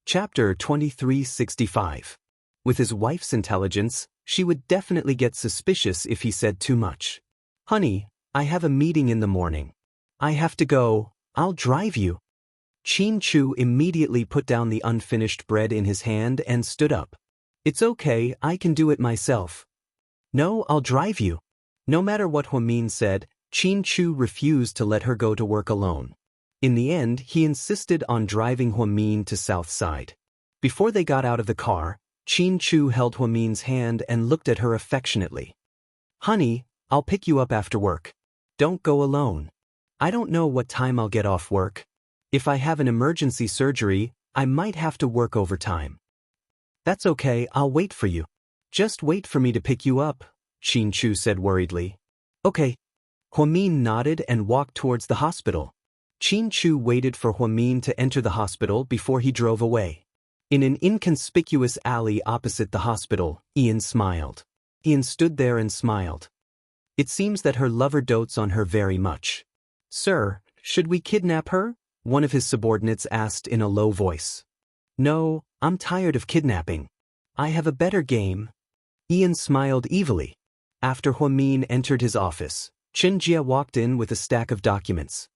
Chapter 2365. With his wife's intelligence, she would definitely get suspicious if he said too much. Honey, I have a meeting in the morning. I have to go. I'll drive you. Qin Chu immediately put down the unfinished bread in his hand and stood up. It's okay, I can do it myself. No, I'll drive you. No matter what Huamin said, Qin Chu refused to let her go to work alone. In the end, he insisted on driving Huamin to South Side. Before they got out of the car, Qin Chu held Huamin's hand and looked at her affectionately. Honey, I'll pick you up after work. Don't go alone. I don't know what time I'll get off work. If I have an emergency surgery, I might have to work overtime. That's okay, I'll wait for you. Just wait for me to pick you up, Qin Chu said worriedly. Okay. Huamin nodded and walked towards the hospital. Qin Chu waited for Huamin to enter the hospital before he drove away. In an inconspicuous alley opposite the hospital, Ian smiled. Ian stood there and smiled. It seems that her lover dotes on her very much. Sir, should we kidnap her? One of his subordinates asked in a low voice. No, I'm tired of kidnapping. I have a better game. Ian smiled evilly. After Huamin entered his office, Xianxia walked in with a stack of documents.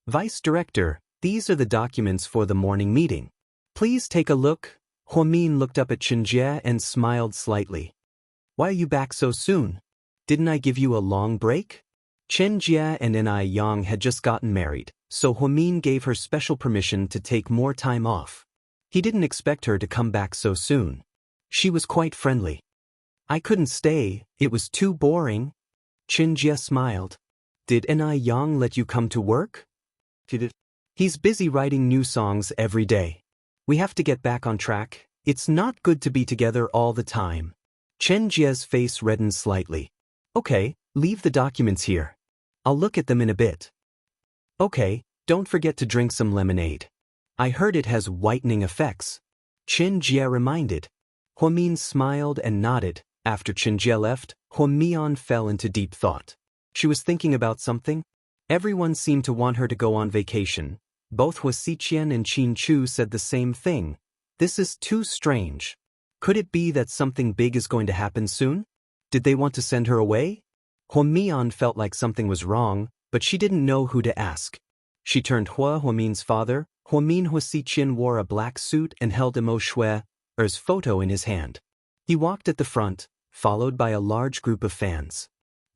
Vice Director, these are the documents for the morning meeting. Please take a look. Huamin looked up at Xianxia and smiled slightly. Why are you back so soon? Didn't I give you a long break? Xianxia and Ni Yang had just gotten married, so Huamin gave her special permission to take more time off. He didn't expect her to come back so soon. She was quite friendly. I couldn't stay, it was too boring. Xianxia smiled. Did Ni Yang let you come to work? He's busy writing new songs every day. We have to get back on track. It's not good to be together all the time. Xianxia's face reddened slightly. Okay, leave the documents here. I'll look at them in a bit. Okay, don't forget to drink some lemonade. I heard it has whitening effects. Xianxia reminded. Huamin smiled and nodded. After Xianxia left, Huamian fell into deep thought. She was thinking about something. Everyone seemed to want her to go on vacation. Both Hua Xiqian and Qin Chu said the same thing. This is too strange. Could it be that something big is going to happen soon? Did they want to send her away? Huamian felt like something was wrong, but she didn't know who to ask. She turned Huamin's father. Hua Xiqian wore a black suit and held Imo Shui's photo in his hand. He walked at the front, followed by a large group of fans.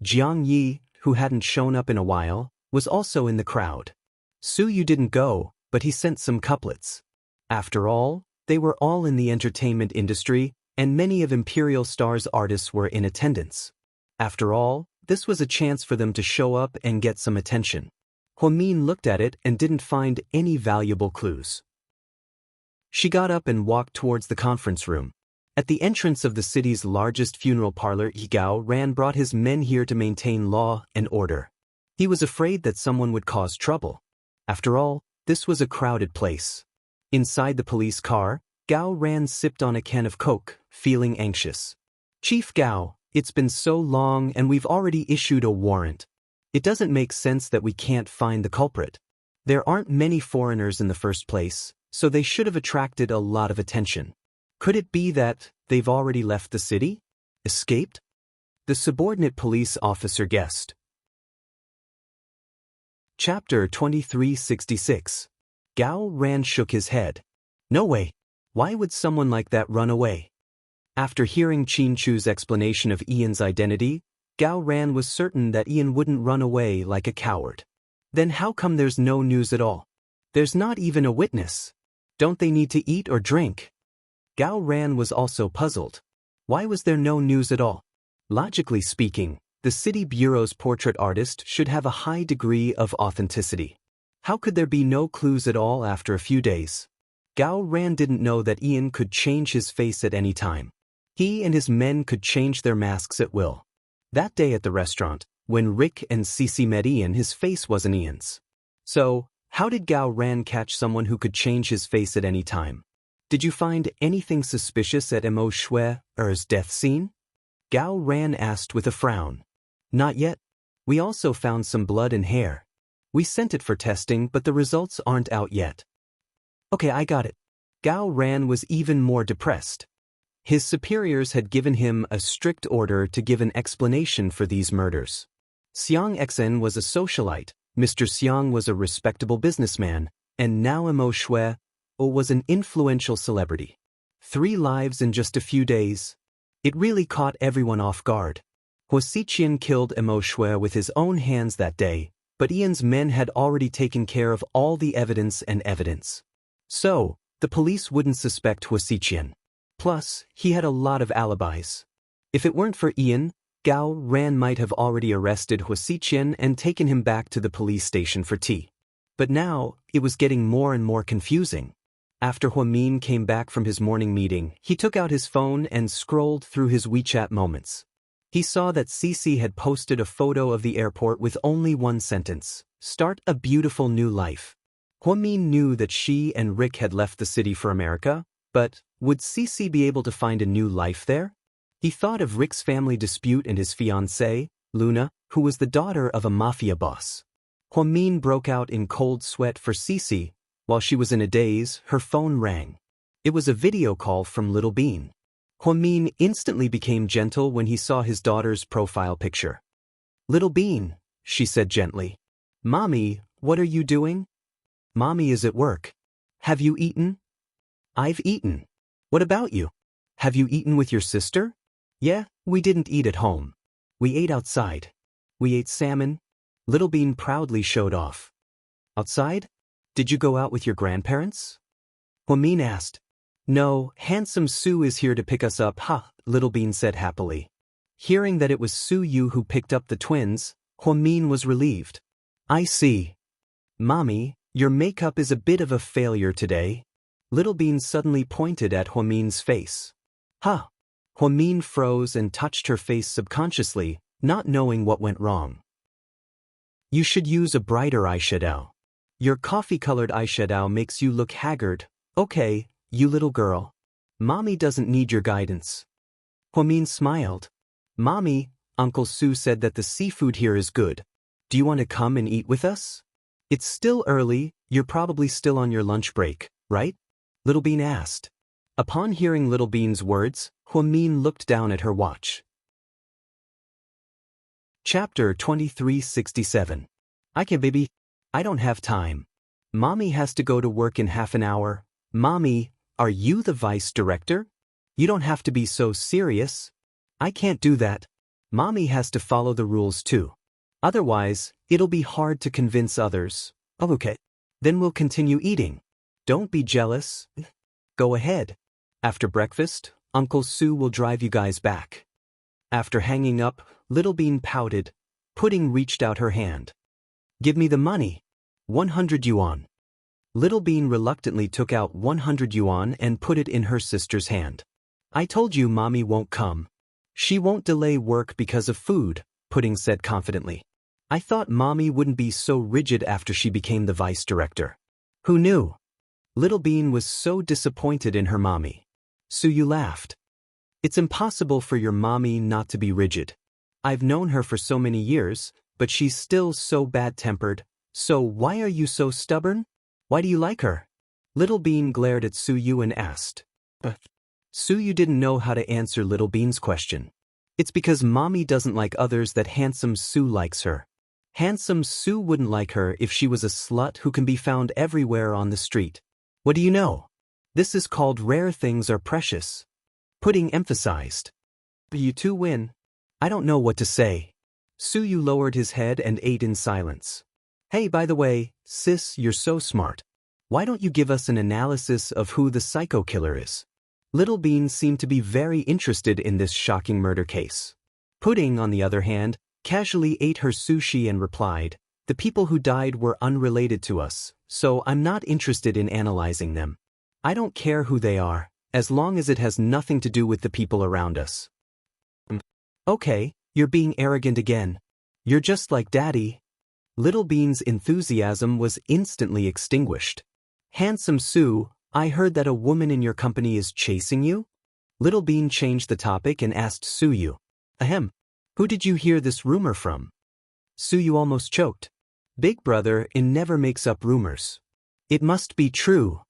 Jiang Yi, who hadn't shown up in a while, was also in the crowd. Su Yu didn't go, but he sent some couplets. After all, they were all in the entertainment industry, and many of Imperial Star's artists were in attendance. After all, this was a chance for them to show up and get some attention. Huamin looked at it and didn't find any valuable clues. She got up and walked towards the conference room. At the entrance of the city's largest funeral parlor, Gao Ran brought his men here to maintain law and order. He was afraid that someone would cause trouble. After all, this was a crowded place. Inside the police car, Gao Ran sipped on a can of Coke, feeling anxious. Chief Gao, it's been so long and we've already issued a warrant. It doesn't make sense that we can't find the culprit. There aren't many foreigners in the first place, so they should have attracted a lot of attention. Could it be that they've already left the city? Escaped? The subordinate police officer guessed. Chapter 2366. Gao Ran shook his head. No way. Why would someone like that run away? After hearing Qin Chu's explanation of Ian's identity, Gao Ran was certain that Ian wouldn't run away like a coward. Then how come there's no news at all? There's not even a witness. Don't they need to eat or drink? Gao Ran was also puzzled. Why was there no news at all? Logically speaking, the city bureau's portrait artist should have a high degree of authenticity. How could there be no clues at all after a few days? Gao Ran didn't know that Ian could change his face at any time. He and his men could change their masks at will. That day at the restaurant, when Rick and Cici met Ian, his face wasn't Ian's. So, how did Gao Ran catch someone who could change his face at any time? Did you find anything suspicious at Imo Shui's death scene? Gao Ran asked with a frown. Not yet. We also found some blood and hair. We sent it for testing, but the results aren't out yet. Okay, I got it. Gao Ran was even more depressed. His superiors had given him a strict order to give an explanation for these murders. Xianxia was a socialite, Mr. Xiang was a respectable businessman, and now Imo Shui was an influential celebrity. 3 lives in just a few days. It really caught everyone off guard. Wuxia killed Imo Shui with his own hands that day, but Ian's men had already taken care of all the evidence. So, the police wouldn't suspect Wuxia. Plus, he had a lot of alibis. If it weren't for Ian, Gao Ran might have already arrested Wuxia and taken him back to the police station for tea. But now, it was getting more and more confusing. After Huamin came back from his morning meeting, he took out his phone and scrolled through his WeChat moments. He saw that Cici had posted a photo of the airport with only one sentence: "Start a beautiful new life." Huamin knew that she and Rick had left the city for America, but would Cici be able to find a new life there? He thought of Rick's family dispute and his fiancée, Luna, who was the daughter of a mafia boss. Huamin broke out in cold sweat for Cici. While she was in a daze, her phone rang. It was a video call from Little Bean. Huamin instantly became gentle when he saw his daughter's profile picture. "Little Bean," she said gently. "Mommy, what are you doing?" "Mommy is at work." "Have you eaten?" "I've eaten." "What about you? Have you eaten with your sister?" "Yeah, we didn't eat at home. We ate outside. We ate salmon." Little Bean proudly showed off. "Outside? Did you go out with your grandparents?" Huamin asked. "No, handsome Sue is here to pick us up." "Ha," Little Bean said happily. Hearing that it was Su Yu who picked up the twins, Huamin was relieved. "I see. Mommy, your makeup is a bit of a failure today." Little Bean suddenly pointed at Huamin's face. "Ha!" Huamin froze and touched her face subconsciously, not knowing what went wrong. "You should use a brighter eyeshadow. Your coffee-colored eyeshadow makes you look haggard." "Okay, you little girl. Mommy doesn't need your guidance." Huamin smiled. "Mommy, Uncle Su said that the seafood here is good. Do you want to come and eat with us?" "It's still early, you're probably still on your lunch break, right?" Little Bean asked. Upon hearing Little Bean's words, Huamin looked down at her watch. Chapter 2367. "Okay, baby. I don't have time. Mommy has to go to work in half an hour." "Mommy, are you the vice director? You don't have to be so serious." "I can't do that. Mommy has to follow the rules too. Otherwise, it'll be hard to convince others." "Oh, okay. Then we'll continue eating. Don't be jealous. Go ahead. After breakfast, Uncle Su will drive you guys back." After hanging up, Little Bean pouted. Pudding reached out her hand. "Give me the money. 100 yuan. Little Bean reluctantly took out 100 yuan and put it in her sister's hand. "I told you Mommy won't come. She won't delay work because of food," Pudding said confidently. "I thought Mommy wouldn't be so rigid after she became the vice director." "Who knew?" Little Bean was so disappointed in her mommy. Suyu laughed. "It's impossible for your mommy not to be rigid. I've known her for so many years, but she's still so bad-tempered. So why are you so stubborn? Why do you like her?" Little Bean glared at Suyu and asked. Suyu didn't know how to answer Little Bean's question. "It's because Mommy doesn't like others that Handsome Sue likes her. Handsome Sue wouldn't like her if she was a slut who can be found everywhere on the street. What do you know? This is called rare things are precious." Pudding emphasized. "But you two win. I don't know what to say." Suyu lowered his head and ate in silence. "Hey, by the way, sis, you're so smart. Why don't you give us an analysis of who the psycho killer is?" Little Bean seemed to be very interested in this shocking murder case. Pudding, on the other hand, casually ate her sushi and replied, "The people who died were unrelated to us, so I'm not interested in analyzing them. I don't care who they are, as long as it has nothing to do with the people around us." "Okay, you're being arrogant again. You're just like Daddy." Little Bean's enthusiasm was instantly extinguished. "Handsome Sue, I heard that a woman in your company is chasing you?" Little Bean changed the topic and asked Suyu. "Ahem. Who did you hear this rumor from?" Suyu almost choked. "Big Brother never makes up rumors. It must be true."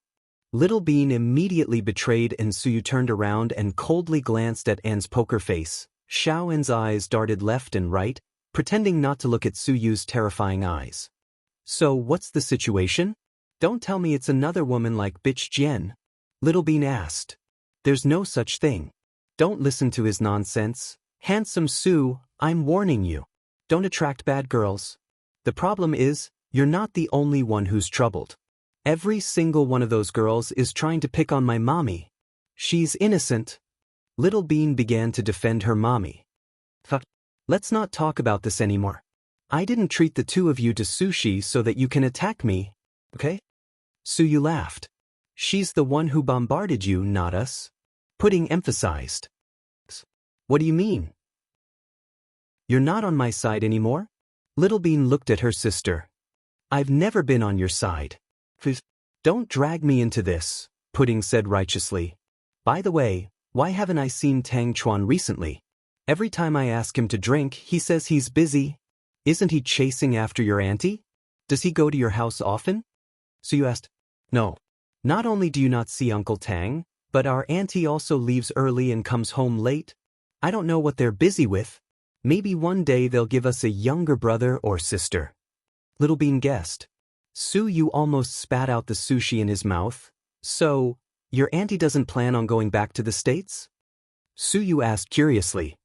Little Bean immediately betrayed and Suyu turned around and coldly glanced at Anne's poker face. Xiao An's eyes darted left and right, pretending not to look at Suyu's terrifying eyes. So what's the situation? Don't tell me it's another woman like Bitch Jian. Little Bean asked. There's no such thing. Don't listen to his nonsense. Handsome Su, I'm warning you. Don't attract bad girls. The problem is, you're not the only one who's troubled. Every single one of those girls is trying to pick on my mommy. She's innocent. Little Bean began to defend her mommy. Let's not talk about this anymore. I didn't treat the two of you to sushi so that you can attack me, okay? Suyu laughed. She's the one who bombarded you, not us. Pudding emphasized. What do you mean? You're not on my side anymore? Little Bean looked at her sister. I've never been on your side. Don't drag me into this, Pudding said righteously. By the way, why haven't I seen Tang Chuan recently? Every time I ask him to drink, he says he's busy. Isn't he chasing after your auntie? Does he go to your house often? So you asked. No. Not only do you not see Uncle Tang, but our auntie also leaves early and comes home late. I don't know what they're busy with. Maybe one day they'll give us a younger brother or sister. Little Bean guessed. Suyu almost spat out the sushi in his mouth. So, your auntie doesn't plan on going back to the States? Suyu asked curiously.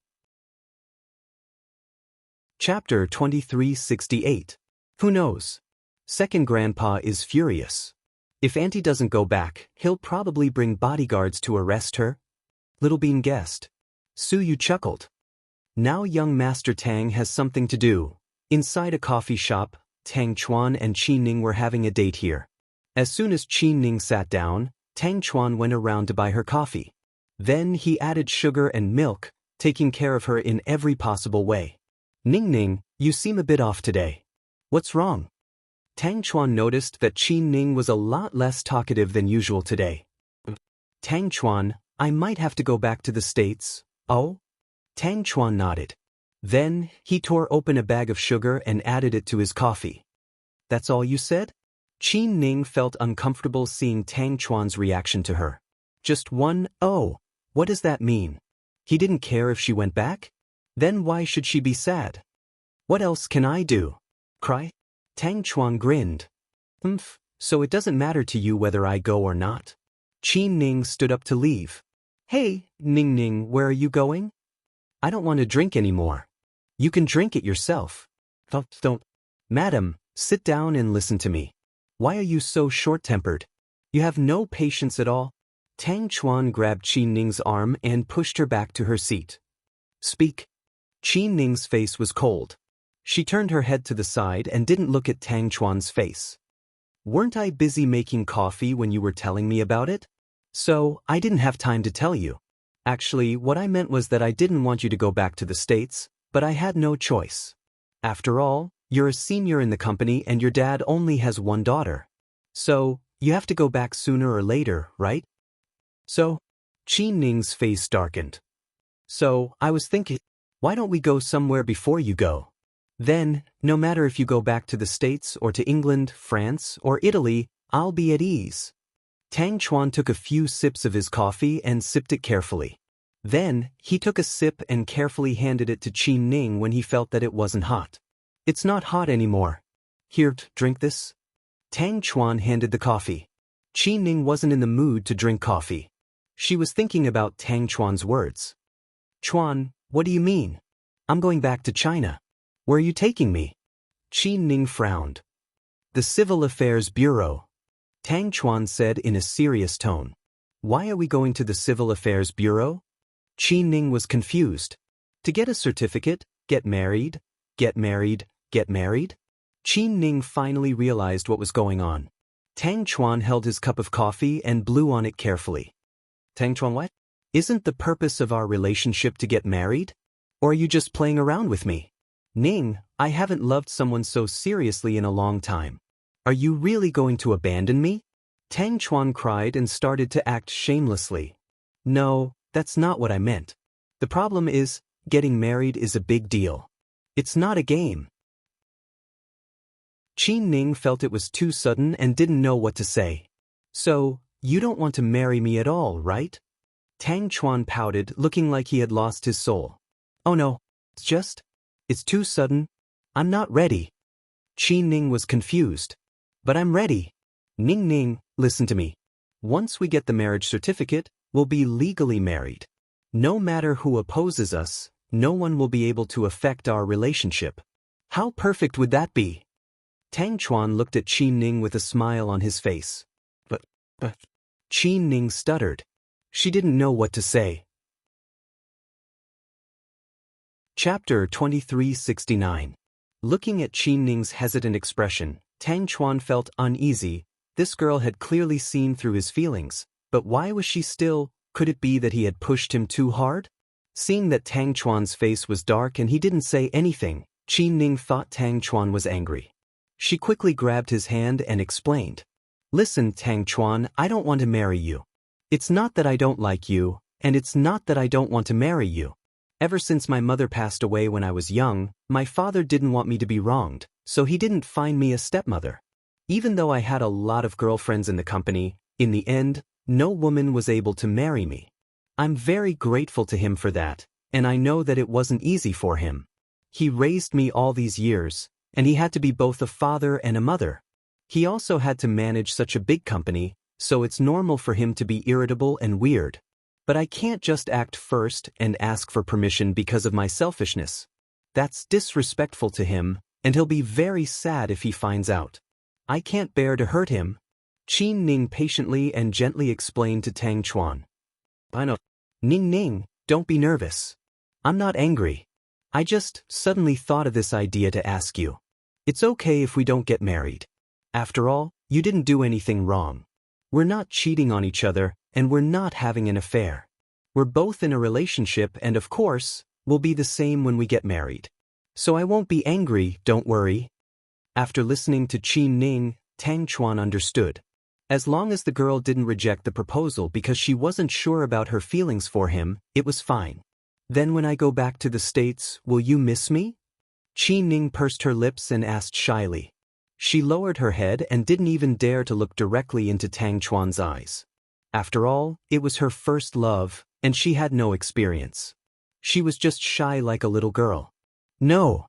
Chapter 2368. Who knows? Second Grandpa is furious. If Auntie doesn't go back, he'll probably bring bodyguards to arrest her. Little Bean guessed. Suyu chuckled. Now young Master Tang has something to do. Inside a coffee shop, Tang Chuan and Qi Ning were having a date here. As soon as Qi Ning sat down, Tang Chuan went around to buy her coffee. Then he added sugar and milk, taking care of her in every possible way. Ning Ning, you seem a bit off today. What's wrong? Tang Chuan noticed that Qi Ning was a lot less talkative than usual today. Tang Chuan, I might have to go back to the States. Oh? Tang Chuan nodded. Then, he tore open a bag of sugar and added it to his coffee. That's all you said? Qi Ning felt uncomfortable seeing Tang Chuan's reaction to her. Just one, oh, what does that mean? He didn't care if she went back? Then why should she be sad? What else can I do? Cry? Tang Chuan grinned. So it doesn't matter to you whether I go or not. Qi Ning stood up to leave. Hey, Ning Ning, where are you going? I don't want to drink anymore. You can drink it yourself. Don't. Madam, sit down and listen to me. Why are you so short-tempered? You have no patience at all. Tang Chuan grabbed Qi Ning's arm and pushed her back to her seat. Speak. Qi Ning's face was cold. She turned her head to the side and didn't look at Tang Chuan's face. Weren't I busy making coffee when you were telling me about it? So, I didn't have time to tell you. Actually, what I meant was that I didn't want you to go back to the States, but I had no choice. After all, you're a senior in the company and your dad only has one daughter. So, you have to go back sooner or later, right? So, Qi Ning's face darkened. So, I was thinking, why don't we go somewhere before you go? Then, no matter if you go back to the States or to England, France, or Italy, I'll be at ease. Tang Chuan took a few sips of his coffee and sipped it carefully. Then, he took a sip and carefully handed it to Qi Ning when he felt that it wasn't hot. It's not hot anymore. Here, drink this. Tang Chuan handed the coffee. Qi Ning wasn't in the mood to drink coffee. She was thinking about Tang Chuan's words. Chuan, what do you mean? I'm going back to China. Where are you taking me? Qi Ning frowned. The Civil Affairs Bureau. Tang Chuan said in a serious tone. Why are we going to the Civil Affairs Bureau? Qi Ning was confused. To get a certificate, get married, get married, get married? Qi Ning finally realized what was going on. Tang Chuan held his cup of coffee and blew on it carefully. Tang Chuan, what? Isn't the purpose of our relationship to get married? Or are you just playing around with me? Ning, I haven't loved someone so seriously in a long time. Are you really going to abandon me? Tang Chuan cried and started to act shamelessly. No, that's not what I meant. The problem is, getting married is a big deal. It's not a game. Qi Ning felt it was too sudden and didn't know what to say. So, You don't want to marry me at all, right? Tang Chuan pouted, looking like he had lost his soul. Oh no, it's too sudden. I'm not ready. Qi Ning was confused. But I'm ready. Ning, listen to me. Once we get the marriage certificate, we'll be legally married. No matter who opposes us, no one will be able to affect our relationship. How perfect would that be? Tang Chuan looked at Qi Ning with a smile on his face. But... Qi Ning stuttered. She didn't know what to say. Chapter 2369. Looking at Qi Ning's hesitant expression, Tang Chuan felt uneasy. This girl had clearly seen through his feelings, but why was she still? Could it be that he had pushed him too hard? Seeing that Tang Chuan's face was dark and he didn't say anything, Qi Ning thought Tang Chuan was angry. She quickly grabbed his hand and explained. Listen, Tang Chuan, I don't want to marry you. It's not that I don't like you, and it's not that I don't want to marry you. Ever since my mother passed away when I was young, my father didn't want me to be wronged, so he didn't find me a stepmother. Even though I had a lot of girlfriends in the company, in the end, no woman was able to marry me. I'm very grateful to him for that, and I know that it wasn't easy for him. He raised me all these years, and he had to be both a father and a mother. He also had to manage such a big company, so it's normal for him to be irritable and weird. But I can't just act first and ask for permission because of my selfishness. That's disrespectful to him, and he'll be very sad if he finds out. I can't bear to hurt him. Qi Ning patiently and gently explained to Tang Chuan. I know. Ning, don't be nervous. I'm not angry. I just suddenly thought of this idea to ask you. It's okay if we don't get married. After all, you didn't do anything wrong. We're not cheating on each other, and we're not having an affair. We're both in a relationship and of course, we'll be the same when we get married. So I won't be angry, don't worry. After listening to Qi Ning, Tang Chuan understood. As long as the girl didn't reject the proposal because she wasn't sure about her feelings for him, it was fine. Then when I go back to the States, will you miss me? Qi Ning pursed her lips and asked shyly. She lowered her head and didn't even dare to look directly into Tang Chuan's eyes. After all, it was her first love, and she had no experience. She was just shy like a little girl. No.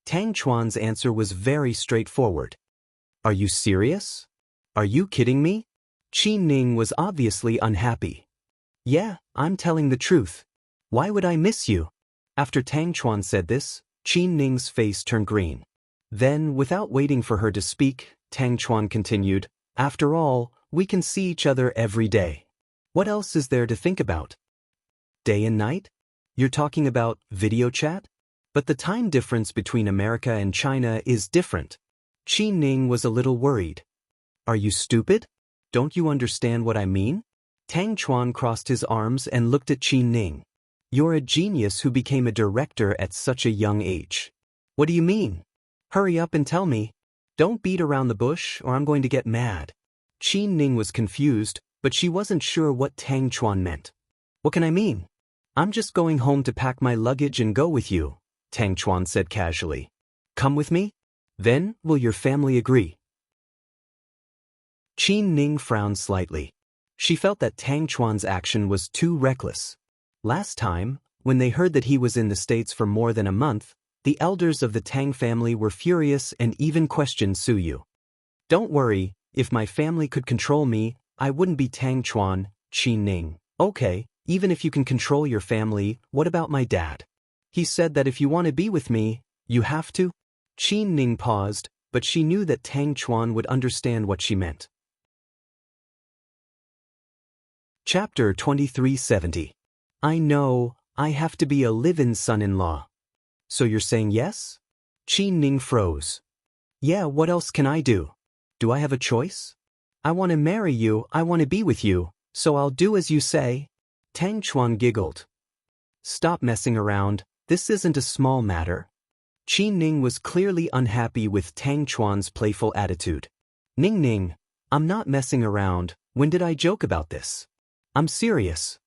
Tang Chuan's answer was very straightforward. Are you serious? Are you kidding me? Qi Ning was obviously unhappy. Yeah, I'm telling the truth. Why would I miss you? After Tang Chuan said this, Qi Ning's face turned green. Then, without waiting for her to speak, Tang Chuan continued, After all, we can see each other every day. What else is there to think about? Day and night? You're talking about video chat? But the time difference between America and China is different. Qi Ning was a little worried. Are you stupid? Don't you understand what I mean? Tang Chuan crossed his arms and looked at Qi Ning. You're a genius who became a director at such a young age. What do you mean? Hurry up and tell me. Don't beat around the bush or I'm going to get mad. Qi Ning was confused, but she wasn't sure what Tang Chuan meant. What can I mean? I'm just going home to pack my luggage and go with you, Tang Chuan said casually. Come with me? Then, will your family agree? Qi Ning frowned slightly. She felt that Tang Chuan's action was too reckless. Last time, when they heard that he was in the States for more than a month, the elders of the Tang family were furious and even questioned Suyu. Don't worry, if my family could control me, I wouldn't be Tang Chuan, Qi Ning. Okay, even if you can control your family, what about my dad? He said that if you want to be with me, you have to? Qi Ning paused, but she knew that Tang Chuan would understand what she meant. Chapter 2370. I know, I have to be a live-in son-in-law. So you're saying yes? Qi Ning froze. Yeah, what else can I do? Do I have a choice? I want to marry you, I want to be with you, so I'll do as you say. Tang Chuan giggled. Stop messing around, this isn't a small matter. Qi Ning was clearly unhappy with Tang Chuan's playful attitude. Ning, I'm not messing around, when did I joke about this? I'm serious.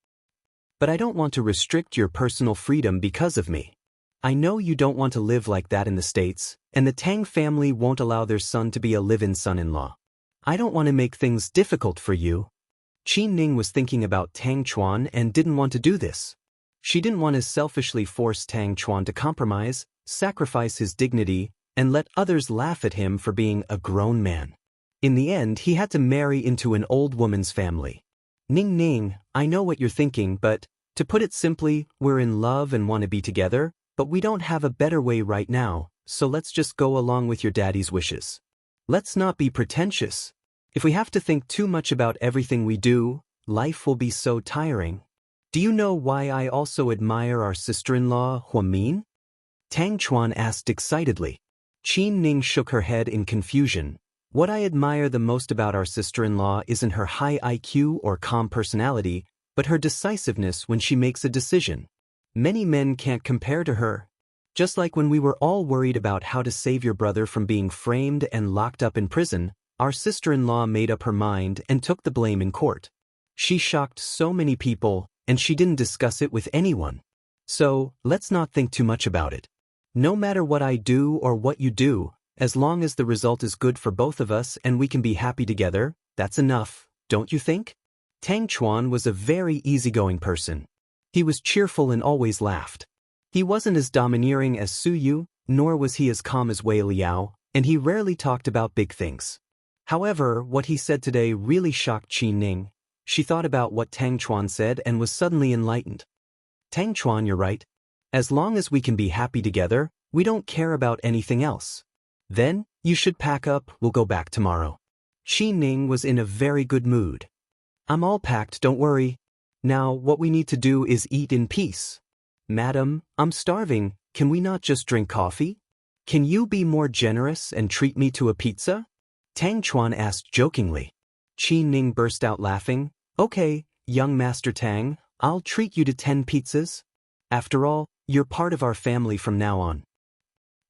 But I don't want to restrict your personal freedom because of me. I know you don't want to live like that in the States, and the Tang family won't allow their son to be a live-in son-in-law. I don't want to make things difficult for you. Qin Ning was thinking about Tang Chuan and didn't want to do this. She didn't want to selfishly force Tang Chuan to compromise, sacrifice his dignity, and let others laugh at him for being a grown man. In the end, he had to marry into an old woman's family. Ning Ning, I know what you're thinking, but, to put it simply, we're in love and want to be together, but we don't have a better way right now, so let's just go along with your daddy's wishes. Let's not be pretentious. If we have to think too much about everything we do, life will be so tiring. Do you know why I also admire our sister-in-law, Huamin? Tang Chuan asked excitedly. Qin Ning shook her head in confusion. What I admire the most about our sister-in-law isn't her high IQ or calm personality, but her decisiveness when she makes a decision. Many men can't compare to her. Just like when we were all worried about how to save your brother from being framed and locked up in prison, our sister-in-law made up her mind and took the blame in court. She shocked so many people, and she didn't discuss it with anyone. So, let's not think too much about it. No matter what I do or what you do, as long as the result is good for both of us and we can be happy together, that's enough, don't you think? Tang Chuan was a very easygoing person. He was cheerful and always laughed. He wasn't as domineering as Su Yu, nor was he as calm as Wei Liao, and he rarely talked about big things. However, what he said today really shocked Qin Ning. She thought about what Tang Chuan said and was suddenly enlightened. Tang Chuan, you're right. As long as we can be happy together, we don't care about anything else. Then, you should pack up, we'll go back tomorrow. Qin Ning was in a very good mood. I'm all packed, don't worry. Now, what we need to do is eat in peace. Madam, I'm starving, can we not just drink coffee? Can you be more generous and treat me to a pizza? Tang Chuan asked jokingly. Qin Ning burst out laughing. Okay, young Master Tang, I'll treat you to 10 pizzas. After all, you're part of our family from now on.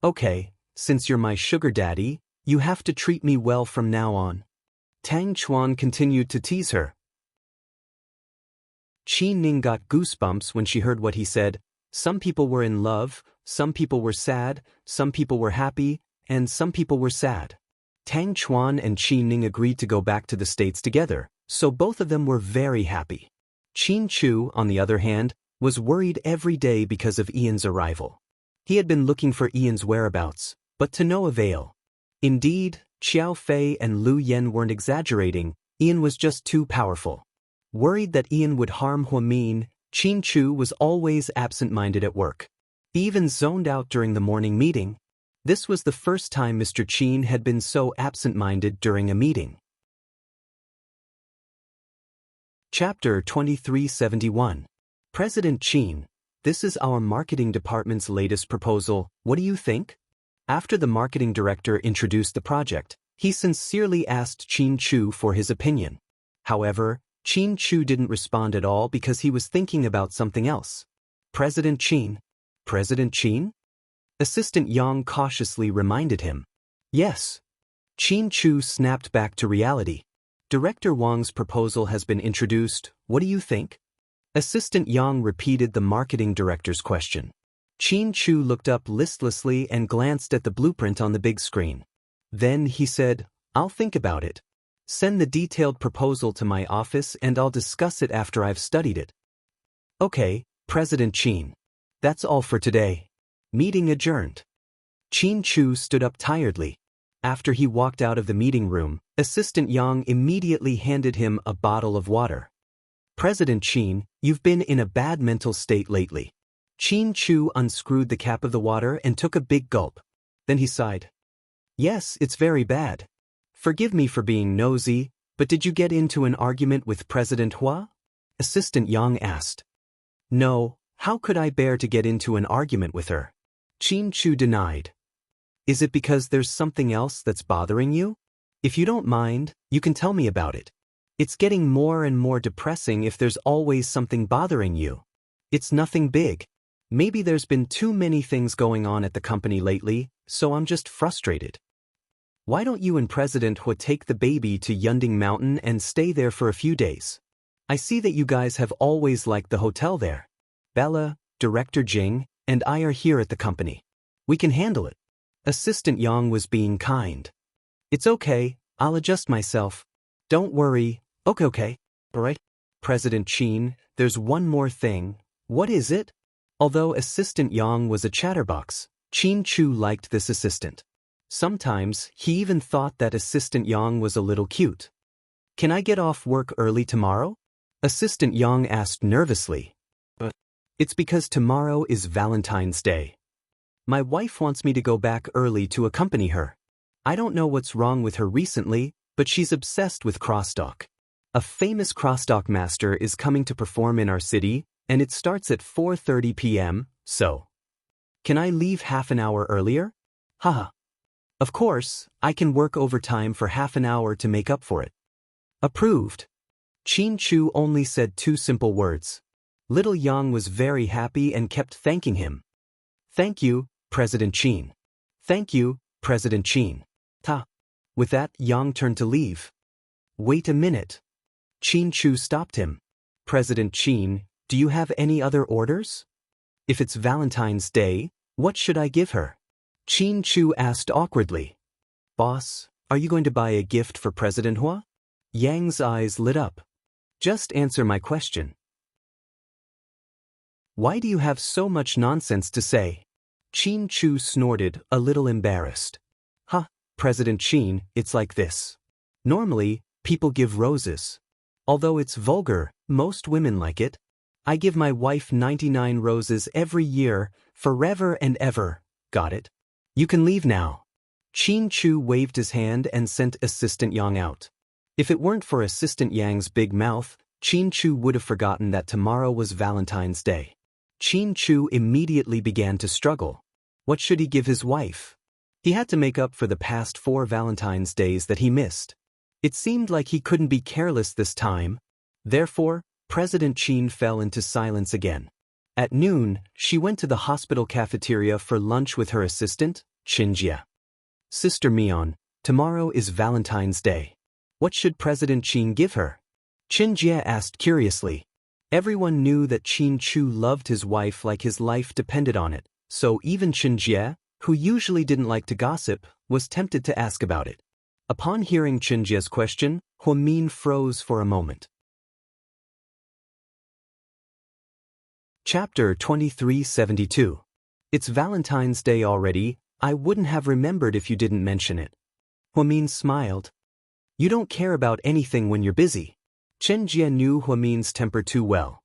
Okay, since you're my sugar daddy, you have to treat me well from now on. Tang Chuan continued to tease her. Qin Ning got goosebumps when she heard what he said. Some people were in love, some people were sad, some people were happy, and some people were sad. Tang Chuan and Qin Ning agreed to go back to the States together, so both of them were very happy. Qin Chu, on the other hand, was worried every day because of Ian's arrival. He had been looking for Ian's whereabouts, but to no avail. Indeed, Xiao Fei and Lu Yen weren't exaggerating, Ian was just too powerful. Worried that Ian would harm Huamin, Qin Chu was always absent-minded at work. He even zoned out during the morning meeting. This was the first time Mr. Qin had been so absent-minded during a meeting. Chapter 2371. President Qin, this is our marketing department's latest proposal, what do you think? After the marketing director introduced the project, he sincerely asked Qin Chu for his opinion. However, Qin Chu didn't respond at all because he was thinking about something else. President Qin? President Qin? Assistant Yang cautiously reminded him. Yes. Qin Chu snapped back to reality. Director Wang's proposal has been introduced, what do you think? Assistant Yang repeated the marketing director's question. Qin Chu looked up listlessly and glanced at the blueprint on the big screen. Then he said, I'll think about it. Send the detailed proposal to my office and I'll discuss it after I've studied it. Okay, President Qin. That's all for today. Meeting adjourned. Qin Chu stood up tiredly. After he walked out of the meeting room, Assistant Yang immediately handed him a bottle of water. President Qin, you've been in a bad mental state lately. Qin Chu unscrewed the cap of the water and took a big gulp. Then he sighed. Yes, it's very bad. Forgive me for being nosy, but did you get into an argument with President Hua? Assistant Yang asked. No, how could I bear to get into an argument with her? Qin Chu denied. Is it because there's something else that's bothering you? If you don't mind, you can tell me about it. It's getting more and more depressing if there's always something bothering you. It's nothing big. Maybe there's been too many things going on at the company lately, so I'm just frustrated. Why don't you and President Hua take the baby to Yunding Mountain and stay there for a few days? I see that you guys have always liked the hotel there. Bella, Director Jing, and I are here at the company. We can handle it. Assistant Yang was being kind. It's okay, I'll adjust myself. Don't worry, okay. Alright, President Qin, there's one more thing. What is it? Although Assistant Yang was a chatterbox, Qin Chu liked this assistant. Sometimes, he even thought that Assistant Yang was a little cute. Can I get off work early tomorrow? Assistant Yang asked nervously. It's because tomorrow is Valentine's Day. My wife wants me to go back early to accompany her. I don't know what's wrong with her recently, but she's obsessed with crosstalk. A famous crosstalk master is coming to perform in our city, and it starts at 4:30 p.m., so. Can I leave half an hour earlier? Haha. Of course, I can work overtime for half an hour to make up for it. Approved. Qin Chu only said two simple words. Little Yang was very happy and kept thanking him. Thank you, President Qin. Thank you, President Qin. Ta. With that, Yang turned to leave. Wait a minute. Qin Chu stopped him. President Qin, do you have any other orders? If it's Valentine's Day, what should I give her? Qin Chu asked awkwardly. Boss, are you going to buy a gift for President Hua? Yang's eyes lit up. Just answer my question. Why do you have so much nonsense to say? Qin Chu snorted, a little embarrassed. President Qin, it's like this. Normally, people give roses. Although it's vulgar, most women like it. I give my wife 99 roses every year, forever and ever. Got it? You can leave now. Qin Chu waved his hand and sent Assistant Yang out. If it weren't for Assistant Yang's big mouth, Qin Chu would have forgotten that tomorrow was Valentine's Day. Qin Chu immediately began to struggle. What should he give his wife? He had to make up for the past 4 Valentine's Days that he missed. It seemed like he couldn't be careless this time. Therefore, President Qin fell into silence again. At noon, she went to the hospital cafeteria for lunch with her assistant, Xianxia. Sister Mion, tomorrow is Valentine's Day. What should President Qin give her? Xianxia asked curiously. Everyone knew that Qin Chu loved his wife like his life depended on it, so even Xianxia, who usually didn't like to gossip, was tempted to ask about it. Upon hearing Xianxia's question, Huamin froze for a moment. Chapter 2372. It's Valentine's Day already. I wouldn't have remembered if you didn't mention it. Huamin smiled. You don't care about anything when you're busy. Xianxia knew Huamin's temper too well.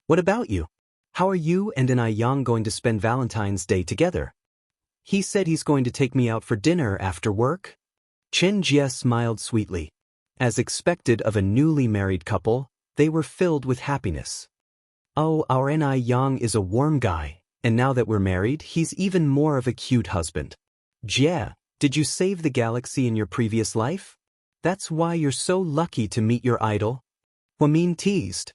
What about you? How are you and Yang going to spend Valentine's Day together? He said he's going to take me out for dinner after work. Xianxia smiled sweetly. As expected of a newly married couple, they were filled with happiness. Oh, our Yang is a warm guy, and now that we're married, he's even more of a cute husband. Jia, did you save the galaxy in your previous life? That's why you're so lucky to meet your idol. Huamin teased.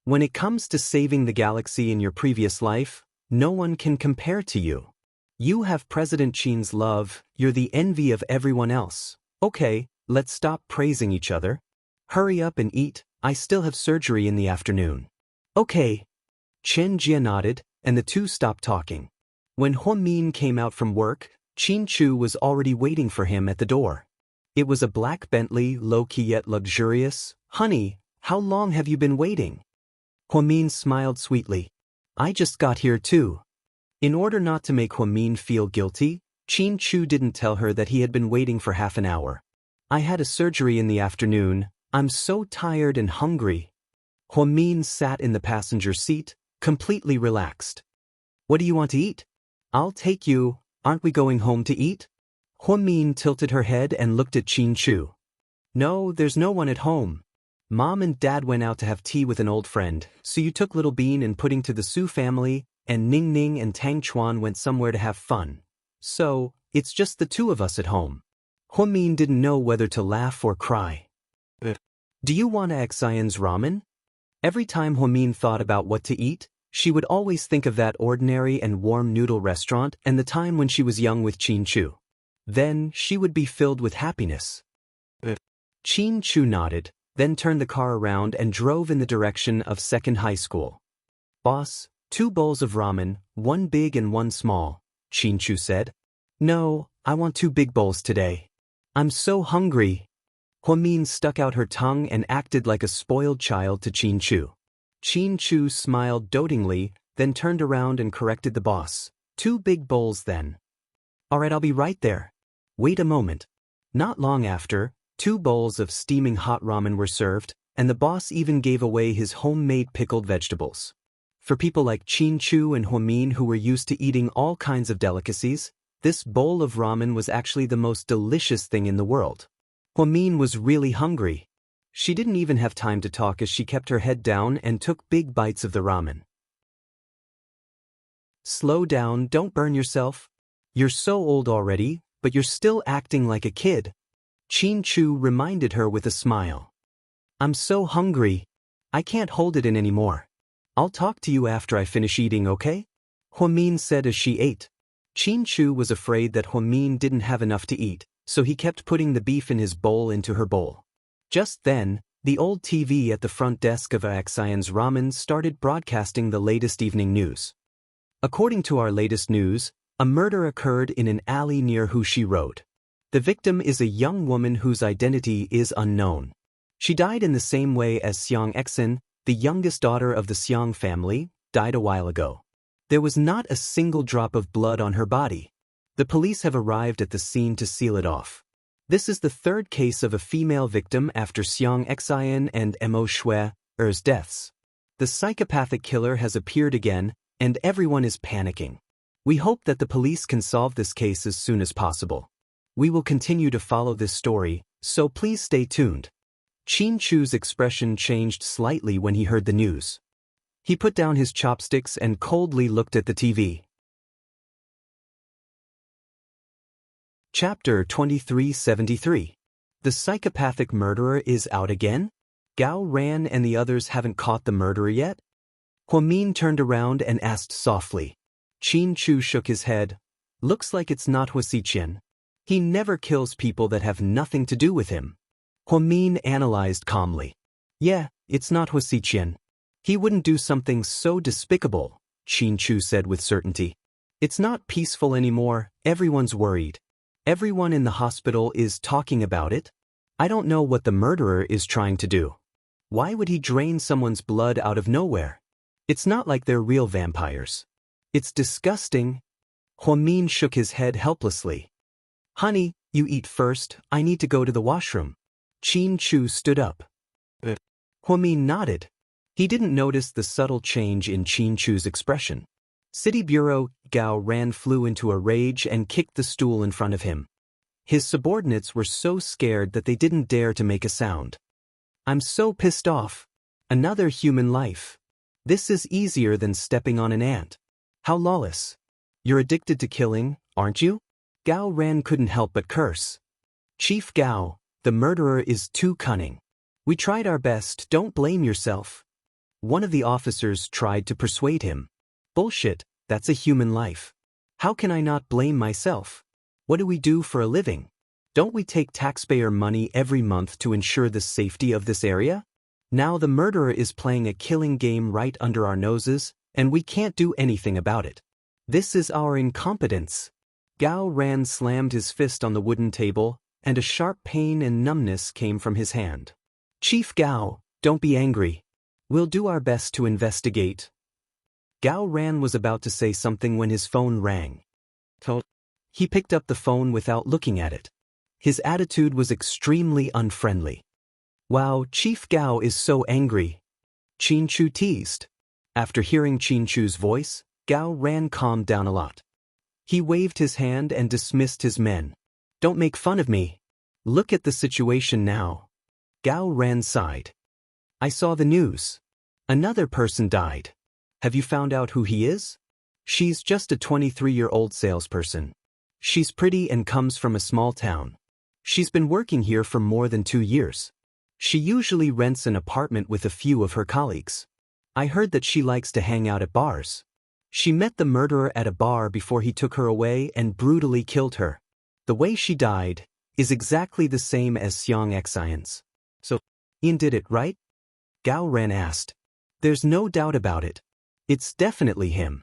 When it comes to saving the galaxy in your previous life, no one can compare to you. You have President Qin's love, you're the envy of everyone else. Okay, let's stop praising each other. Hurry up and eat, I still have surgery in the afternoon. Okay. Xianxia nodded, and the two stopped talking. When Huamin came out from work, Qin Chu was already waiting for him at the door. It was a black Bentley, low-key yet luxurious. Honey, how long have you been waiting? Huamin smiled sweetly. I just got here too. In order not to make Huamin feel guilty, Qin Chu didn't tell her that he had been waiting for half an hour. I had a surgery in the afternoon. I'm so tired and hungry. Huamin sat in the passenger seat, completely relaxed. What do you want to eat? I'll take you. Aren't we going home to eat? Huamin tilted her head and looked at Qin Chu. No, there's no one at home. Mom and Dad went out to have tea with an old friend, so you took Little Bean and Pudding to the Su family, and Ning Ning and Tang Chuan went somewhere to have fun. So, it's just the two of us at home. Huamin didn't know whether to laugh or cry. Do you want Xian's ramen? Every time Huamin thought about what to eat, she would always think of that ordinary and warm noodle restaurant and the time when she was young with Qin Chu. Then, she would be filled with happiness. Qin Chu nodded, then turned the car around and drove in the direction of Second High School. Boss, 2 bowls of ramen, 1 big and 1 small, Qin Chu said. No, I want 2 big bowls today. I'm so hungry. Huamin stuck out her tongue and acted like a spoiled child to Qin Chu. Qin Chu smiled dotingly, then turned around and corrected the boss. 2 big bowls then. Alright, I'll be right there. Wait a moment. Not long after, 2 bowls of steaming hot ramen were served, and the boss even gave away his homemade pickled vegetables. For people like Qin Chu and Huamin who were used to eating all kinds of delicacies, this bowl of ramen was actually the most delicious thing in the world. Huamin was really hungry. She didn't even have time to talk as she kept her head down and took big bites of the ramen. Slow down, don't burn yourself. You're so old already, but you're still acting like a kid. Qin Chu reminded her with a smile. I'm so hungry. I can't hold it in anymore. I'll talk to you after I finish eating, okay? Huamin said as she ate. Qin Chu was afraid that Huamin didn't have enough to eat, so he kept putting the beef in his bowl into her bowl. Just then, the old TV at the front desk of Xianxia's ramen started broadcasting the latest evening news. According to our latest news, a murder occurred in an alley near Wuxia Road. The victim is a young woman whose identity is unknown. She died in the same way as Xianxia, the youngest daughter of the Xiang family, died a while ago. There was not a single drop of blood on her body. The police have arrived at the scene to seal it off. This is the 3rd case of a female victim after Xianxia and Mo Shui's deaths. The psychopathic killer has appeared again, and everyone is panicking. We hope that the police can solve this case as soon as possible. We will continue to follow this story, so please stay tuned. Qin Chu's expression changed slightly when he heard the news. He put down his chopsticks and coldly looked at the TV. Chapter 2373. The psychopathic murderer is out again? Gao Ran and the others haven't caught the murderer yet? Huamin turned around and asked softly. Qin Chu shook his head. Looks like it's not Wuxia. He never kills people that have nothing to do with him. Huamin analyzed calmly. Yeah, it's not Wuxia. He wouldn't do something so despicable, Qin Chu said with certainty. It's not peaceful anymore, everyone's worried. Everyone in the hospital is talking about it. I don't know what the murderer is trying to do. Why would he drain someone's blood out of nowhere? It's not like they're real vampires. It's disgusting. Huamin shook his head helplessly. Honey, you eat first, I need to go to the washroom. Qin Chu stood up. Huamin nodded. He didn't notice the subtle change in Qin Chu's expression. City Bureau Gao Ran flew into a rage and kicked the stool in front of him. His subordinates were so scared that they didn't dare to make a sound. I'm so pissed off. Another human life. This is easier than stepping on an ant. How lawless. You're addicted to killing, aren't you? Gao Ran couldn't help but curse. Chief Gao, the murderer is too cunning. We tried our best, don't blame yourself. One of the officers tried to persuade him. Bullshit, that's a human life. How can I not blame myself? What do we do for a living? Don't we take taxpayer money every month to ensure the safety of this area? Now the murderer is playing a killing game right under our noses, and we can't do anything about it. This is our incompetence. Gao Ran slammed his fist on the wooden table, and a sharp pain and numbness came from his hand. Chief Gao, don't be angry. We'll do our best to investigate. Gao Ran was about to say something when his phone rang. He picked up the phone without looking at it. His attitude was extremely unfriendly. Wow, Chief Gao is so angry. Qin Chu teased. After hearing Qin Chu's voice, Gao Ran calmed down a lot. He waved his hand and dismissed his men. Don't make fun of me. Look at the situation now. Gao Ran sighed. I saw the news. Another person died. Have you found out who he is? She's just a 23-year-old salesperson. She's pretty and comes from a small town. She's been working here for more than 2 years. She usually rents an apartment with a few of her colleagues. I heard that she likes to hang out at bars. She met the murderer at a bar before he took her away and brutally killed her. The way she died is exactly the same as Xianxia's. So, Ian did it, right? Gao Ran asked. There's no doubt about it. It's definitely him.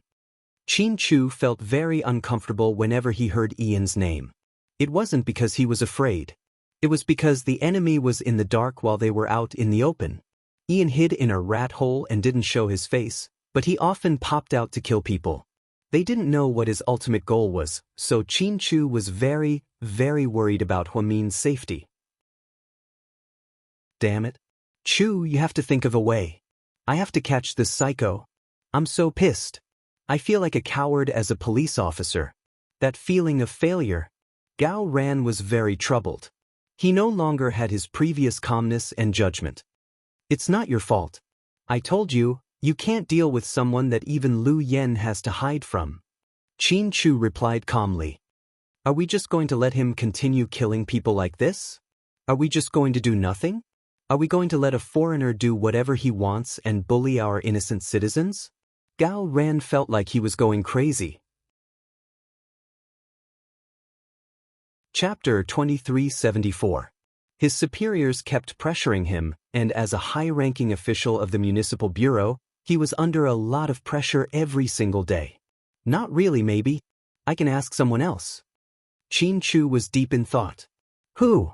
Qin Chu felt very uncomfortable whenever he heard Ian's name. It wasn't because he was afraid. It was because the enemy was in the dark while they were out in the open. Ian hid in a rat hole and didn't show his face, but he often popped out to kill people. They didn't know what his ultimate goal was, so Qin Chu was very, very worried about Huamin's safety. Damn it. Chu, you have to think of a way. I have to catch this psycho. I'm so pissed. I feel like a coward as a police officer. That feeling of failure. Gao Ran was very troubled. He no longer had his previous calmness and judgment. It's not your fault. I told you, you can't deal with someone that even Lu Yen has to hide from. Qin Chu replied calmly. Are we just going to let him continue killing people like this? Are we just going to do nothing? Are we going to let a foreigner do whatever he wants and bully our innocent citizens? Gao Ran felt like he was going crazy. Chapter 2374. His superiors kept pressuring him, and as a high-ranking official of the municipal bureau, he was under a lot of pressure every single day. Not really, maybe. I can ask someone else. Qin Chu was deep in thought. Who?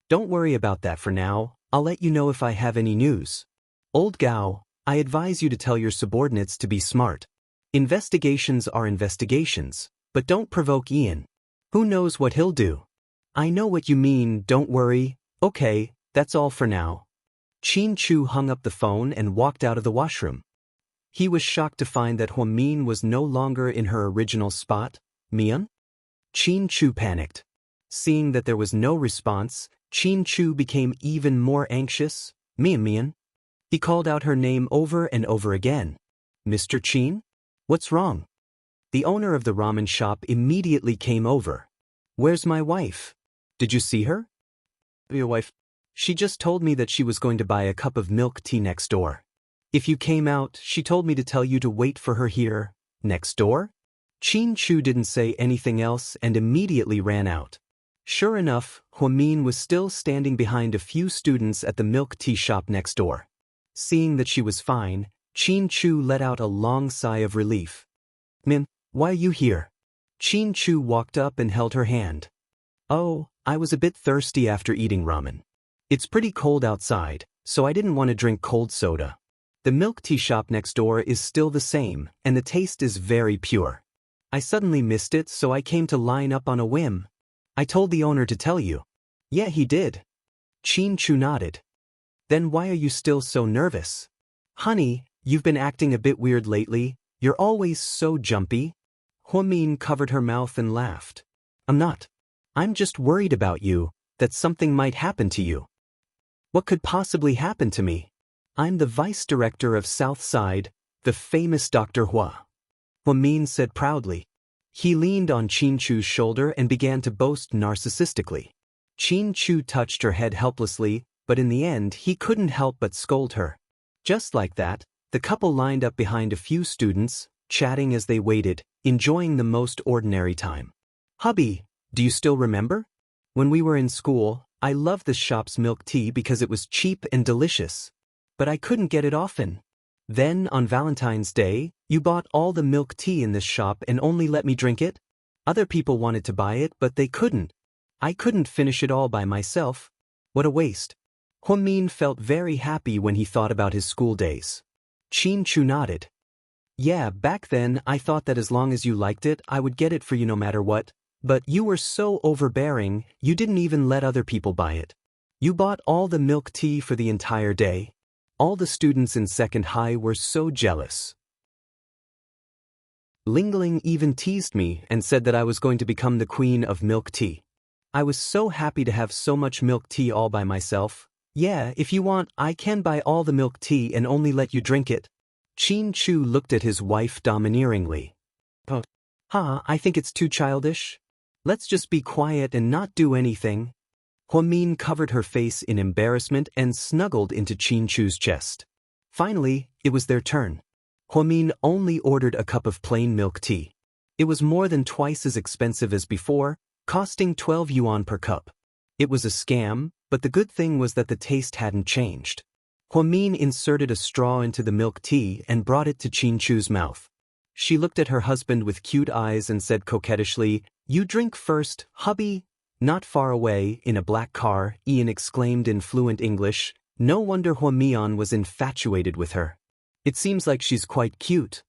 Don't worry about that for now. I'll let you know if I have any news. Old Gao, I advise you to tell your subordinates to be smart. Investigations are investigations, but don't provoke Ian. Who knows what he'll do? I know what you mean, don't worry. Okay, that's all for now. Qin Chu hung up the phone and walked out of the washroom. He was shocked to find that Huamin was no longer in her original spot. Mian? Qin Chu panicked. Seeing that there was no response, Qin Chu became even more anxious. Mian. He called out her name over and over again. Mr. Qin? What's wrong? The owner of the ramen shop immediately came over. Where's my wife? Did you see her? Your wife? She just told me that she was going to buy a cup of milk tea next door. If you came out, she told me to tell you to wait for her here, next door? Qin Chu didn't say anything else and immediately ran out. Sure enough, Huamin was still standing behind a few students at the milk tea shop next door. Seeing that she was fine, Qin Chu let out a long sigh of relief. Min, why are you here? Qin Chu walked up and held her hand. Oh, I was a bit thirsty after eating ramen. It's pretty cold outside, so I didn't want to drink cold soda. The milk tea shop next door is still the same, and the taste is very pure. I suddenly missed it, so I came to line up on a whim. I told the owner to tell you. Yeah, he did. Qin Chu nodded. Then why are you still so nervous? Honey, you've been acting a bit weird lately. You're always so jumpy. Huamin covered her mouth and laughed. I'm not. I'm just worried about you, that something might happen to you. What could possibly happen to me? I'm the vice director of Southside, the famous Dr. Hua. Huamin said proudly. He leaned on Qin Chu's shoulder and began to boast narcissistically. Qin Chu touched her head helplessly, but in the end he couldn't help but scold her. Just like that, the couple lined up behind a few students, chatting as they waited, enjoying the most ordinary time. Hubby, do you still remember? When we were in school, I loved the shop's milk tea because it was cheap and delicious. But I couldn't get it often. Then, on Valentine's Day, you bought all the milk tea in this shop and only let me drink it? Other people wanted to buy it, but they couldn't. I couldn't finish it all by myself. What a waste. Huamin felt very happy when he thought about his school days. Qin Chu nodded. Yeah, back then I thought that as long as you liked it, I would get it for you no matter what. But you were so overbearing, you didn't even let other people buy it. You bought all the milk tea for the entire day. All the students in Second High were so jealous. Lingling even teased me and said that I was going to become the queen of milk tea. I was so happy to have so much milk tea all by myself. Yeah, if you want, I can buy all the milk tea and only let you drink it. Qin Chu looked at his wife domineeringly. Oh, I think it's too childish. Let's just be quiet and not do anything. Huamin covered her face in embarrassment and snuggled into Qin Chu's chest. Finally, it was their turn. Huamin only ordered a cup of plain milk tea. It was more than twice as expensive as before, costing 12 yuan per cup. It was a scam, but the good thing was that the taste hadn't changed. Huamin inserted a straw into the milk tea and brought it to Qin Chu's mouth. She looked at her husband with cute eyes and said coquettishly, You drink first, hubby. Not far away, in a black car, Ian exclaimed in fluent English, "No wonder Huamian was infatuated with her. It seems like she's quite cute."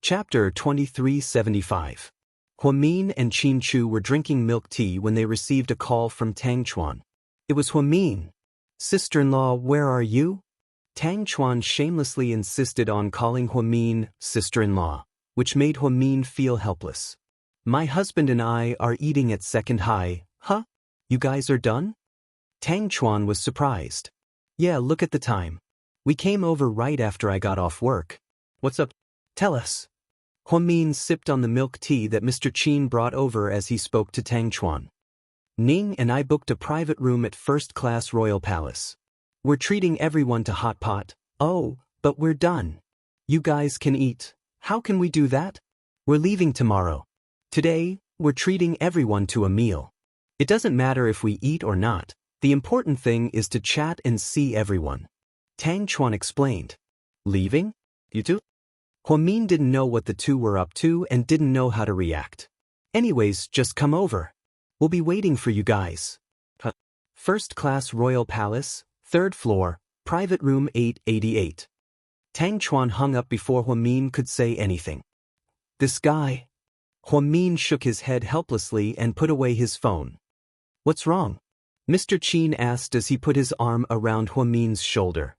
Chapter 2375. Huamin and Qin Chu were drinking milk tea when they received a call from Tang Chuan. It was Huamin. "Sister-in-law, where are you?" Tang Chuan shamelessly insisted on calling Huamin sister-in-law, which made Huamin feel helpless. "My husband and I are eating at Second High." "Huh? You guys are done?" Tang Chuan was surprised. "Yeah, look at the time. We came over right after I got off work." "What's up? Tell us." Huamin sipped on the milk tea that Mr. Qin brought over as he spoke to Tang Chuan. "Ning and I booked a private room at first-class Royal Palace. We're treating everyone to hot pot." "Oh, but we're done. You guys can eat." "How can we do that? We're leaving tomorrow. Today, we're treating everyone to a meal. It doesn't matter if we eat or not. The important thing is to chat and see everyone." Tang Chuan explained. "Leaving? You two?" Huamin didn't know what the two were up to and didn't know how to react. "Anyways, just come over. We'll be waiting for you guys." First-class Royal Palace, 3rd floor, private room 888. Tang Chuan hung up before Huamin could say anything. "This guy." Huamin shook his head helplessly and put away his phone. "What's wrong?" Mr. Qin asked as he put his arm around Huamin's shoulder.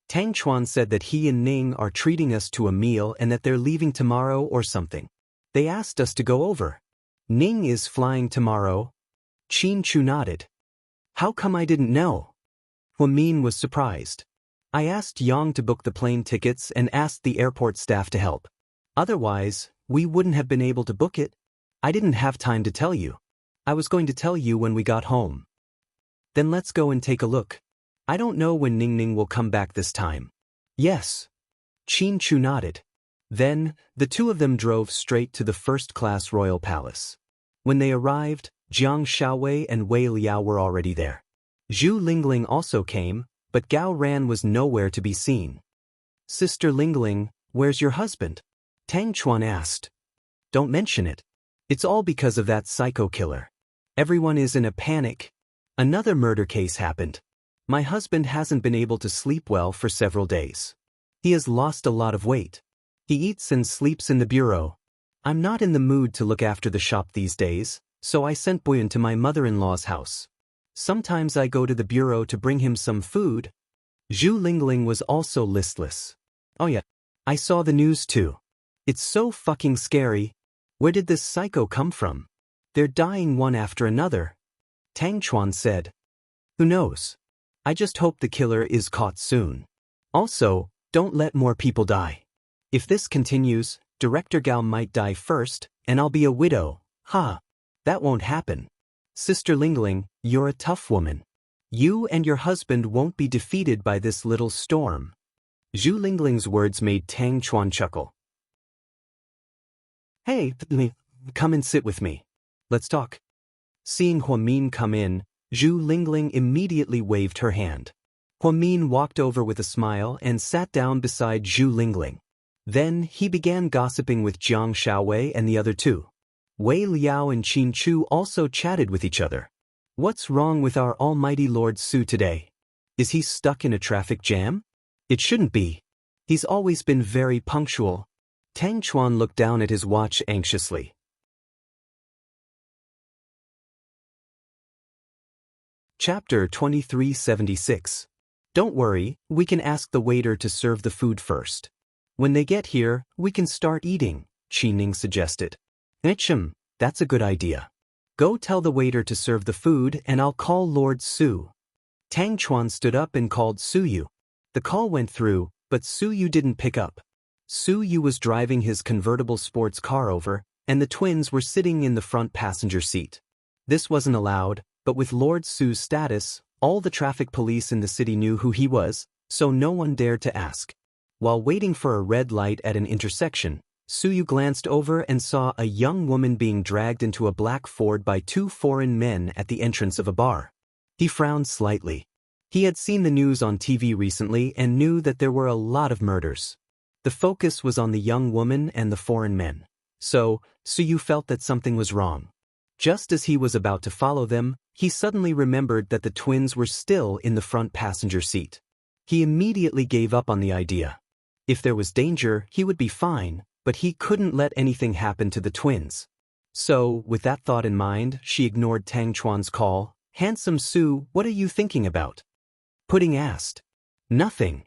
"Tang Chuan said that he and Ning are treating us to a meal and that they're leaving tomorrow or something. They asked us to go over." "Ning is flying tomorrow?" Qin Chu nodded. "How come I didn't know?" Huamin was surprised. "I asked Yang to book the plane tickets and asked the airport staff to help. Otherwise, we wouldn't have been able to book it. I didn't have time to tell you. I was going to tell you when we got home." "Then let's go and take a look. I don't know when Ning will come back this time." "Yes." Qin Chu nodded. Then, the two of them drove straight to the first-class Royal Palace. When they arrived, Jiang Xiaowei and Wei Liao were already there. Zhu Lingling also came, but Gao Ran was nowhere to be seen. "Sister Lingling, where's your husband?" Tang Chuan asked. "Don't mention it. It's all because of that psycho killer. Everyone is in a panic. Another murder case happened. My husband hasn't been able to sleep well for several days. He has lost a lot of weight. He eats and sleeps in the bureau. I'm not in the mood to look after the shop these days, so I sent Boyan to my mother-in-law's house. Sometimes I go to the bureau to bring him some food." Zhu Lingling was also listless. "Oh yeah, I saw the news too. It's so fucking scary. Where did this psycho come from? They're dying one after another." Tang Chuan said. "Who knows? I just hope the killer is caught soon. Also, don't let more people die. If this continues, Director Gao might die first, and I'll be a widow." "Ha! That won't happen. Sister Lingling, you're a tough woman. You and your husband won't be defeated by this little storm." Zhu Lingling's words made Tang Chuan chuckle. "Hey, come and sit with me. Let's talk." Seeing Huamin come in, Zhu Lingling immediately waved her hand. Huamin walked over with a smile and sat down beside Zhu Lingling. Then he began gossiping with Jiang Xiaowei and the other two. Wei Liao and Qin Chu also chatted with each other. "What's wrong with our almighty Lord Su today? Is he stuck in a traffic jam? It shouldn't be. He's always been very punctual." Tang Chuan looked down at his watch anxiously. Chapter 2376. Don't worry, we can ask the waiter to serve the food first. When they get here, we can start eating, Qi Ning suggested. That's a good idea. Go tell the waiter to serve the food and I'll call Lord Su. Tang Chuan stood up and called Su Yu. The call went through, but Su Yu didn't pick up. Su Yu was driving his convertible sports car over, and the twins were sitting in the front passenger seat. This wasn't allowed, but with Lord Su's status, all the traffic police in the city knew who he was, so no one dared to ask. While waiting for a red light at an intersection, Su Yu glanced over and saw a young woman being dragged into a black Ford by two foreign men at the entrance of a bar. He frowned slightly. He had seen the news on TV recently and knew that there were a lot of murders. The focus was on the young woman and the foreign men. So Suyu felt that something was wrong. Just as he was about to follow them, he suddenly remembered that the twins were still in the front passenger seat. He immediately gave up on the idea. If there was danger, he would be fine, but he couldn't let anything happen to the twins. So, with that thought in mind, she ignored Tang Chuan's call. "Handsome Su, what are you thinking about?" Pudding asked. "Nothing."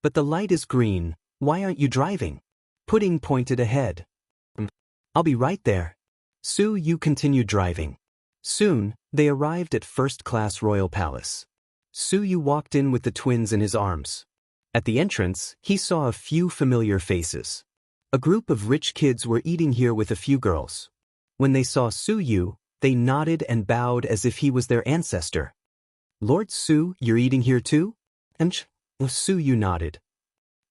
"But the light is green, why aren't you driving?" Pudding pointed ahead. "I'll be right there." Su Yu continued driving. Soon, they arrived at first-class royal palace. Su Yu walked in with the twins in his arms. At the entrance, he saw a few familiar faces. A group of rich kids were eating here with a few girls. When they saw Su Yu, they nodded and bowed as if he was their ancestor. "Lord Su, you're eating here too?" And Su Yu nodded.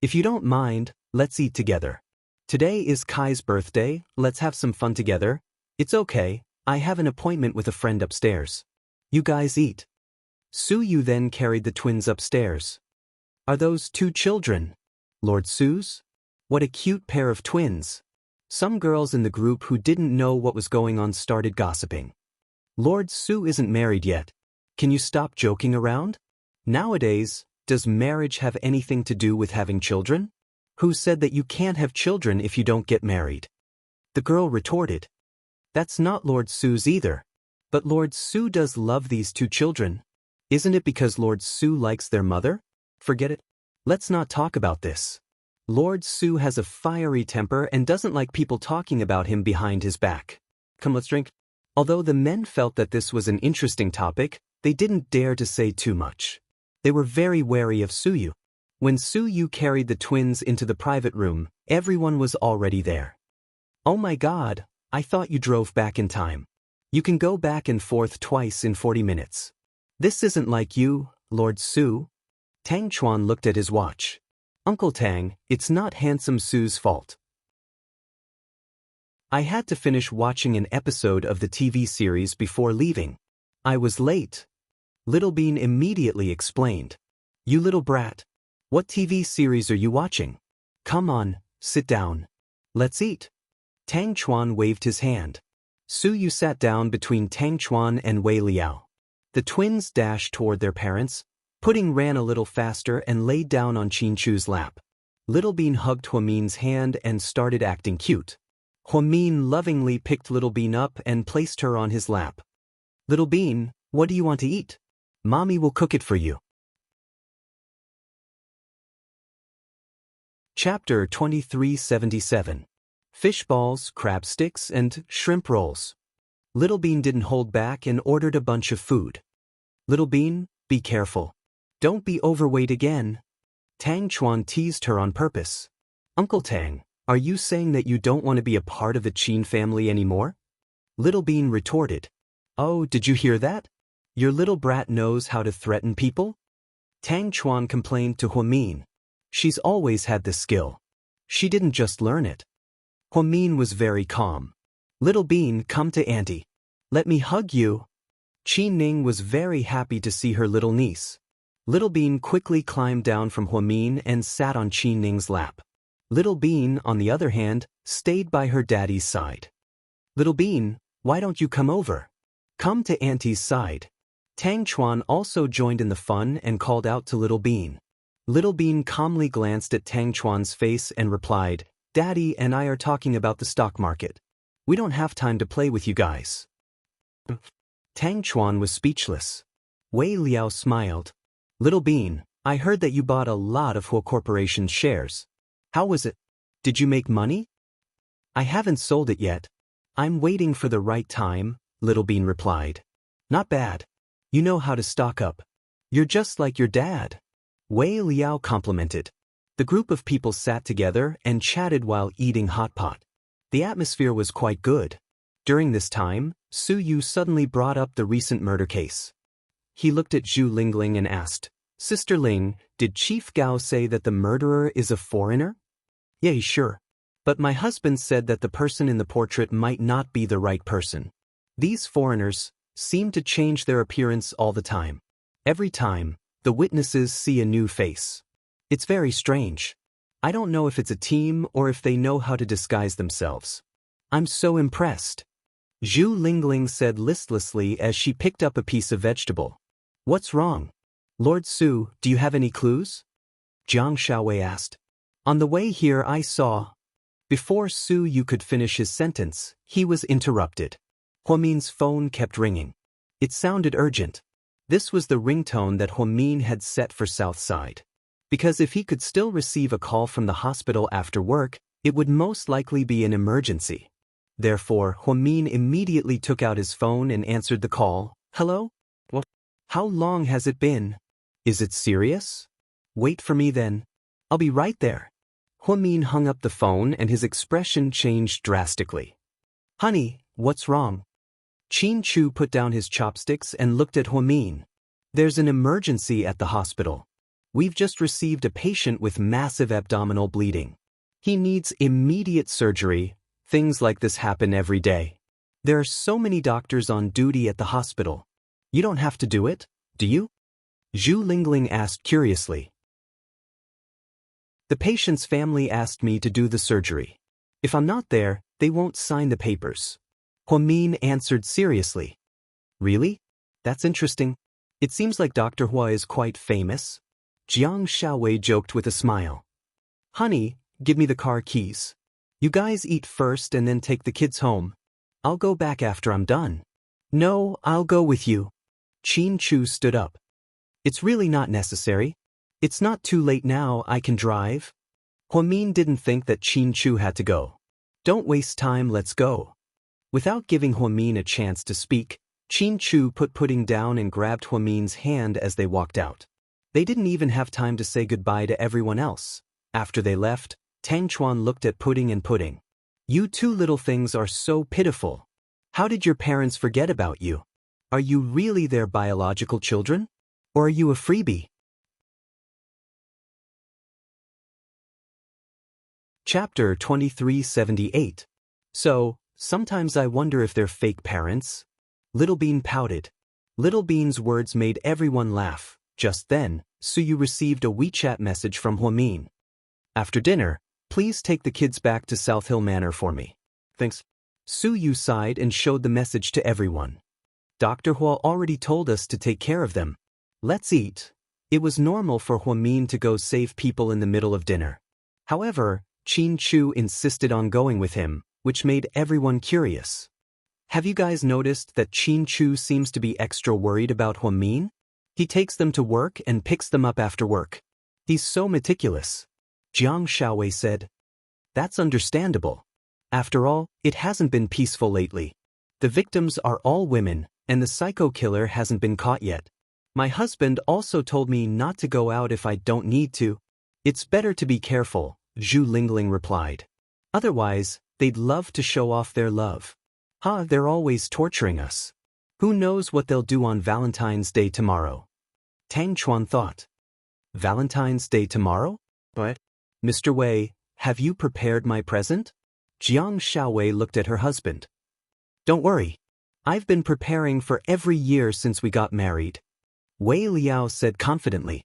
"If you don't mind, let's eat together. Today is Kai's birthday, let's have some fun together." "It's okay, I have an appointment with a friend upstairs. You guys eat." Su Yu then carried the twins upstairs. "Are those two children Lord Su's? What a cute pair of twins." Some girls in the group who didn't know what was going on started gossiping. "Lord Su isn't married yet. Can you stop joking around? Nowadays, does marriage have anything to do with having children? Who said that you can't have children if you don't get married?" The girl retorted. "That's not Lord Su's either. But Lord Su does love these two children. Isn't it because Lord Su likes their mother? Forget it. Let's not talk about this. Lord Su has a fiery temper and doesn't like people talking about him behind his back. Come, let's drink." Although the men felt that this was an interesting topic, they didn't dare to say too much. They were very wary of Su Yu. When Su Yu carried the twins into the private room, everyone was already there. "Oh my God, I thought you drove back in time. You can go back and forth twice in 40 minutes. This isn't like you, Lord Su." Tang Chuan looked at his watch. "Uncle Tang, it's not handsome Su's fault. I had to finish watching an episode of the TV series before leaving. I was late." Little Bean immediately explained. "You little brat. What TV series are you watching? Come on, sit down. Let's eat." Tang Chuan waved his hand. Su Yu sat down between Tang Chuan and Wei Liao. The twins dashed toward their parents. Pudding ran a little faster and laid down on Qin Chu's lap. Little Bean hugged Huamin's hand and started acting cute. Huamin lovingly picked Little Bean up and placed her on his lap. "Little Bean, what do you want to eat? Mommy will cook it for you." Chapter 2377. Fish balls, crab sticks, and shrimp rolls. Little Bean didn't hold back and ordered a bunch of food. "Little Bean, be careful. Don't be overweight again." Tang Chuan teased her on purpose. "Uncle Tang, are you saying that you don't want to be a part of the Qin family anymore?" Little Bean retorted. "Oh, did you hear that? Your little brat knows how to threaten people?" Tang Chuan complained to Huamin. "She's always had this skill. She didn't just learn it." Huamin was very calm. "Little Bean, come to Auntie. Let me hug you." Qin Ning was very happy to see her little niece. Little Bean quickly climbed down from Huamin and sat on Qin Ning's lap. Little Bean, on the other hand, stayed by her daddy's side. "Little Bean, why don't you come over? Come to Auntie's side." Tang Chuan also joined in the fun and called out to Little Bean. Little Bean calmly glanced at Tang Chuan's face and replied, "Daddy and I are talking about the stock market. We don't have time to play with you guys." Tang Chuan was speechless. Wei Liao smiled. "Little Bean, I heard that you bought a lot of Huo Corporation's shares. How was it? Did you make money?" "I haven't sold it yet. I'm waiting for the right time," Little Bean replied. "Not bad. You know how to stock up. You're just like your dad." Wei Liao complimented. The group of people sat together and chatted while eating hot pot. The atmosphere was quite good. During this time, Su Yu suddenly brought up the recent murder case. He looked at Zhu Lingling and asked, "Sister Ling, did Chief Gao say that the murderer is a foreigner?" "Yeah, sure. But my husband said that the person in the portrait might not be the right person. These foreigners seem to change their appearance all the time. Every time, the witnesses see a new face. It's very strange. I don't know if it's a team or if they know how to disguise themselves. I'm so impressed. Zhu Lingling said listlessly as she picked up a piece of vegetable. What's wrong? Lord Su, do you have any clues? Jiang Shaowei asked. On the way here I saw. Before Su Yu could finish his sentence, he was interrupted. Huamin's phone kept ringing. It sounded urgent. This was the ringtone that Huamin had set for Southside. Because if he could still receive a call from the hospital after work, it would most likely be an emergency. Therefore, Huamin immediately took out his phone and answered the call. Hello? What? How long has it been? Is it serious? Wait for me then. I'll be right there. Huamin hung up the phone and his expression changed drastically. Honey, what's wrong? Qin Chu put down his chopsticks and looked at Huamin. There's an emergency at the hospital. We've just received a patient with massive abdominal bleeding. He needs immediate surgery. Things like this happen every day. There are so many doctors on duty at the hospital. You don't have to do it, do you? Zhu Lingling asked curiously. The patient's family asked me to do the surgery. If I'm not there, they won't sign the papers. Huamin answered seriously. Really? That's interesting. It seems like Dr. Hua is quite famous. Jiang Shaowei joked with a smile. Honey, give me the car keys. You guys eat first and then take the kids home. I'll go back after I'm done. No, I'll go with you. Qin Chu stood up. It's really not necessary. It's not too late now, I can drive. Huamin didn't think that Qin Chu had to go. Don't waste time, let's go. Without giving Huamin a chance to speak, Qin Chu put pudding down and grabbed Huamin's hand as they walked out. They didn't even have time to say goodbye to everyone else. After they left, Tang Chuan looked at Pudding and Pudding. You two little things are so pitiful. How did your parents forget about you? Are you really their biological children? Or are you a freebie? Chapter 2378. So, sometimes I wonder if they're fake parents. Little Bean pouted. Little Bean's words made everyone laugh. Just then, Su Yu received a WeChat message from Huamin. After dinner, please take the kids back to South Hill Manor for me. Thanks. Su Yu sighed and showed the message to everyone. Dr. Hua already told us to take care of them. Let's eat. It was normal for Huamin to go save people in the middle of dinner. However, Qin Chu insisted on going with him, which made everyone curious. Have you guys noticed that Qin Chu seems to be extra worried about Huamin? He takes them to work and picks them up after work. He's so meticulous. Jiang Shaowei said. That's understandable. After all, it hasn't been peaceful lately. The victims are all women, and the psycho killer hasn't been caught yet. My husband also told me not to go out if I don't need to. It's better to be careful, Zhu Lingling replied. Otherwise, they'd love to show off their love. They're always torturing us. Who knows what they'll do on Valentine's Day tomorrow? Tang Chuan thought. Valentine's Day tomorrow? What? Mr. Wei, have you prepared my present? Jiang Shaowei looked at her husband. Don't worry. I've been preparing for every year since we got married. Wei Liao said confidently.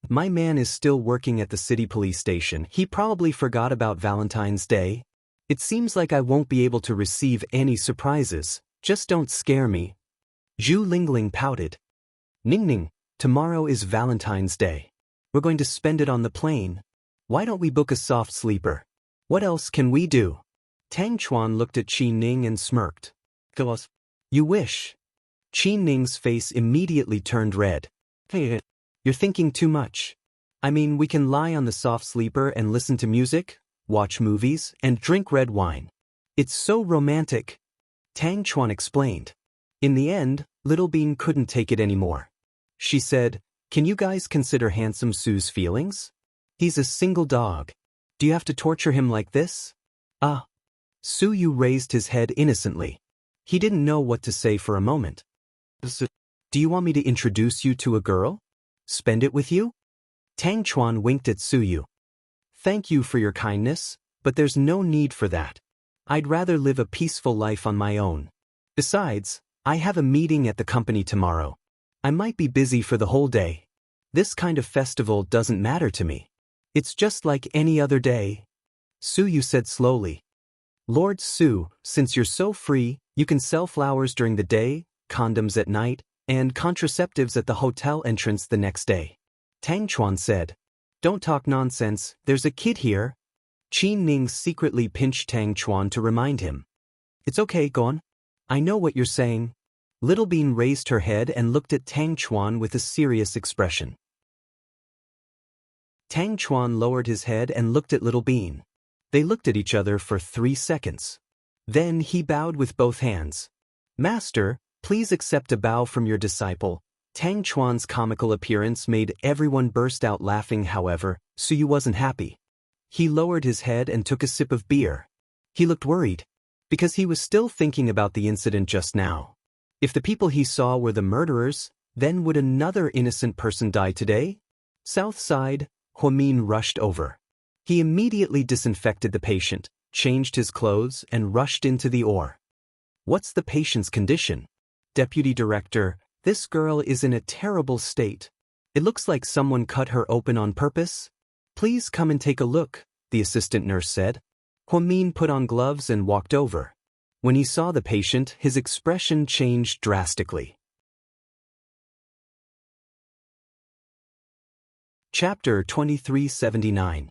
My man is still working at the city police station. He probably forgot about Valentine's Day. It seems like I won't be able to receive any surprises. Just don't scare me. Zhu Lingling pouted. Ningning, tomorrow is Valentine's Day. We're going to spend it on the plane. Why don't we book a soft sleeper? What else can we do? Tang Chuan looked at Qi Ning and smirked. You wish. Qi Ning's face immediately turned red. You're thinking too much. I mean, we can lie on the soft sleeper and listen to music, watch movies, and drink red wine. It's so romantic. Tang Chuan explained. In the end, Little Bean couldn't take it anymore. She said, Can you guys consider Handsome Sue's feelings? He's a single dog. Do you have to torture him like this? Su Yu raised his head innocently. He didn't know what to say for a moment. Do you want me to introduce you to a girl? Spend it with you? Tang Chuan winked at Su Yu. Thank you for your kindness, but there's no need for that. I'd rather live a peaceful life on my own. Besides, I have a meeting at the company tomorrow. I might be busy for the whole day. This kind of festival doesn't matter to me. It's just like any other day. Su Yu said slowly. Lord Su, since you're so free, you can sell flowers during the day, condoms at night, and contraceptives at the hotel entrance the next day. Tang Chuan said. Don't talk nonsense, there's a kid here. Qin Ning secretly pinched Tang Chuan to remind him. It's okay, go on. I know what you're saying. Little Bean raised her head and looked at Tang Chuan with a serious expression. Tang Chuan lowered his head and looked at Little Bean. They looked at each other for 3 seconds. Then he bowed with both hands. Master, please accept a bow from your disciple. Tang Chuan's comical appearance made everyone burst out laughing. However, Suyu wasn't happy. He lowered his head and took a sip of beer. He looked worried, because he was still thinking about the incident just now. If the people he saw were the murderers, then would another innocent person die today? South side, Huamin rushed over. He immediately disinfected the patient, changed his clothes, and rushed into the OR. What's the patient's condition? Deputy Director, this girl is in a terrible state. It looks like someone cut her open on purpose. Please come and take a look, the assistant nurse said. Huamin put on gloves and walked over. When he saw the patient, his expression changed drastically. Chapter 2379.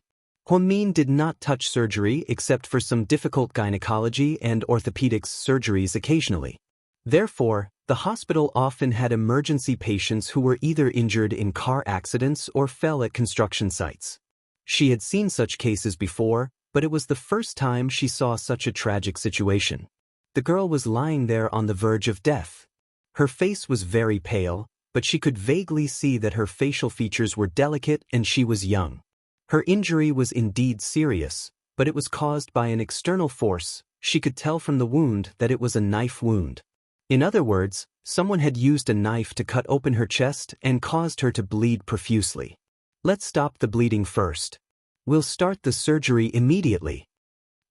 Huamin did not touch surgery except for some difficult gynecology and orthopedics surgeries occasionally. Therefore, the hospital often had emergency patients who were either injured in car accidents or fell at construction sites. She had seen such cases before, but it was the first time she saw such a tragic situation. The girl was lying there on the verge of death. Her face was very pale, but she could vaguely see that her facial features were delicate and she was young. Her injury was indeed serious, but it was caused by an external force. She could tell from the wound that it was a knife wound. In other words, someone had used a knife to cut open her chest and caused her to bleed profusely. Let's stop the bleeding first. We'll start the surgery immediately.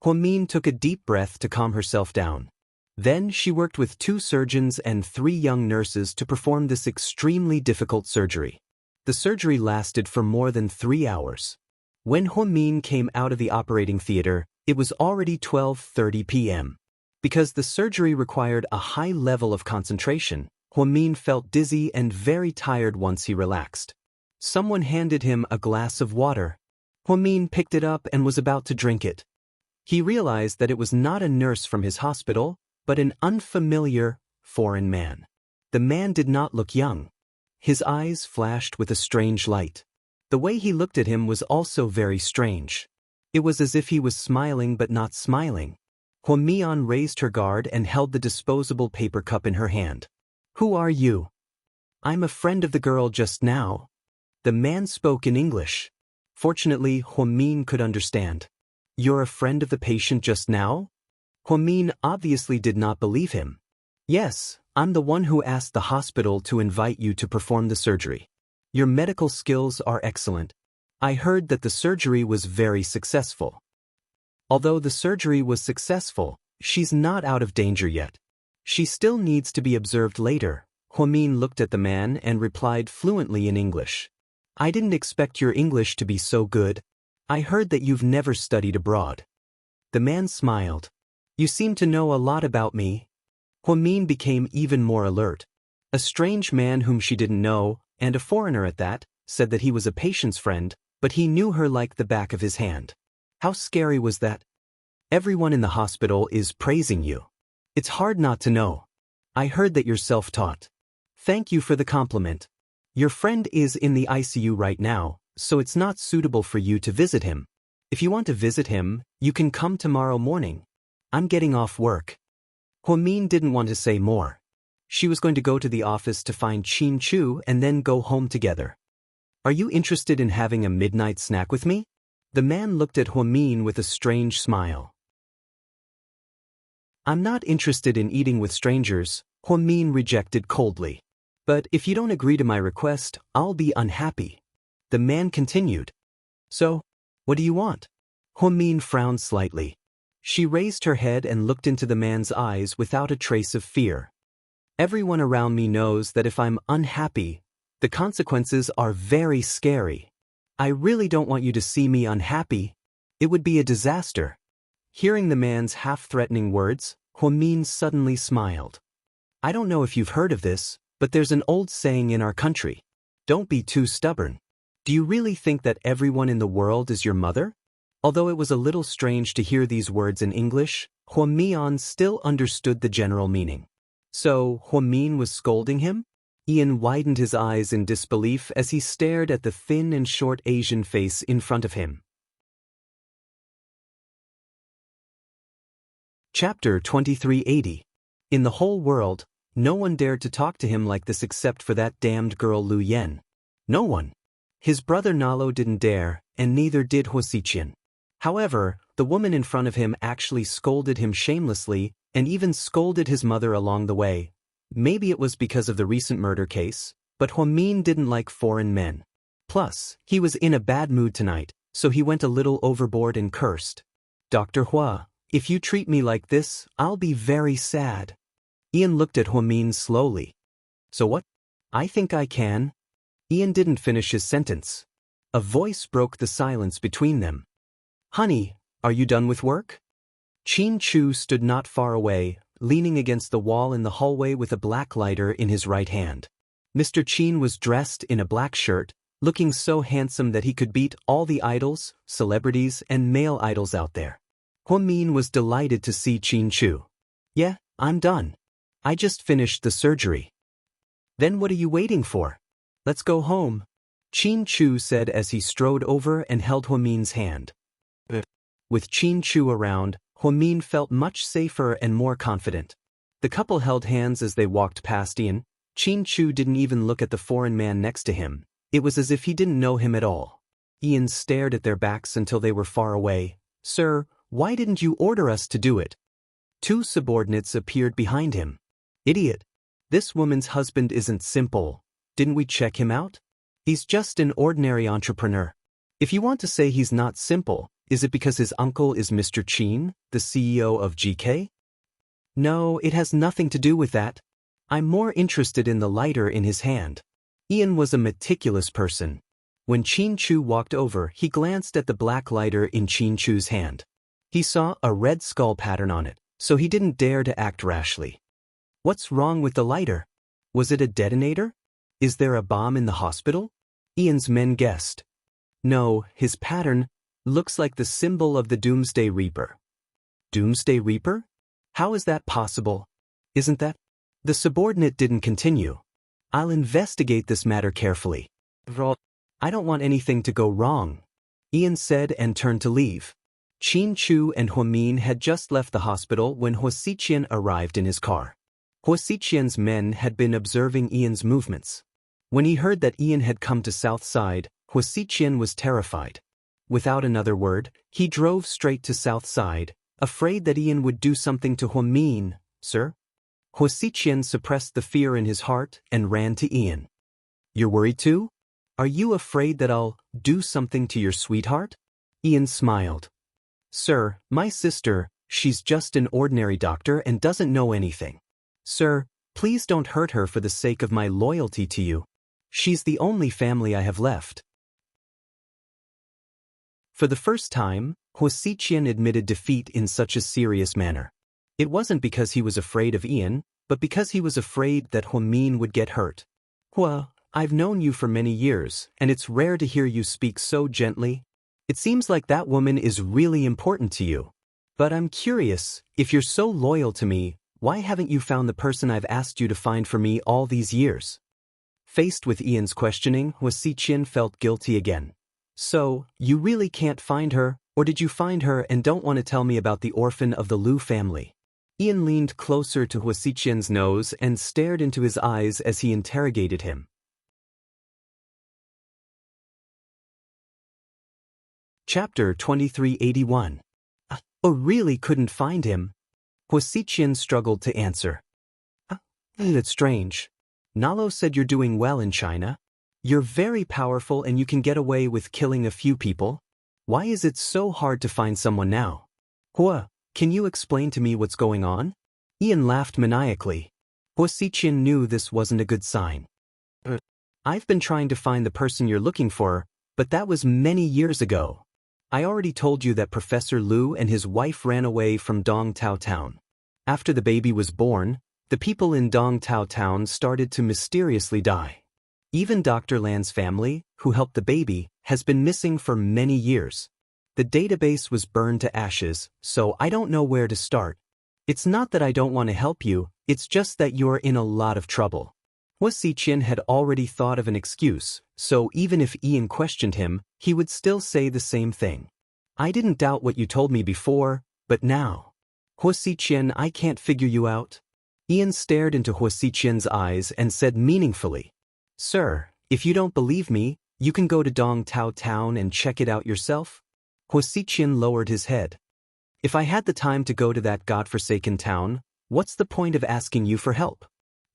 Huamin took a deep breath to calm herself down. Then she worked with 2 surgeons and 3 young nurses to perform this extremely difficult surgery. The surgery lasted for more than 3 hours. When Huamin came out of the operating theater, it was already 12:30 p.m. Because the surgery required a high level of concentration, Huamin felt dizzy and very tired once he relaxed. Someone handed him a glass of water. Huamin picked it up and was about to drink it. He realized that it was not a nurse from his hospital, but an unfamiliar, foreign man. The man did not look young. His eyes flashed with a strange light. The way he looked at him was also very strange. It was as if he was smiling but not smiling. Huamian raised her guard and held the disposable paper cup in her hand. Who are you? I'm a friend of the girl just now. The man spoke in English. Fortunately, Huamin could understand. You're a friend of the patient just now? Huamin obviously did not believe him. Yes, I'm the one who asked the hospital to invite you to perform the surgery. Your medical skills are excellent. I heard that the surgery was very successful. Although the surgery was successful, she's not out of danger yet. She still needs to be observed later. Huamin looked at the man and replied fluently in English. I didn't expect your English to be so good. I heard that you've never studied abroad. The man smiled. You seem to know a lot about me. Huamin became even more alert. A strange man whom she didn't know, and a foreigner at that, said that he was a patient's friend, but he knew her like the back of his hand. How scary was that? Everyone in the hospital is praising you. It's hard not to know. I heard that you're self-taught. Thank you for the compliment. Your friend is in the ICU right now, so it's not suitable for you to visit him. If you want to visit him, you can come tomorrow morning. I'm getting off work. Huamin didn't want to say more. She was going to go to the office to find Qin Chu and then go home together. Are you interested in having a midnight snack with me? The man looked at Huamin with a strange smile. I'm not interested in eating with strangers, Huamin rejected coldly. But if you don't agree to my request, I'll be unhappy. The man continued. So, what do you want? Huamin frowned slightly. She raised her head and looked into the man's eyes without a trace of fear. Everyone around me knows that if I'm unhappy, the consequences are very scary. I really don't want you to see me unhappy. It would be a disaster. Hearing the man's half-threatening words, Huamin suddenly smiled. I don't know if you've heard of this, but there's an old saying in our country. Don't be too stubborn. Do you really think that everyone in the world is your mother? Although it was a little strange to hear these words in English, Huamian still understood the general meaning. So, Huamin was scolding him? Ian widened his eyes in disbelief as he stared at the thin and short Asian face in front of him. Chapter 2380. In the whole world, no one dared to talk to him like this except for that damned girl Lu Yen. No one. His brother Nalo didn't dare, and neither did Huasiqian. However, the woman in front of him actually scolded him shamelessly, and even scolded his mother along the way. Maybe it was because of the recent murder case, but Huamin didn't like foreign men. Plus, he was in a bad mood tonight, so he went a little overboard and cursed. Dr. Hua, if you treat me like this, I'll be very sad. Ian looked at Huamin slowly. So what? I think I can. Ian didn't finish his sentence. A voice broke the silence between them. Honey, are you done with work? Chin Chu stood not far away, leaning against the wall in the hallway with a black lighter in his right hand. Mr. Chin was dressed in a black shirt, looking so handsome that he could beat all the idols, celebrities, and male idols out there. Huamin was delighted to see Chin Chu. Yeah, I'm done. I just finished the surgery. Then what are you waiting for? Let's go home. Chin Chu said as he strode over and held Huamin's hand. With Chin Chu around, Huamin felt much safer and more confident. The couple held hands as they walked past Ian. Chin Chu didn't even look at the foreign man next to him. It was as if he didn't know him at all. Ian stared at their backs until they were far away. Sir, why didn't you order us to do it? Two subordinates appeared behind him. Idiot. This woman's husband isn't simple. Didn't we check him out? He's just an ordinary entrepreneur. If you want to say he's not simple, is it because his uncle is Mr. Chin, the CEO of GK? No, it has nothing to do with that. I'm more interested in the lighter in his hand. Ian was a meticulous person. When Chin Chu walked over, he glanced at the black lighter in Chin Chu's hand. He saw a red skull pattern on it, so he didn't dare to act rashly. What's wrong with the lighter? Was it a detonator? Is there a bomb in the hospital? Ian's men guessed. No, his pattern looks like the symbol of the Doomsday Reaper. Doomsday Reaper? How is that possible? Isn't that? The subordinate didn't continue. I'll investigate this matter carefully. I don't want anything to go wrong, Ian said and turned to leave. Chin Chu and Huamin had just left the hospital when Huasiqian arrived in his car. Huasiqian's men had been observing Ian's movements. When he heard that Ian had come to South Side, Huasiqian was terrified. Without another word, he drove straight to South Side, afraid that Ian would do something to Huamin. Sir? Huasiqian suppressed the fear in his heart and ran to Ian. You're worried too? Are you afraid that I'll do something to your sweetheart? Ian smiled. Sir, my sister, she's just an ordinary doctor and doesn't know anything. Sir, please don't hurt her for the sake of my loyalty to you. She's the only family I have left. For the first time, Huasiqian admitted defeat in such a serious manner. It wasn't because he was afraid of Ian, but because he was afraid that Huamin would get hurt. Hua, I've known you for many years, and it's rare to hear you speak so gently. It seems like that woman is really important to you. But I'm curious, if you're so loyal to me, why haven't you found the person I've asked you to find for me all these years? Faced with Ian's questioning, Huasiqian felt guilty again. So, you really can't find her, or did you find her and don't want to tell me about the orphan of the Liu family? Ian leaned closer to Huasiqian's nose and stared into his eyes as he interrogated him. Chapter 2381. Oh, really couldn't find him? Huasiqian struggled to answer. That's strange. Nalo said you're doing well in China. You're very powerful and you can get away with killing a few people. Why is it so hard to find someone now? Hua, can you explain to me what's going on? Ian laughed maniacally. Huasiqian knew this wasn't a good sign. I've been trying to find the person you're looking for, but that was many years ago. I already told you that Professor Lu and his wife ran away from Dongtao Town. After the baby was born, the people in Dongtao Town started to mysteriously die. Even Dr. Lan's family, who helped the baby, has been missing for many years. The database was burned to ashes, so I don't know where to start. It's not that I don't want to help you, it's just that you're in a lot of trouble. Xianxia had already thought of an excuse, so even if Ian questioned him, he would still say the same thing. I didn't doubt what you told me before, but now. Xianxia, I can't figure you out. Ian stared into Xianxia's eyes and said meaningfully, Sir, if you don't believe me, you can go to Dongtao Town and check it out yourself. Xianxia lowered his head. If I had the time to go to that godforsaken town, what's the point of asking you for help?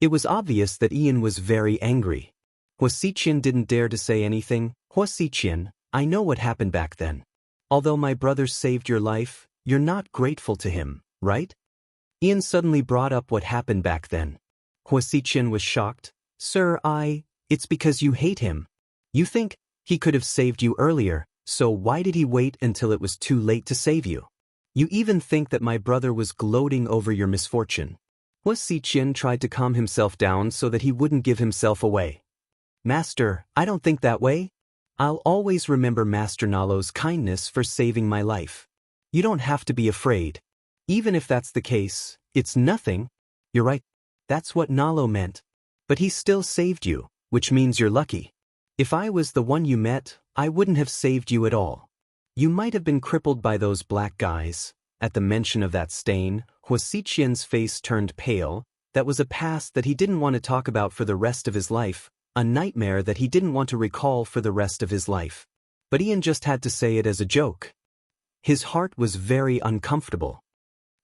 It was obvious that Ian was very angry. Xianxia didn't dare to say anything. Xianxia, I know what happened back then. Although my brother saved your life, you're not grateful to him, right? Ian suddenly brought up what happened back then. Xianxia was shocked. Sir, it's because you hate him. You think he could have saved you earlier, so why did he wait until it was too late to save you? You even think that my brother was gloating over your misfortune. Xianxia tried to calm himself down so that he wouldn't give himself away. Master, I don't think that way. I'll always remember Master Nalo's kindness for saving my life. You don't have to be afraid. Even if that's the case, it's nothing. You're right. That's what Nalo meant. But he still saved you, which means you're lucky. If I was the one you met, I wouldn't have saved you at all. You might have been crippled by those black guys. At the mention of that stain, Xianxia's face turned pale. That was a past that he didn't want to talk about for the rest of his life, a nightmare that he didn't want to recall for the rest of his life. But Ian just had to say it as a joke. His heart was very uncomfortable.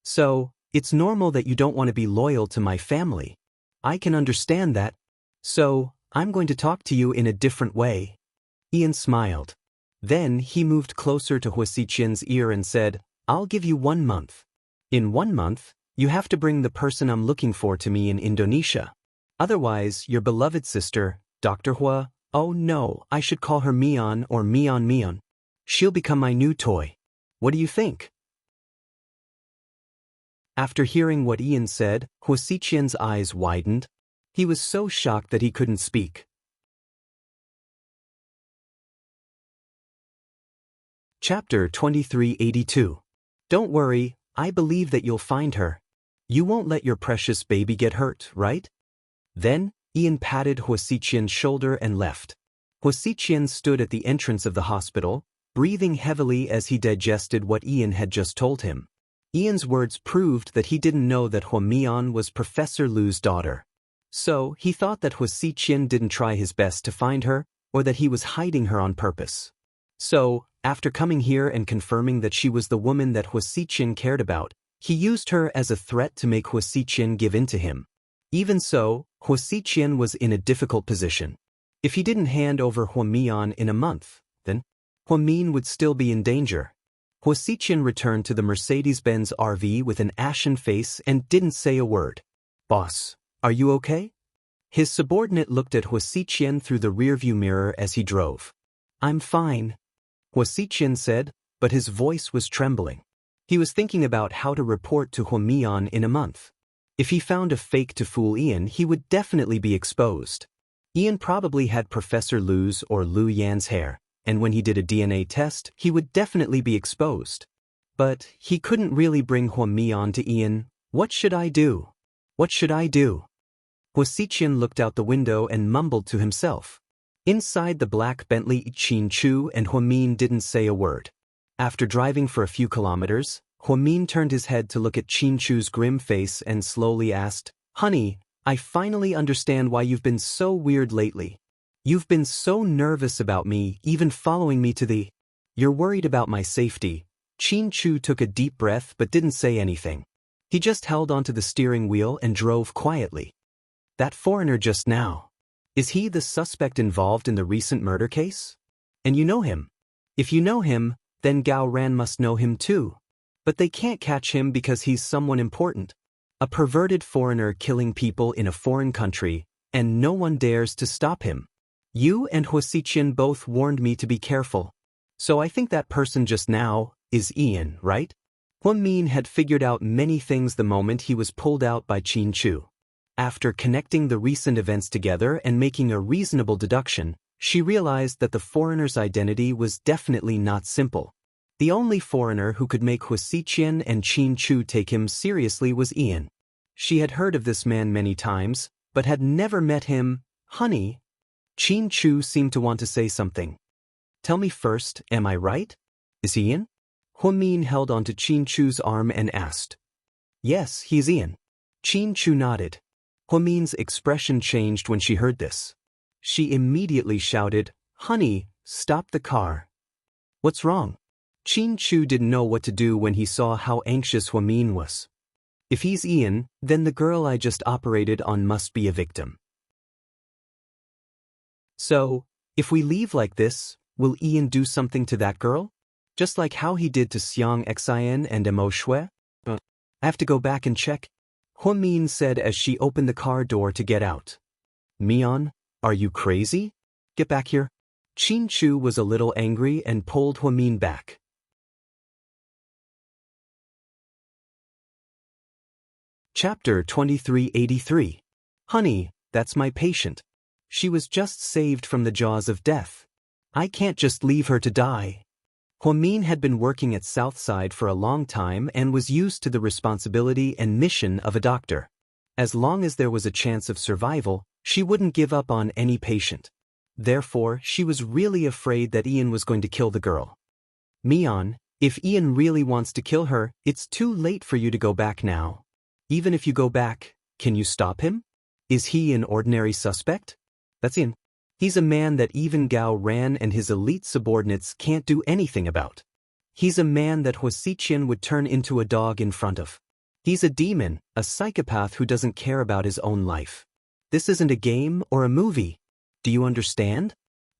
So, it's normal that you don't want to be loyal to my family. I can understand that. So, I'm going to talk to you in a different way. Ian smiled. Then he moved closer to Xianxia's ear and said, I'll give you 1 month. In 1 month, you have to bring the person I'm looking for to me in Indonesia. Otherwise, your beloved sister, Dr. Hua, oh no, I should call her Mian or Mian. She'll become my new toy. What do you think? After hearing what Ian said, Xianxia's eyes widened. He was so shocked that he couldn't speak. Chapter 2382. Don't worry, I believe that you'll find her. You won't let your precious baby get hurt, right? Then, Ian patted Xianxia's shoulder and left. Xianxia stood at the entrance of the hospital, breathing heavily as he digested what Ian had just told him. Ian's words proved that he didn't know that Mian was Professor Lu's daughter. So, he thought that Xianxia didn't try his best to find her, or that he was hiding her on purpose. So, after coming here and confirming that she was the woman that Xianxia cared about, he used her as a threat to make Xianxia give in to him. Even so, Xianxia was in a difficult position. If he didn't hand over Mian in a month, then Min would still be in danger. Xianxia returned to the Mercedes-Benz RV with an ashen face and didn't say a word. Boss, are you okay? His subordinate looked at Xianxia through the rearview mirror as he drove. I'm fine, Xianxia said, but his voice was trembling. He was thinking about how to report to Mian in a month. If he found a fake to fool Ian, he would definitely be exposed. Ian probably had Professor Lu's or Lu Yan's hair, and when he did a DNA test, he would definitely be exposed. But he couldn't really bring Mian to Ian. What should I do? What should I do? Xianxia looked out the window and mumbled to himself. Inside the black Bentley, Qin Chu and Min didn't say a word. After driving for a few kilometers, Min turned his head to look at Qin Chu's grim face and slowly asked, Honey, I finally understand why you've been so weird lately. You've been so nervous about me, even following me to the... You're worried about my safety. Qin Chu took a deep breath but didn't say anything. He just held onto the steering wheel and drove quietly. That foreigner just now. Is he the suspect involved in the recent murder case? And you know him. If you know him, then Gao Ran must know him too. But they can't catch him because he's someone important. A perverted foreigner killing people in a foreign country, and no one dares to stop him. You and Xianxia both warned me to be careful. So I think that person just now is Ian, right? Huang Min had figured out many things the moment he was pulled out by Qin Chu. After connecting the recent events together and making a reasonable deduction, she realized that the foreigner's identity was definitely not simple. The only foreigner who could make Wuxia and Xianxia take him seriously was Ian. She had heard of this man many times, but had never met him. Honey, Xianxia seemed to want to say something. Tell me first, am I right? Is he Ian? Huang Min held onto Xianxia's arm and asked. Yes, he's Ian. Xianxia nodded. Huang Min's expression changed when she heard this. She immediately shouted, Honey, stop the car. What's wrong? Xianxia didn't know what to do when he saw how anxious Huang Min was. If he's Ian, then the girl I just operated on must be a victim. So, if we leave like this, will Ian do something to that girl? Just like how he did to Xianxia and Immortal? I have to go back and check, Huang Min said as she opened the car door to get out. Mian, are you crazy? Get back here. Xianxia was a little angry and pulled Huang Min back. Chapter 2383. Honey, that's my patient. She was just saved from the jaws of death. I can't just leave her to die. Huang Min had been working at Southside for a long time and was used to the responsibility and mission of a doctor. As long as there was a chance of survival, she wouldn't give up on any patient. Therefore, she was really afraid that Ian was going to kill the girl. Mian, if Ian really wants to kill her, it's too late for you to go back now. Even if you go back, can you stop him? Is he an ordinary suspect? That's Ian. He's a man that even Gao Ran and his elite subordinates can't do anything about. He's a man that Wuxia would turn into a dog in front of. He's a demon, a psychopath who doesn't care about his own life. This isn't a game or a movie. Do you understand?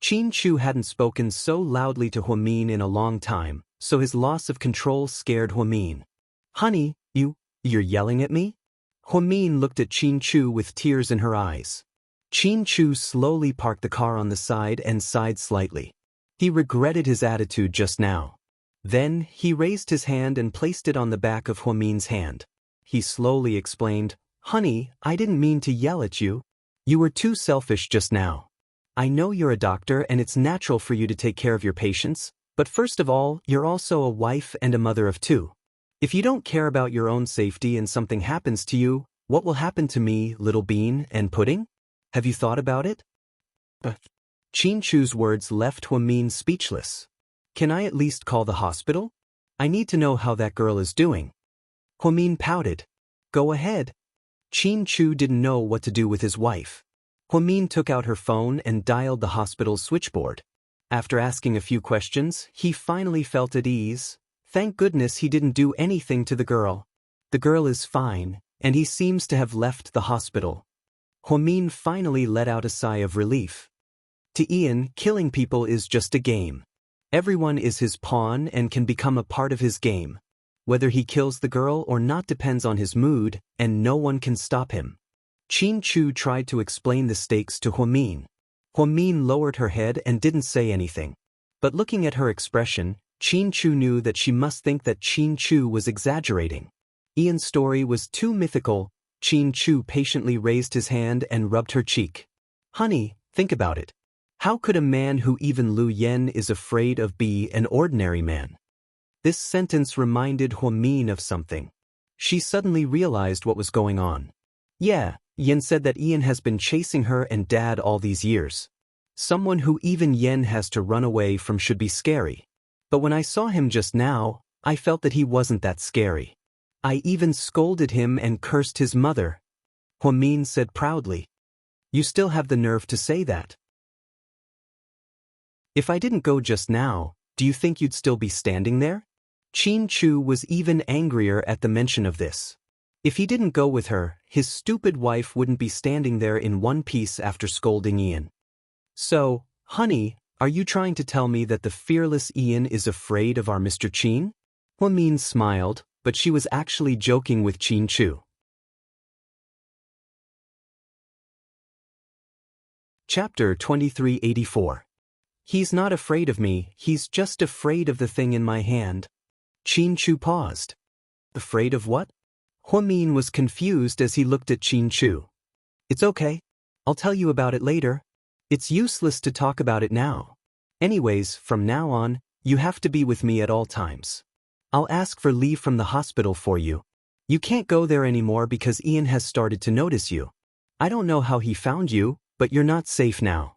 Xianxia hadn't spoken so loudly to Huang Min in a long time, so his loss of control scared Huang Min. Honey, you're yelling at me? Huang Min looked at Xianxia with tears in her eyes. Xianxia slowly parked the car on the side and sighed slightly. He regretted his attitude just now. Then, he raised his hand and placed it on the back of Huang Min's hand. He slowly explained, Honey, I didn't mean to yell at you. You were too selfish just now. I know you're a doctor and it's natural for you to take care of your patients, but first of all, you're also a wife and a mother of two. If you don't care about your own safety and something happens to you, what will happen to me, little bean and pudding? Have you thought about it? Xianxia's words left Huang Min speechless. Can I at least call the hospital? I need to know how that girl is doing. Huang Min pouted. Go ahead. Xianxia didn't know what to do with his wife. Huang Min took out her phone and dialed the hospital's switchboard. After asking a few questions, he finally felt at ease. Thank goodness he didn't do anything to the girl. The girl is fine, and he seems to have left the hospital. Huang Min finally let out a sigh of relief. To Ian, killing people is just a game. Everyone is his pawn and can become a part of his game. Whether he kills the girl or not depends on his mood, and no one can stop him. Xianxia tried to explain the stakes to Huang Min. Huang Min lowered her head and didn't say anything. But looking at her expression, Xianxia knew that she must think that Xianxia was exaggerating. Ian's story was too mythical. Xianxia patiently raised his hand and rubbed her cheek. Honey, think about it. How could a man who even Lu Yen is afraid of be an ordinary man? This sentence reminded Huang Min of something. She suddenly realized what was going on. Yeah, Yen said that Ian has been chasing her and Dad all these years. Someone who even Yen has to run away from should be scary. But when I saw him just now, I felt that he wasn't that scary. I even scolded him and cursed his mother. Huang Min said proudly. You still have the nerve to say that. If I didn't go just now, do you think you'd still be standing there? Xianxia was even angrier at the mention of this. If he didn't go with her, his stupid wife wouldn't be standing there in one piece after scolding Ian. So, honey, are you trying to tell me that the fearless Ian is afraid of our Mr. Qin? Huang Min smiled, but she was actually joking with Xianxia. Chapter 2384. He's not afraid of me, he's just afraid of the thing in my hand. Qin Chu paused. Afraid of what? Huamin was confused as he looked at Qin Chu. It's okay. I'll tell you about it later. It's useless to talk about it now. Anyways, from now on, you have to be with me at all times. I'll ask for leave from the hospital for you. You can't go there anymore because Ian has started to notice you. I don't know how he found you, but you're not safe now.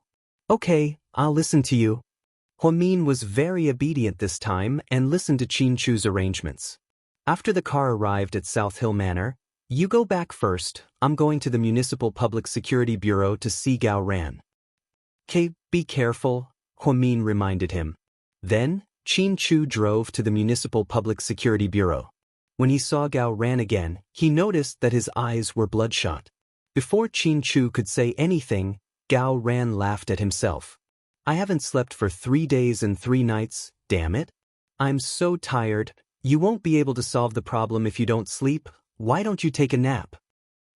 Okay, I'll listen to you. Huamin was very obedient this time and listened to Qin Chu's arrangements. After the car arrived at South Hill Manor, you go back first. I'm going to the Municipal Public Security Bureau to see Gao Ran. Okay, be careful, Huamin reminded him. Then, Qin Chu drove to the Municipal Public Security Bureau. When he saw Gao Ran again, he noticed that his eyes were bloodshot. Before Qin Chu could say anything, Gao Ran laughed at himself. I haven't slept for 3 days and 3 nights, damn it. I'm so tired. You won't be able to solve the problem if you don't sleep. Why don't you take a nap?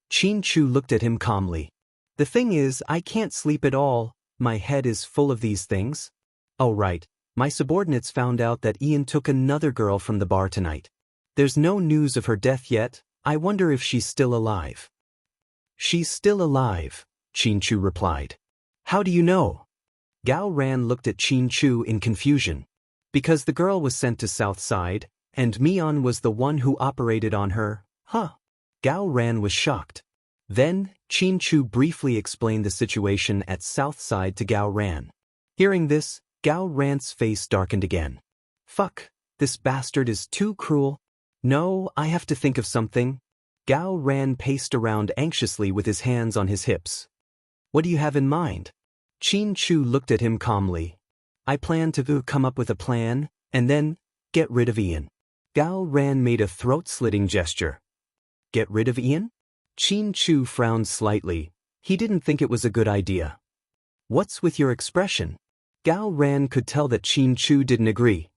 Qin Chu looked at him calmly. The thing is, I can't sleep at all. My head is full of these things. Oh right, my subordinates found out that Ian took another girl from the bar tonight. There's no news of her death yet. I wonder if she's still alive. She's still alive, Qin Chu replied. How do you know? Gao Ran looked at Qin Chu in confusion. Because the girl was sent to South Side, and Mian was the one who operated on her. Huh. Gao Ran was shocked. Then, Qin Chu briefly explained the situation at South Side to Gao Ran. Hearing this, Gao Ran's face darkened again. Fuck, this bastard is too cruel. No, I have to think of something. Gao Ran paced around anxiously with his hands on his hips. What do you have in mind? Qin Chu looked at him calmly. I plan to come up with a plan, and then get rid of Ian. Gao Ran made a throat-slitting gesture. Get rid of Ian? Qin Chu frowned slightly. He didn't think it was a good idea. What's with your expression? Gao Ran could tell that Qin Chu didn't agree.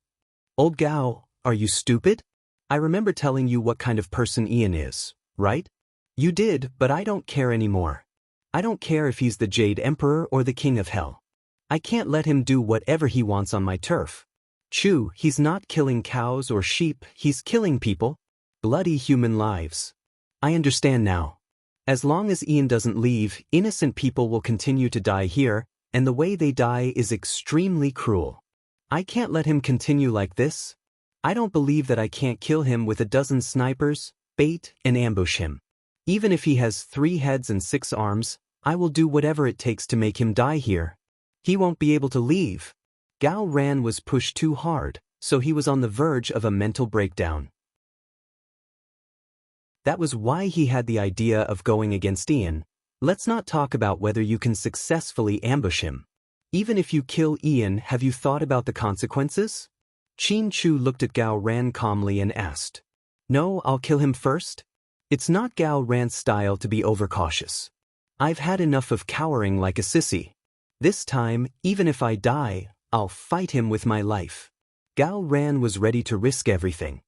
Old Gao, are you stupid? I remember telling you what kind of person Ian is, right? You did, but I don't care anymore. I don't care if he's the Jade Emperor or the King of Hell. I can't let him do whatever he wants on my turf. Chu, he's not killing cows or sheep, he's killing people. Bloody human lives. I understand now. As long as Ian doesn't leave, innocent people will continue to die here, and the way they die is extremely cruel. I can't let him continue like this. I don't believe that I can't kill him with a dozen snipers, bait, and ambush him. Even if he has 3 heads and 6 arms, I will do whatever it takes to make him die here. He won't be able to leave. Gao Ran was pushed too hard, so he was on the verge of a mental breakdown. That was why he had the idea of going against Ian. Let's not talk about whether you can successfully ambush him. Even if you kill Ian, have you thought about the consequences? Qin Chu looked at Gao Ran calmly and asked. No, I'll kill him first? It's not Gao Ran's style to be overcautious. I've had enough of cowering like a sissy. This time, even if I die, I'll fight him with my life. Gao Ran was ready to risk everything.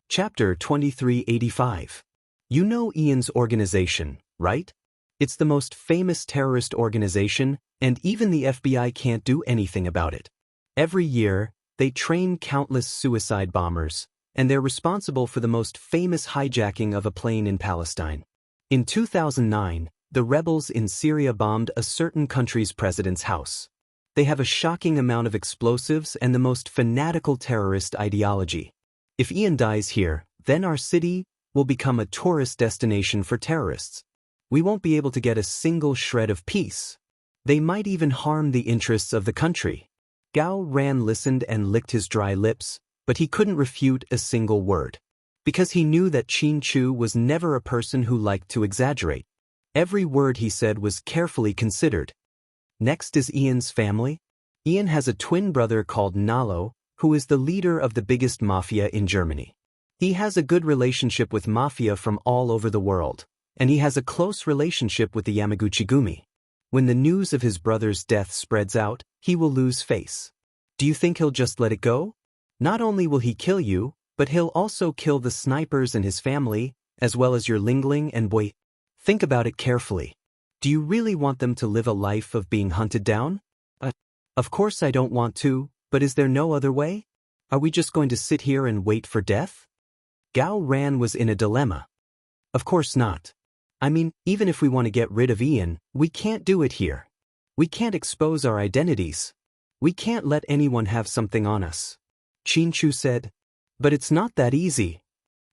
Chapter 2385. You know Ian's organization, right? It's the most famous terrorist organization, and even the FBI can't do anything about it. Every year, they train countless suicide bombers, and they're responsible for the most famous hijacking of a plane in Palestine. In 2009, the rebels in Syria bombed a certain country's president's house. They have a shocking amount of explosives and the most fanatical terrorist ideology. If Ian dies here, then our city will become a tourist destination for terrorists. We won't be able to get a single shred of peace. They might even harm the interests of the country. Gao Ran listened and licked his dry lips, but he couldn't refute a single word. Because he knew that Qin Chu was never a person who liked to exaggerate. Every word he said was carefully considered. Next is Ian's family. Ian has a twin brother called Nalo, who is the leader of the biggest mafia in Germany. He has a good relationship with mafia from all over the world, and he has a close relationship with the Yamaguchi-gumi. When the news of his brother's death spreads out, he will lose face. Do you think he'll just let it go? Not only will he kill you, but he'll also kill the snipers and his family, as well as your Lingling and Boy. Think about it carefully. Do you really want them to live a life of being hunted down? Of course I don't want to, but is there no other way? Are we just going to sit here and wait for death? Gao Ran was in a dilemma. Of course not. I mean, even if we want to get rid of Ian, we can't do it here. We can't expose our identities. We can't let anyone have something on us. Xianxia said. But it's not that easy.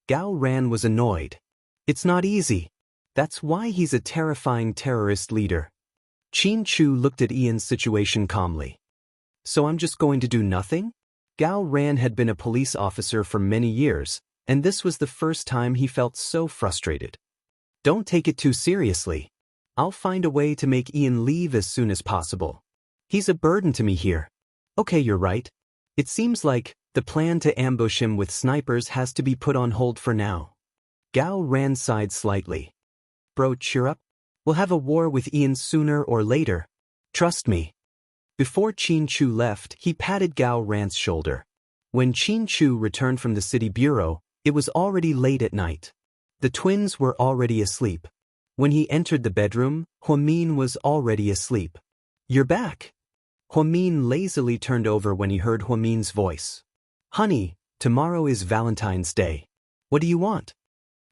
Gao Ran was annoyed. It's not easy. That's why he's a terrifying terrorist leader. Xianxia looked at Ian's situation calmly. So I'm just going to do nothing? Gao Ran had been a police officer for many years, and this was the first time he felt so frustrated. Don't take it too seriously. I'll find a way to make Ian leave as soon as possible. He's a burden to me here. Okay, you're right. It seems like the plan to ambush him with snipers has to be put on hold for now. Gao Ran sighed slightly. Bro, cheer up. We'll have a war with Ian sooner or later. Trust me. Before Xianxia left, he patted Gao Ran's shoulder. When Xianxia returned from the city bureau, it was already late at night. The twins were already asleep. When he entered the bedroom, Huamin was already asleep. You're back. Huamin lazily turned over when he heard Huamin's voice. Honey, tomorrow is Valentine's Day. What do you want?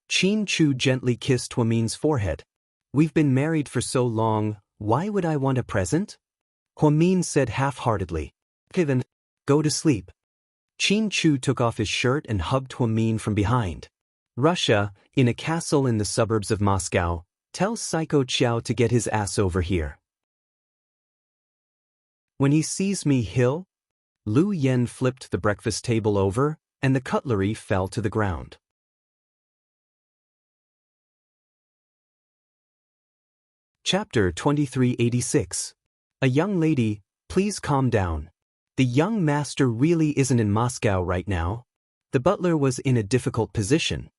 Xianxia gently kissed Huamin's forehead. We've been married for so long, why would I want a present? Huamin said half-heartedly. Okay then, go to sleep. Xianxia took off his shirt and hugged Huamin from behind. Russia, in a castle in the suburbs of Moscow, tell Psycho Qiao to get his ass over here. When he sees me, he'll... Lu Yen flipped the breakfast table over, and the cutlery fell to the ground. Chapter 2386. A young lady, please calm down. The young master really isn't in Moscow right now. The butler was in a difficult position.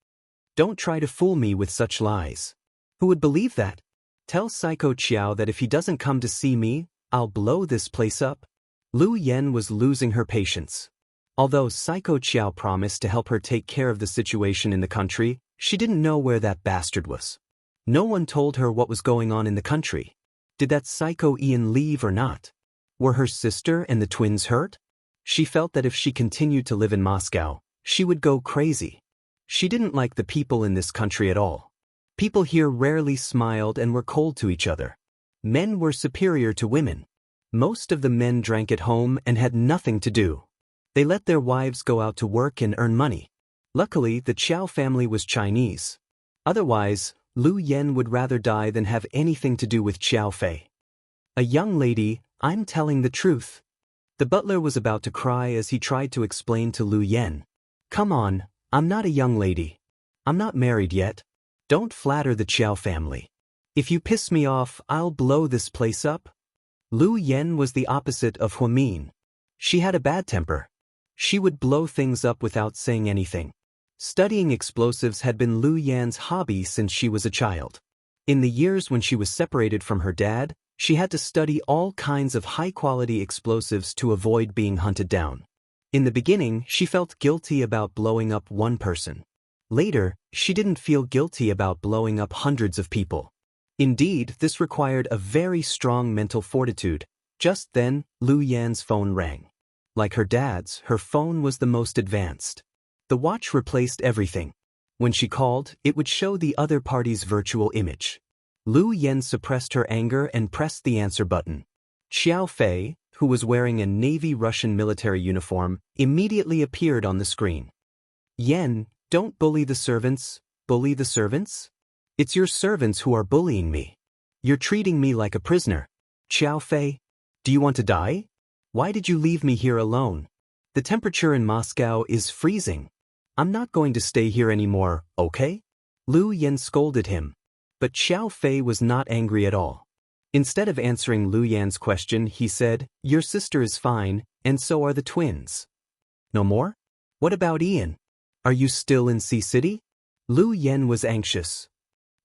Don't try to fool me with such lies. Who would believe that? Tell Psycho Qiao that if he doesn't come to see me, I'll blow this place up. Lu Yen was losing her patience. Although Psycho Qiao promised to help her take care of the situation in the country, she didn't know where that bastard was. No one told her what was going on in the country. Did that psycho Ian leave or not? Were her sister and the twins hurt? She felt that if she continued to live in Moscow, she would go crazy. She didn't like the people in this country at all. People here rarely smiled and were cold to each other. Men were superior to women. Most of the men drank at home and had nothing to do. They let their wives go out to work and earn money. Luckily, the Qiao family was Chinese. Otherwise, Lu Yen would rather die than have anything to do with Qiao Fei. A young lady, I'm telling the truth. The butler was about to cry as he tried to explain to Lu Yen. Come on, I'm not a young lady. I'm not married yet. Don't flatter the Qiao family. If you piss me off, I'll blow this place up. Lu Yen was the opposite of Huamin. She had a bad temper. She would blow things up without saying anything. Studying explosives had been Lu Yan's hobby since she was a child. In the years when she was separated from her dad, she had to study all kinds of high-quality explosives to avoid being hunted down. In the beginning, she felt guilty about blowing up one person. Later, she didn't feel guilty about blowing up hundreds of people. Indeed, this required a very strong mental fortitude. Just then, Lu Yan's phone rang. Like her dad's, her phone was the most advanced. The watch replaced everything. When she called, it would show the other party's virtual image. Lu Yen suppressed her anger and pressed the answer button. Xiao Fei, who was wearing a Navy Russian military uniform, immediately appeared on the screen. Yen, don't bully the servants. Bully the servants? It's your servants who are bullying me. You're treating me like a prisoner. Xiao Fei, do you want to die? Why did you leave me here alone? The temperature in Moscow is freezing. I'm not going to stay here anymore, okay? Lu Yen scolded him. But Xiao Fei was not angry at all. Instead of answering Lu Yan's question, he said, your sister is fine, and so are the twins. No more? What about Ian? Are you still in Sea City? Lu Yen was anxious.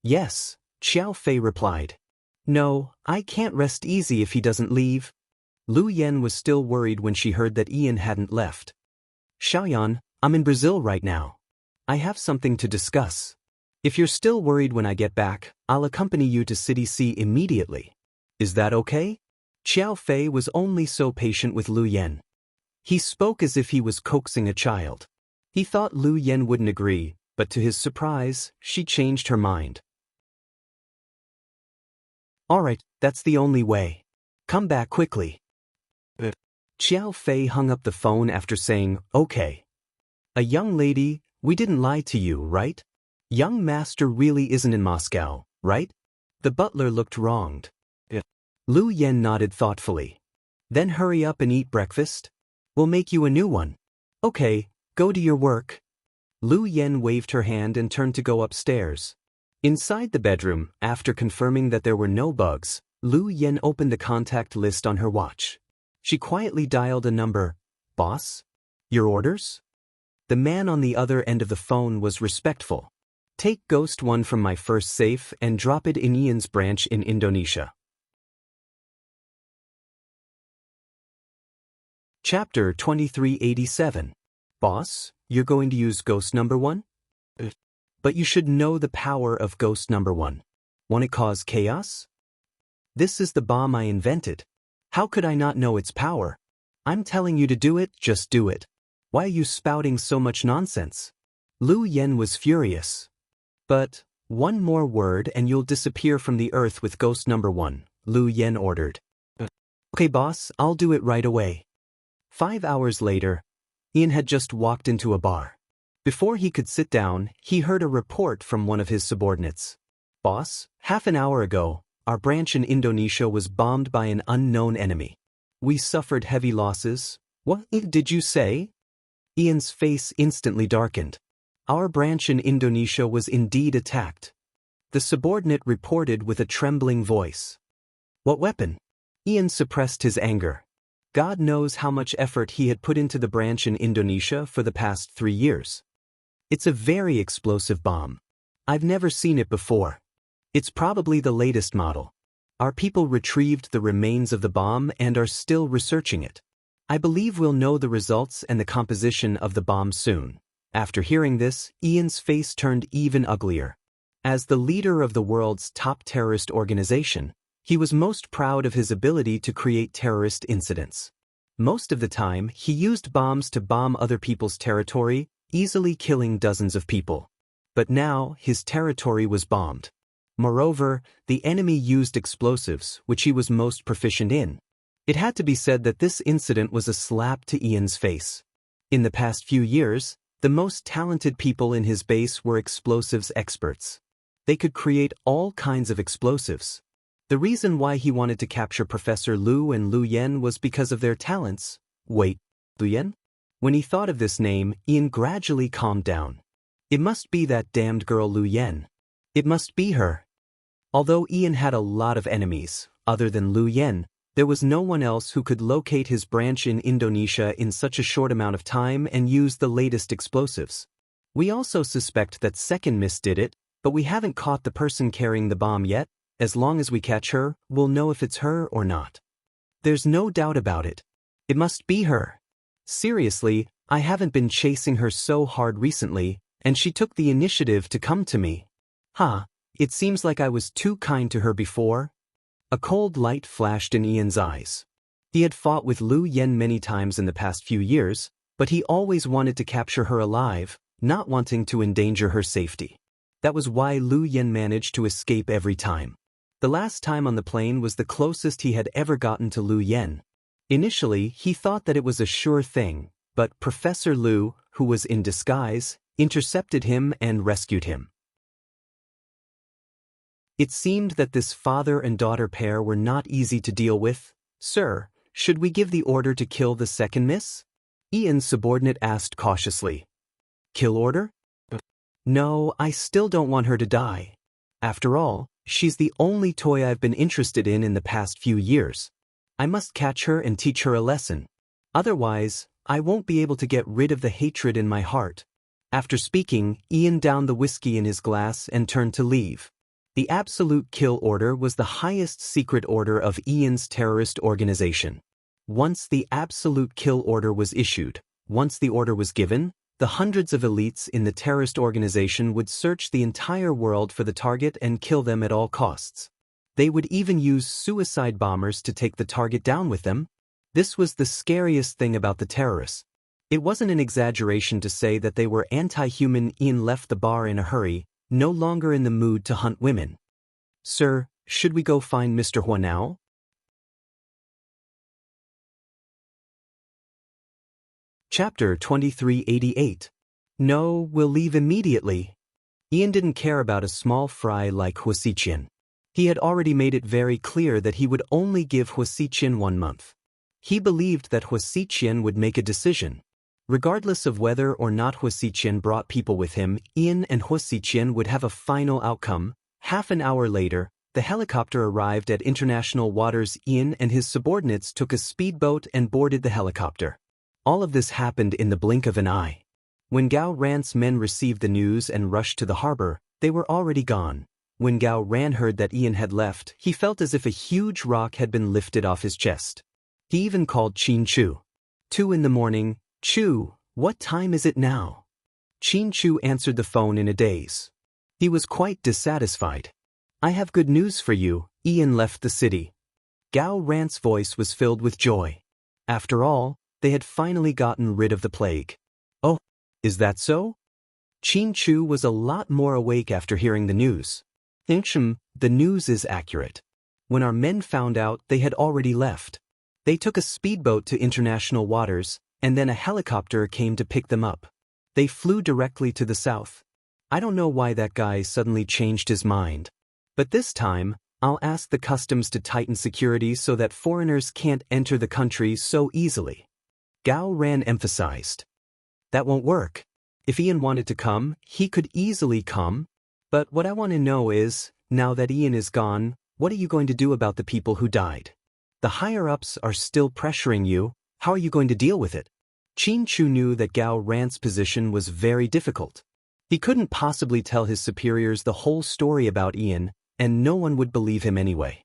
Yes, Xiao Fei replied. No, I can't rest easy if he doesn't leave. Lu Yen was still worried when she heard that Ian hadn't left. Xiaoyan, I'm in Brazil right now. I have something to discuss. If you're still worried when I get back, I'll accompany you to City C immediately. Is that okay? Xiao Fei was only so patient with Lu Yen. He spoke as if he was coaxing a child. He thought Lu Yen wouldn't agree, but to his surprise, she changed her mind. All right, that's the only way. Come back quickly. Xiao Fei hung up the phone after saying, okay. A young lady, we didn't lie to you, right? Young master really isn't in Moscow, right? The butler looked wronged. Lu Yen nodded thoughtfully. Then hurry up and eat breakfast. We'll make you a new one. Okay, go to your work. Lu Yen waved her hand and turned to go upstairs. Inside the bedroom, after confirming that there were no bugs, Lu Yen opened the contact list on her watch. She quietly dialed a number. Boss? Your orders? The man on the other end of the phone was respectful. Take Ghost 1 from my first safe and drop it in Ian's branch in Indonesia. Chapter 2387. Boss, you're going to use Ghost number 1? But you should know the power of Ghost number 1. Want to cause chaos? This is the bomb I invented. How could I not know its power? I'm telling you to do it, just do it. Why are you spouting so much nonsense? Lu Yen was furious. But, one more word and you'll disappear from the earth with Ghost number 1, Lu Yen ordered. Okay boss, I'll do it right away. 5 hours later, Ian had just walked into a bar. Before he could sit down, he heard a report from one of his subordinates. Boss, half an hour ago, our branch in Indonesia was bombed by an unknown enemy. We suffered heavy losses. What did you say? Ian's face instantly darkened. Our branch in Indonesia was indeed attacked. The subordinate reported with a trembling voice. What weapon? Ian suppressed his anger. God knows how much effort he had put into the branch in Indonesia for the past 3 years. It's a very explosive bomb. I've never seen it before. It's probably the latest model. Our people retrieved the remains of the bomb and are still researching it. I believe we'll know the results and the composition of the bomb soon. After hearing this, Ian's face turned even uglier. As the leader of the world's top terrorist organization, he was most proud of his ability to create terrorist incidents. Most of the time, he used bombs to bomb other people's territory, easily killing dozens of people. But now, his territory was bombed. Moreover, the enemy used explosives, which he was most proficient in. It had to be said that this incident was a slap to Ian's face. In the past few years, the most talented people in his base were explosives experts. They could create all kinds of explosives. The reason why he wanted to capture Professor Lu and Lu Yen was because of their talents. Wait, Lu Yen? When he thought of this name, Ian gradually calmed down. It must be that damned girl Lu Yen. It must be her. Although Ian had a lot of enemies, other than Lu Yen, there was no one else who could locate his branch in Indonesia in such a short amount of time and use the latest explosives. We also suspect that Second Miss did it, but we haven't caught the person carrying the bomb yet. As long as we catch her, we'll know if it's her or not. There's no doubt about it. It must be her. Seriously, I haven't been chasing her so hard recently, and she took the initiative to come to me. It seems like I was too kind to her before. A cold light flashed in Ian's eyes. He had fought with Lu Yen many times in the past few years, but he always wanted to capture her alive, not wanting to endanger her safety. That was why Lu Yen managed to escape every time. The last time on the plane was the closest he had ever gotten to Lu Yen. Initially, he thought that it was a sure thing, but Professor Lu, who was in disguise, intercepted him and rescued him. It seemed that this father and daughter pair were not easy to deal with. Sir, should we give the order to kill the second miss? Ian's subordinate asked cautiously. Kill order? No, I still don't want her to die. After all, she's the only toy I've been interested in the past few years. I must catch her and teach her a lesson. Otherwise, I won't be able to get rid of the hatred in my heart. After speaking, Ian downed the whiskey in his glass and turned to leave. The Absolute Kill Order was the highest secret order of Ian's terrorist organization. Once the Absolute Kill Order was issued, once the order was given, The hundreds of elites in the terrorist organization would search the entire world for the target and kill them at all costs. They would even use suicide bombers to take the target down with them. This was the scariest thing about the terrorists. It wasn't an exaggeration to say that they were anti-human. Ian left the bar in a hurry, no longer in the mood to hunt women. Sir, should we go find Mr. Hua now? Chapter 2388. No, we'll leave immediately. Ian didn't care about a small fry like Wuxia. He had already made it very clear that he would only give Wuxia 1 month. He believed that Wuxia would make a decision. Regardless of whether or not Wuxia brought people with him, Ian and Wuxia would have a final outcome. Half an hour later, the helicopter arrived at international waters. Ian and his subordinates took a speedboat and boarded the helicopter. All of this happened in the blink of an eye. When Gao Ran's men received the news and rushed to the harbor, they were already gone. When Gao Ran heard that Ian had left, he felt as if a huge rock had been lifted off his chest. He even called Qin Chu. 2 in the morning, Chu, what time is it now? Qin Chu answered the phone in a daze. He was quite dissatisfied. I have good news for you, Ian left the city. Gao Ran's voice was filled with joy. After all, they had finally gotten rid of the plague. Oh, is that so? Qin Chu was a lot more awake after hearing the news. The news is accurate. When our men found out, they had already left. They took a speedboat to international waters, and then a helicopter came to pick them up. They flew directly to the south. I don't know why that guy suddenly changed his mind. But this time, I'll ask the customs to tighten security so that foreigners can't enter the country so easily. Gao Ran emphasized. That won't work. If Ian wanted to come, he could easily come. But what I want to know is, now that Ian is gone, what are you going to do about the people who died? The higher-ups are still pressuring you. How are you going to deal with it? Qin Chu knew that Gao Ran's position was very difficult. He couldn't possibly tell his superiors the whole story about Ian, and no one would believe him anyway.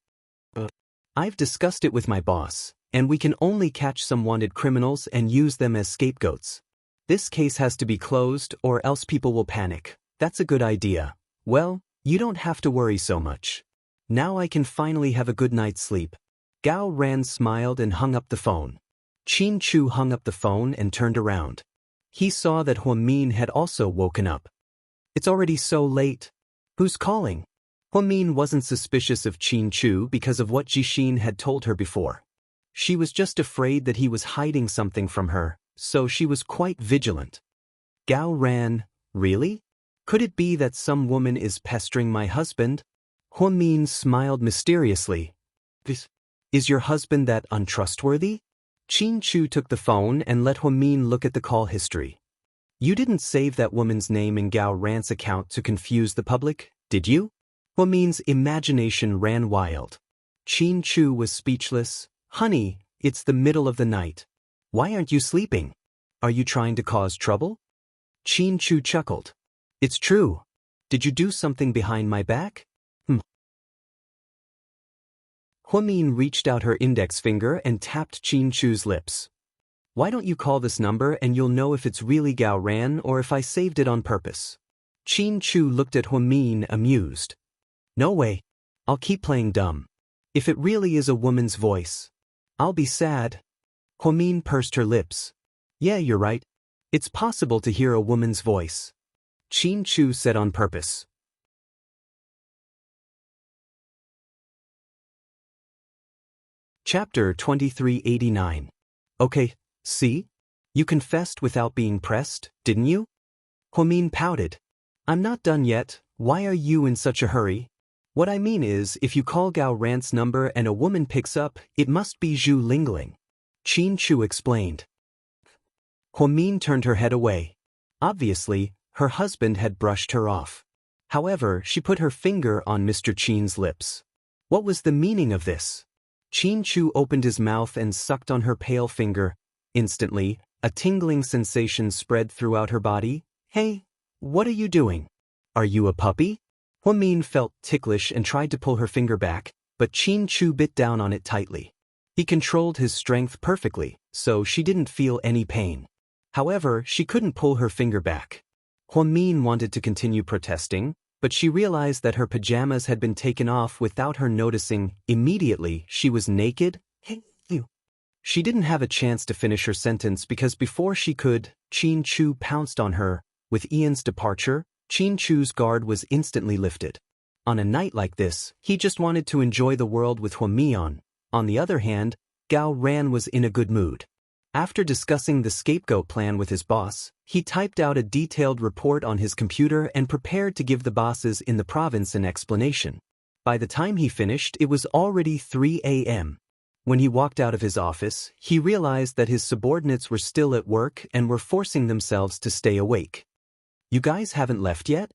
I've discussed it with my boss, and we can only catch some wanted criminals and use them as scapegoats. This case has to be closed or else people will panic. That's a good idea. Well, you don't have to worry so much. Now I can finally have a good night's sleep. Gao Ran smiled and hung up the phone. Qin Chu hung up the phone and turned around. He saw that Huamin had also woken up. It's already so late. Who's calling? Huamin wasn't suspicious of Qin Chu because of what Jixin had told her before. She was just afraid that he was hiding something from her, so she was quite vigilant. Gao Ran, really? Could it be that some woman is pestering my husband? Huamin smiled mysteriously. Is your husband that untrustworthy? Qin Chu took the phone and let Huamin look at the call history. You didn't save that woman's name in Gao Ran's account to confuse the public, did you? Huamin's imagination ran wild. Qin Chu was speechless. Honey, it's the middle of the night. Why aren't you sleeping? Are you trying to cause trouble? Qin Chu chuckled. It's true. Did you do something behind my back? Huamin reached out her index finger and tapped Qin Chu's lips. Why don't you call this number and you'll know if it's really Gao Ran or if I saved it on purpose. Qin Chu looked at Huamin amused. No way. I'll keep playing dumb. If it really is a woman's voice, I'll be sad. Huamin pursed her lips. Yeah, you're right. It's possible to hear a woman's voice. Qin Chu said on purpose. Chapter 2389. Okay, see? You confessed without being pressed, didn't you? Huamin pouted. I'm not done yet. Why are you in such a hurry? What I mean is, if you call Gao Ran's number and a woman picks up, it must be Zhu Lingling. Qin Chu explained. Huamin turned her head away. Obviously, her husband had brushed her off. However, she put her finger on Mr. Qin's lips. What was the meaning of this? Qin Chu opened his mouth and sucked on her pale finger. Instantly, a tingling sensation spread throughout her body. Hey, what are you doing? Are you a puppy? Huamin felt ticklish and tried to pull her finger back, but Qin Chu bit down on it tightly. He controlled his strength perfectly, so she didn't feel any pain. However, she couldn't pull her finger back. Huamin wanted to continue protesting, but she realized that her pajamas had been taken off without her noticing. Immediately, she was naked. She didn't have a chance to finish her sentence because before she could, Qin Chu pounced on her. With Ian's departure, Qin Chu's guard was instantly lifted. On a night like this, he just wanted to enjoy the world with Huamian. On the other hand, Gao Ran was in a good mood. After discussing the scapegoat plan with his boss, he typed out a detailed report on his computer and prepared to give the bosses in the province an explanation. By the time he finished, it was already 3 a.m. When he walked out of his office, he realized that his subordinates were still at work and were forcing themselves to stay awake. "You guys haven't left yet?"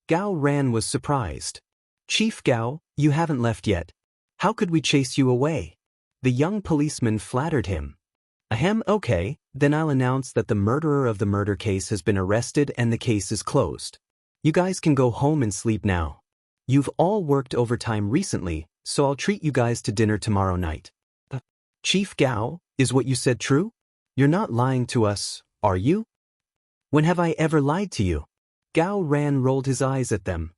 Gao Ran was surprised. "Chief Gao, you haven't left yet. How could we chase you away?" The young policeman flattered him. "Ahem, okay, then I'll announce that the murderer of the murder case has been arrested and the case is closed. You guys can go home and sleep now. You've all worked overtime recently, so I'll treat you guys to dinner tomorrow night." "Chief Gao, is what you said true? You're not lying to us, are you?" "When have I ever lied to you?" Gao Ran rolled his eyes at them.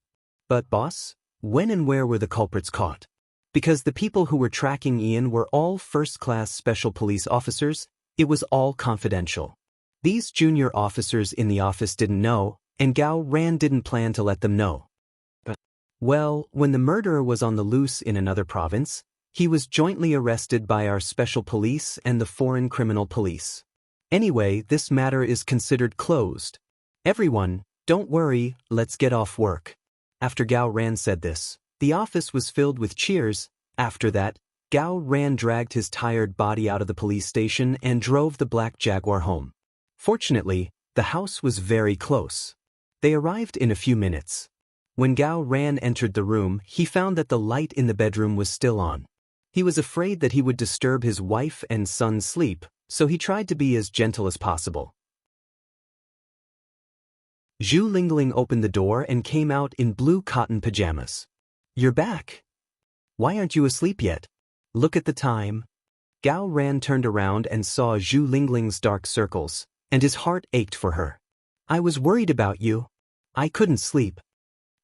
"But boss, when and where were the culprits caught?" Because the people who were tracking Ian were all first-class special police officers, it was all confidential. These junior officers in the office didn't know, and Gao Ran didn't plan to let them know. Well, when the murderer was on the loose in another province, he was jointly arrested by our special police and the foreign criminal police. Anyway, this matter is considered closed. Everyone, don't worry, let's get off work. After Gao Ran said this, the office was filled with cheers. After that, Gao Ran dragged his tired body out of the police station and drove the black Jaguar home. Fortunately, the house was very close. They arrived in a few minutes. When Gao Ran entered the room, he found that the light in the bedroom was still on. He was afraid that he would disturb his wife and son's sleep, so he tried to be as gentle as possible. Zhu Lingling opened the door and came out in blue cotton pajamas. "You're back. Why aren't you asleep yet? Look at the time." Gao Ran turned around and saw Zhu Lingling's dark circles, and his heart ached for her. "I was worried about you. I couldn't sleep."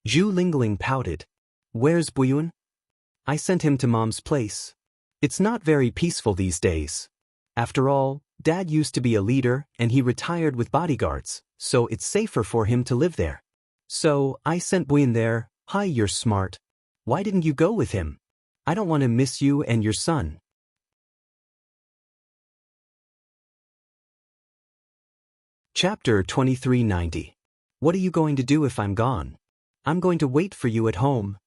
Zhu Lingling pouted. "Where's Buyun?" "I sent him to Mom's place. It's not very peaceful these days. After all, Dad used to be a leader and he retired with bodyguards, so it's safer for him to live there. So, I sent Buyun there." "Hi, you're smart. Why didn't you go with him? I don't want to miss you and your son." Chapter 2390. What are you going to do if I'm gone? "I'm going to wait for you at home."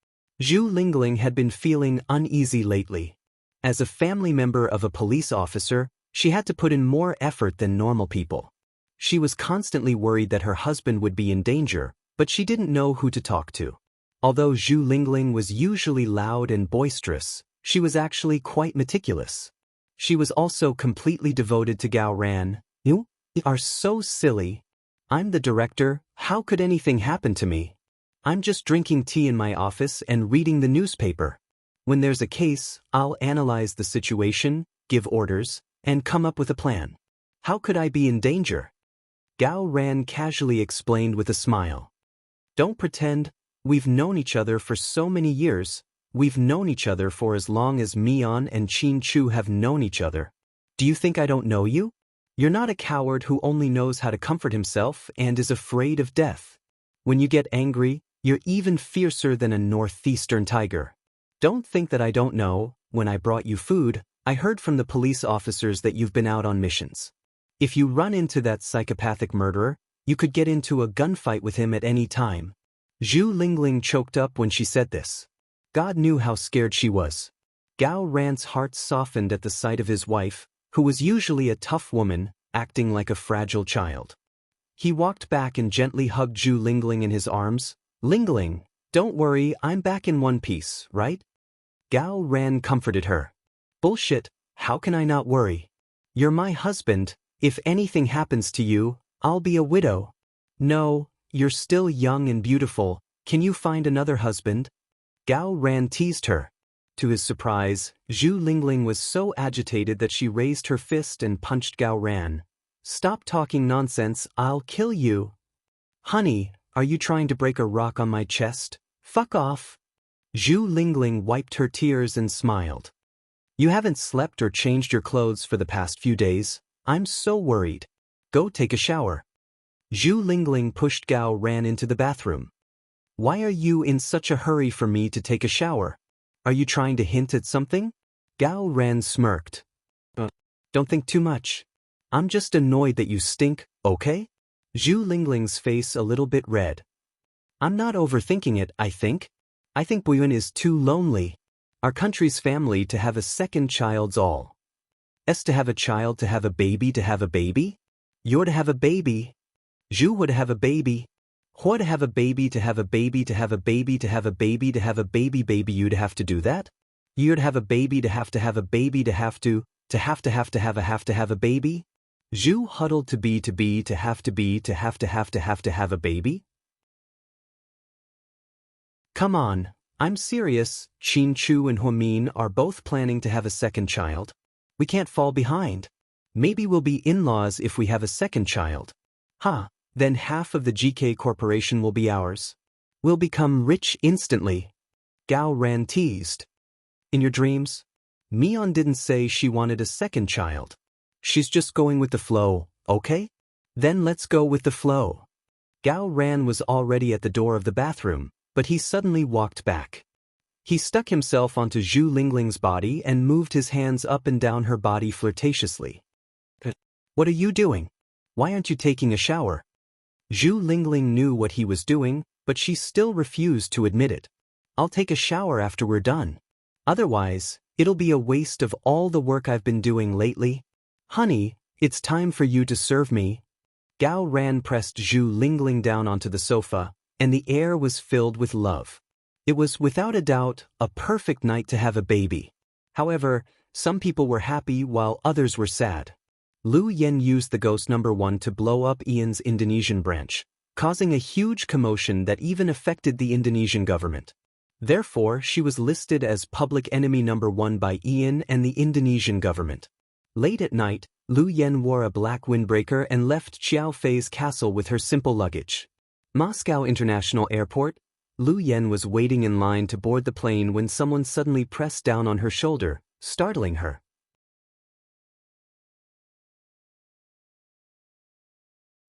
Zhu Lingling had been feeling uneasy lately. As a family member of a police officer, she had to put in more effort than normal people. She was constantly worried that her husband would be in danger, but she didn't know who to talk to. Although Zhu Lingling was usually loud and boisterous, she was actually quite meticulous. She was also completely devoted to Gao Ran. "You are so silly. I'm the director, how could anything happen to me? I'm just drinking tea in my office and reading the newspaper. When there's a case, I'll analyze the situation, give orders, and come up with a plan. How could I be in danger?" Gao Ran casually explained with a smile. "Don't pretend. We've known each other for so many years. We've known each other for as long as Mian and Qin Chu have known each other. Do you think I don't know you? You're not a coward who only knows how to comfort himself and is afraid of death. When you get angry, you're even fiercer than a northeastern tiger. Don't think that I don't know. When I brought you food, I heard from the police officers that you've been out on missions. If you run into that psychopathic murderer, you could get into a gunfight with him at any time." Zhu Lingling choked up when she said this. God knew how scared she was. Gao Ran's heart softened at the sight of his wife, who was usually a tough woman, acting like a fragile child. He walked back and gently hugged Zhu Lingling in his arms. "Lingling, don't worry, I'm back in one piece, right?" Gao Ran comforted her. "Bullshit, how can I not worry? You're my husband. If anything happens to you, I'll be a widow." "No, you're still young and beautiful. Can you find another husband?" Gao Ran teased her. To his surprise, Zhu Lingling was so agitated that she raised her fist and punched Gao Ran. Stop talking nonsense, I'll kill you. Honey, are you trying to break a rock on my chest? Fuck off. Zhu Lingling wiped her tears and smiled. You haven't slept or changed your clothes for the past few days. I'm so worried. Go take a shower. Zhu Lingling pushed Gao Ran into the bathroom. Why are you in such a hurry for me to take a shower? Are you trying to hint at something? Gao Ran smirked. Don't think too much. I'm just annoyed that you stink, okay? Zhu Lingling's face a little bit red. I'm not overthinking it, I think. I think Buyuan is too lonely. Our country's family to have a second child's all. To have a child, to have a baby, to have a baby? You're to have a baby. Zhu would have a baby. Hua to have a baby, to have a baby, to have a baby, to have a baby, to have a baby, you'd have to do that? You'd have a baby, to have a baby, to have a baby? Zhu huddled to be, to have a baby? Come on, I'm serious. Qin Chu and Huamin are both planning to have a second child. We can't fall behind. Maybe we'll be in-laws if we have a second child. Then half of the GK Corporation will be ours. We'll become rich instantly. Gao Ran teased. In your dreams? Mian didn't say she wanted a second child. She's just going with the flow, okay? Then let's go with the flow. Gao Ran was already at the door of the bathroom, but he suddenly walked back. He stuck himself onto Zhu Lingling's body and moved his hands up and down her body flirtatiously. What are you doing? Why aren't you taking a shower? Zhu Lingling knew what he was doing, but she still refused to admit it. I'll take a shower after we're done. Otherwise, it'll be a waste of all the work I've been doing lately. Honey, it's time for you to serve me. Gao Ran pressed Zhu Lingling down onto the sofa, and the air was filled with love. It was without a doubt a perfect night to have a baby. However, some people were happy while others were sad. Lu Yen used the ghost number 1 to blow up Ian's Indonesian branch, causing a huge commotion that even affected the Indonesian government. Therefore, she was listed as public enemy number 1 by Ian and the Indonesian government. Late at night, Lu Yen wore a black windbreaker and left Xiao Fei's castle with her simple luggage. Moscow International Airport. Lu Yen was waiting in line to board the plane when someone suddenly pressed down on her shoulder, startling her.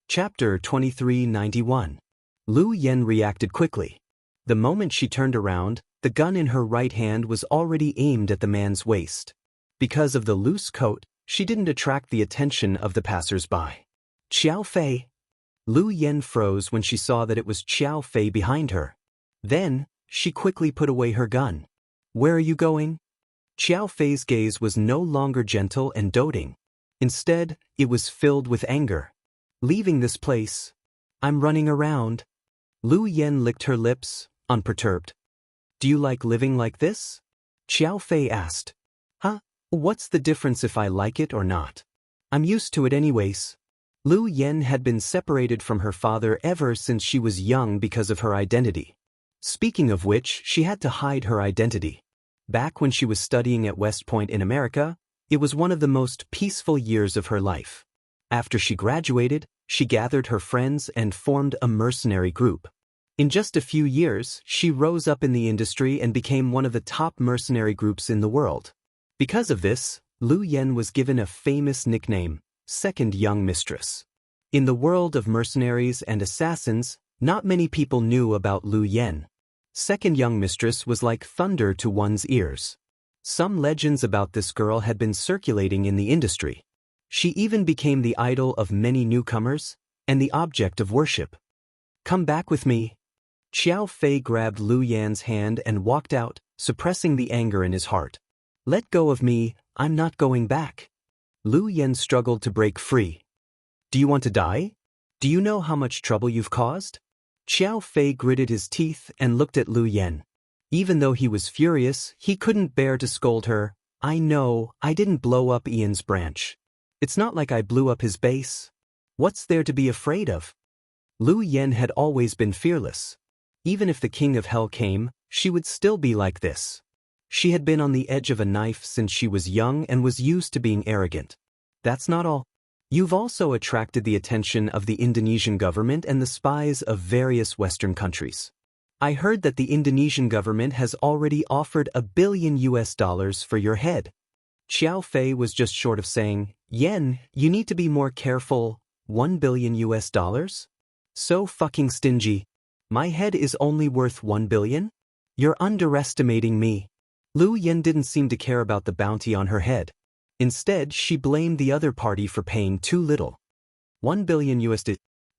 Chapter 2391. Lu Yen reacted quickly. The moment she turned around, the gun in her right hand was already aimed at the man's waist. Because of the loose coat, she didn't attract the attention of the passers-by. Xiao Fei. Lu Yen froze when she saw that it was Xiao Fei behind her. Then, she quickly put away her gun. Where are you going? Xiao Fei's gaze was no longer gentle and doting. Instead, it was filled with anger. Leaving this place. I'm running around. Lu Yen licked her lips, unperturbed. Do you like living like this? Xiao Fei asked. What's the difference if I like it or not? I'm used to it anyways. Lu Yen had been separated from her father ever since she was young because of her identity. Speaking of which, she had to hide her identity. Back when she was studying at West Point in America, it was one of the most peaceful years of her life. After she graduated, she gathered her friends and formed a mercenary group. In just a few years, she rose up in the industry and became one of the top mercenary groups in the world. Because of this, Lu Yen was given a famous nickname, Second Young Mistress. In the world of mercenaries and assassins, not many people knew about Lu Yen. Second Young Mistress was like thunder to one's ears. Some legends about this girl had been circulating in the industry. She even became the idol of many newcomers, and the object of worship. Come back with me. Xiao Fei grabbed Lu Yan's hand and walked out, suppressing the anger in his heart. Let go of me, I'm not going back. Lu Yen struggled to break free. Do you want to die? Do you know how much trouble you've caused? Xiao Fei gritted his teeth and looked at Lu Yen. Even though he was furious, he couldn't bear to scold her. I know, I didn't blow up Ian's branch. It's not like I blew up his base. What's there to be afraid of? Lu Yen had always been fearless. Even if the king of hell came, she would still be like this. She had been on the edge of a knife since she was young and was used to being arrogant. That's not all. You've also attracted the attention of the Indonesian government and the spies of various Western countries. I heard that the Indonesian government has already offered $1 billion for your head. Xiao Fei was just short of saying, Yen, you need to be more careful. $1 billion? So fucking stingy. My head is only worth $1 billion? You're underestimating me. Lu Yen didn't seem to care about the bounty on her head. Instead, she blamed the other party for paying too little. $1 billion?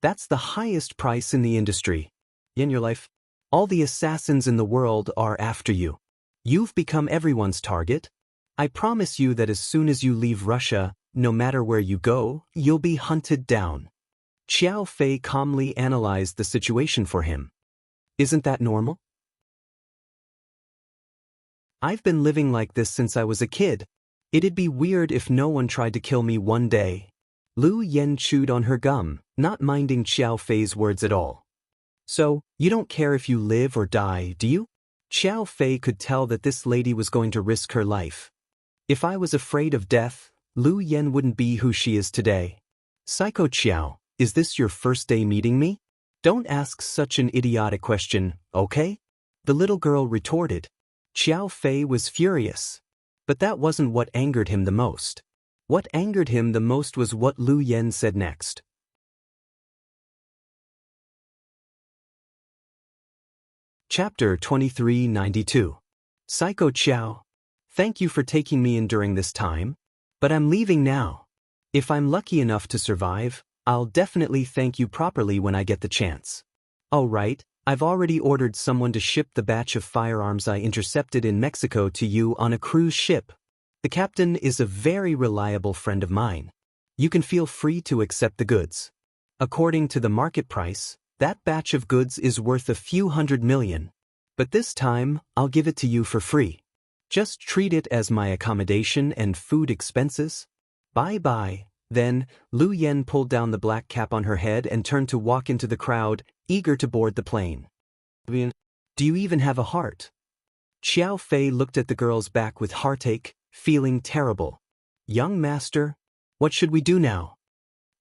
That's the highest price in the industry. In your life, all the assassins in the world are after you. You've become everyone's target. I promise you that as soon as you leave Russia, no matter where you go, you'll be hunted down. Xiao Fei calmly analyzed the situation for him. Isn't that normal? I've been living like this since I was a kid. It'd be weird if no one tried to kill me one day. Lu Yen chewed on her gum, not minding Xiao Fei's words at all. So, you don't care if you live or die, do you? Xiao Fei could tell that this lady was going to risk her life. If I was afraid of death, Lu Yen wouldn't be who she is today. Psycho Xiao, is this your first day meeting me? Don't ask such an idiotic question, okay? The little girl retorted. Xiao Fei was furious. But that wasn't what angered him the most. What angered him the most was what Lu Yen said next. Chapter 2392. Psycho Xiao. Thank you for taking me in during this time. But I'm leaving now. If I'm lucky enough to survive, I'll definitely thank you properly when I get the chance. Oh right, I've already ordered someone to ship the batch of firearms I intercepted in Mexico to you on a cruise ship. The captain is a very reliable friend of mine. You can feel free to accept the goods. According to the market price, that batch of goods is worth a few $100 million. But this time, I'll give it to you for free. Just treat it as my accommodation and food expenses. Bye-bye. Then, Lu Yen pulled down the black cap on her head and turned to walk into the crowd, eager to board the plane. Do you even have a heart? Xiao Fei looked at the girl's back with heartache, feeling terrible. Young master, what should we do now?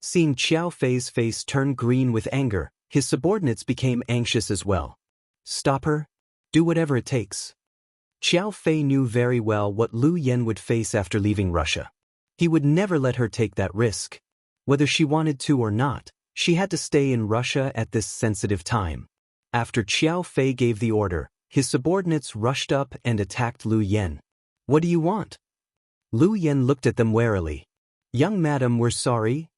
Seeing Xiao Fei's face turn green with anger, his subordinates became anxious as well. Stop her. Do whatever it takes. Xiao Fei knew very well what Lu Yen would face after leaving Russia. He would never let her take that risk. Whether she wanted to or not, she had to stay in Russia at this sensitive time. After Xiao Fei gave the order, his subordinates rushed up and attacked Lu Yen. What do you want? Lu Yen looked at them warily. Young madam, we're sorry.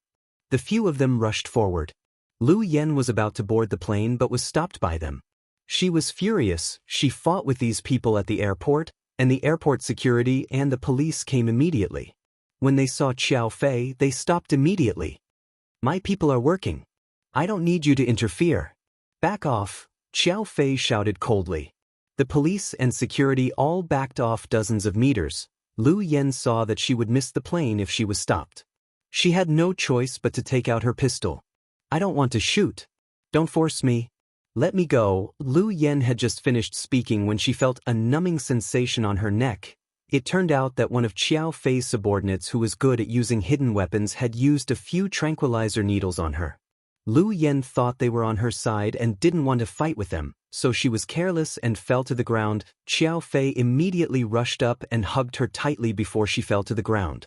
The few of them rushed forward. Lu Yen was about to board the plane but was stopped by them. She was furious. She fought with these people at the airport, and the airport security and the police came immediately. When they saw Xiao Fei, they stopped immediately. My people are working. I don't need you to interfere. Back off, Xiao Fei shouted coldly. The police and security all backed off dozens of meters. Lu Yen saw that she would miss the plane if she was stopped. She had no choice but to take out her pistol. I don't want to shoot. Don't force me. Let me go. Lu Yen had just finished speaking when she felt a numbing sensation on her neck. It turned out that one of Xiao Fei's subordinates who was good at using hidden weapons had used a few tranquilizer needles on her. Lu Yen thought they were on her side and didn't want to fight with them, so she was careless and fell to the ground. Xiao Fei immediately rushed up and hugged her tightly before she fell to the ground.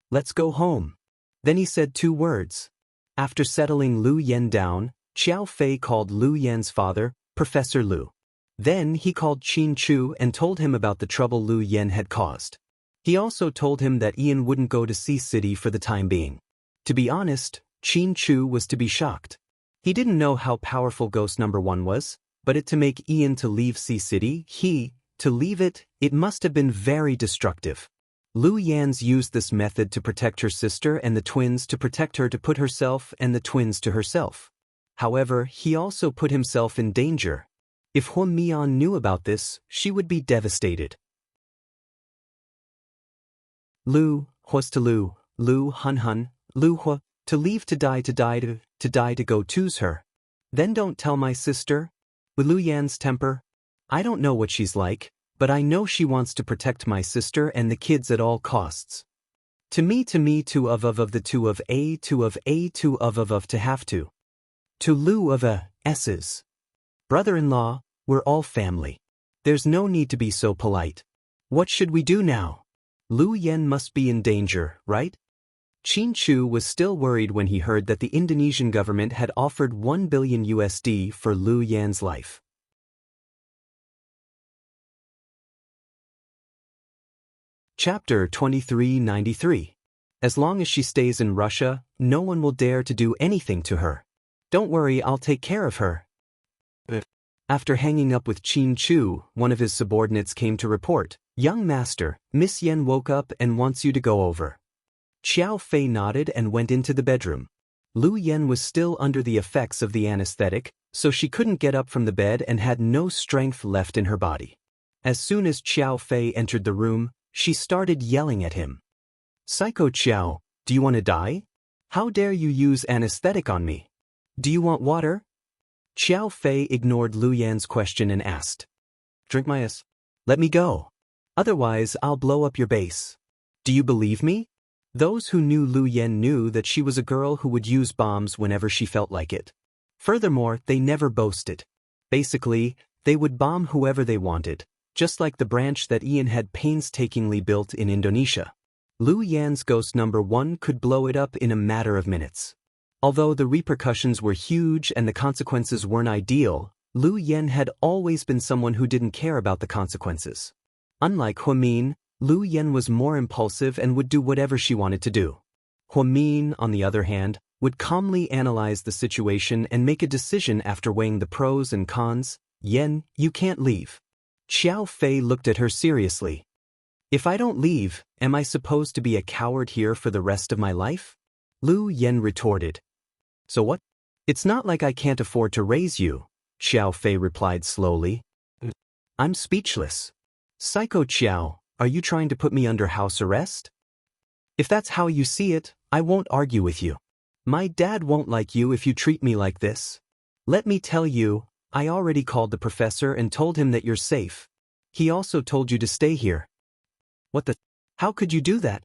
Let's go home. Then he said 2 words. After settling Lu Yen down, Xiao Fei called Lu Yen's father, Professor Lu. Then he called Qin Chu and told him about the trouble Lu Yen had caused. He also told him that Ian wouldn't go to Sea City for the time being. To be honest, Qin Chu was to be shocked. He didn't know how powerful Ghost Number 1 was, but to make Ian to leave Sea City, to leave it, it must have been very destructive. Lu Yan's used this method to protect her sister and the twins, to protect her, to put herself and the twins to herself. However, he also put himself in danger. If Huan Mian knew about this, she would be devastated. Lu, Huas to Lu, Lu Hun Hun, Lu Hua, to leave to die to go choose her. Then don't tell my sister. With Lu Yan's temper, I don't know what she's like, but I know she wants to protect my sister and the kids at all costs. To me, to of the two of a to of to have to. To lieu of a, s's. Brother-in-law, we're all family. There's no need to be so polite. What should we do now? Lu Yen must be in danger, right? Qin Chu was still worried when he heard that the Indonesian government had offered 1 billion USD for Lu Yan's life. Chapter 2393. As long as she stays in Russia, no one will dare to do anything to her. Don't worry, I'll take care of her. After hanging up with Qin Chu, one of his subordinates came to report, "Young master, Miss Yen woke up and wants you to go over." Xiao Fei nodded and went into the bedroom. Lu Yen was still under the effects of the anesthetic, so she couldn't get up from the bed and had no strength left in her body. As soon as Xiao Fei entered the room, she started yelling at him. "Psycho Xiao, do you want to die? How dare you use anesthetic on me? Do you want water?" Xiao Fei ignored Lu Yan's question and asked, "Drink my ass. Let me go. Otherwise, I'll blow up your base. Do you believe me?" Those who knew Lu Yen knew that she was a girl who would use bombs whenever she felt like it. Furthermore, they never boasted. Basically, they would bomb whoever they wanted, just like the branch that Ian had painstakingly built in Indonesia. Lu Yan's ghost number 1 could blow it up in a matter of minutes. Although the repercussions were huge and the consequences weren't ideal, Lu Yen had always been someone who didn't care about the consequences. Unlike Huamin, Lu Yen was more impulsive and would do whatever she wanted to do. Huamin, on the other hand, would calmly analyze the situation and make a decision after weighing the pros and cons. "Yen, you can't leave." Xiao Fei looked at her seriously. "If I don't leave, am I supposed to be a coward here for the rest of my life?" Lu Yen retorted. "So what? It's not like I can't afford to raise you," Xiao Fei replied slowly. "I'm speechless. Psycho Xiao, are you trying to put me under house arrest? If that's how you see it, I won't argue with you. My dad won't like you if you treat me like this. Let me tell you, I already called the professor and told him that you're safe. He also told you to stay here." "What the? How could you do that?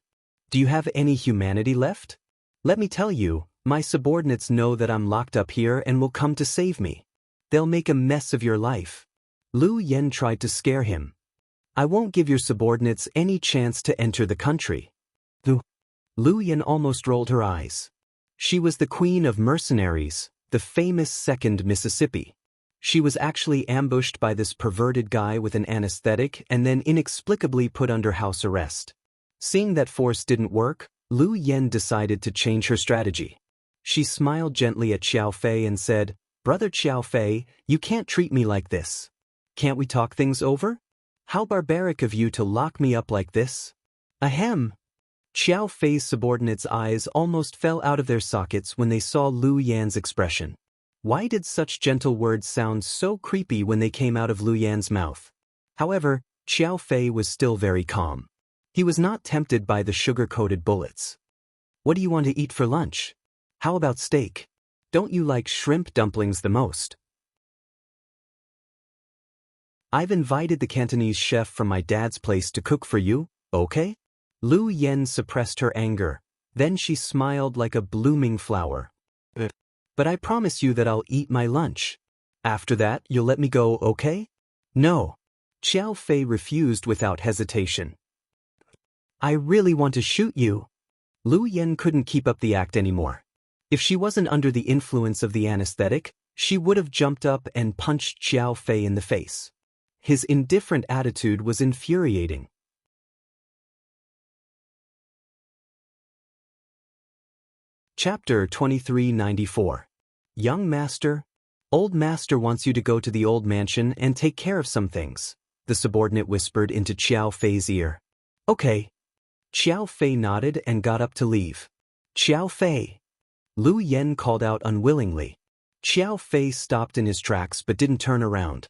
Do you have any humanity left? Let me tell you, my subordinates know that I'm locked up here and will come to save me. They'll make a mess of your life." Lu Yen tried to scare him. "I won't give your subordinates any chance to enter the country." Lu Yen almost rolled her eyes. She was the queen of mercenaries, the famous Second Mississippi. She was actually ambushed by this perverted guy with an anesthetic and then inexplicably put under house arrest. Seeing that force didn't work, Lu Yen decided to change her strategy. She smiled gently at Xiao Fei and said, "Brother Xiao Fei, you can't treat me like this. Can't we talk things over? How barbaric of you to lock me up like this." "Ahem." Xiao Fei's subordinates' eyes almost fell out of their sockets when they saw Lu Yan's expression. Why did such gentle words sound so creepy when they came out of Lu Yan's mouth? However, Xiao Fei was still very calm. He was not tempted by the sugar-coated bullets. "What do you want to eat for lunch? How about steak? Don't you like shrimp dumplings the most?" "I've invited the Cantonese chef from my dad's place to cook for you, okay?" Lu Yen suppressed her anger. Then she smiled like a blooming flower. "But I promise you that I'll eat my lunch. After that, you'll let me go, okay?" "No." Xiao Fei refused without hesitation. "I really want to shoot you." Lu Yen couldn't keep up the act anymore. If she wasn't under the influence of the anesthetic, she would have jumped up and punched Xiao Fei in the face. His indifferent attitude was infuriating. Chapter 2394. Young Master. "Old Master wants you to go to the old mansion and take care of some things," the subordinate whispered into Xiao Fei's ear. "Okay." Xiao Fei nodded and got up to leave. "Xiao Fei." Lu Yen called out unwillingly. Xiao Fei stopped in his tracks but didn't turn around.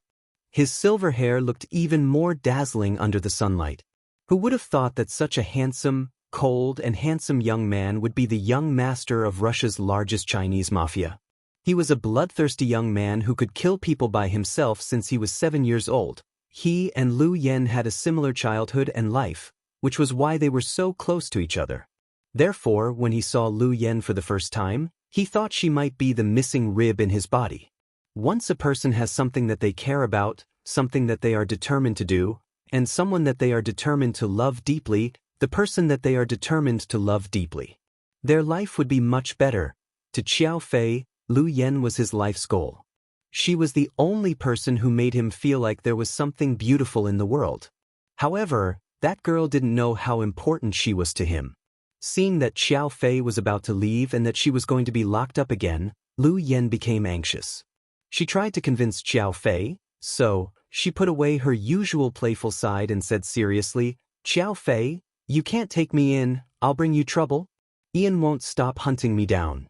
His silver hair looked even more dazzling under the sunlight. Who would have thought that such a handsome, cold and handsome young man would be the young master of Russia's largest Chinese mafia? He was a bloodthirsty young man who could kill people by himself since he was 7 years old. He and Lu Yen had a similar childhood and life, which was why they were so close to each other. Therefore, when he saw Lu Yen for the first time, he thought she might be the missing rib in his body. Once a person has something that they care about, something that they are determined to do, and someone that they are determined to love deeply, the person that they are determined to love deeply, their life would be much better. To Xiao Fei, Lu Yen was his life's goal. She was the only person who made him feel like there was something beautiful in the world. However, that girl didn't know how important she was to him. Seeing that Xiao Fei was about to leave and that she was going to be locked up again, Lu Yen became anxious. She tried to convince Xiao Fei, so she put away her usual playful side and said seriously, "Xiao Fei, you can't take me in, I'll bring you trouble. Ian won't stop hunting me down.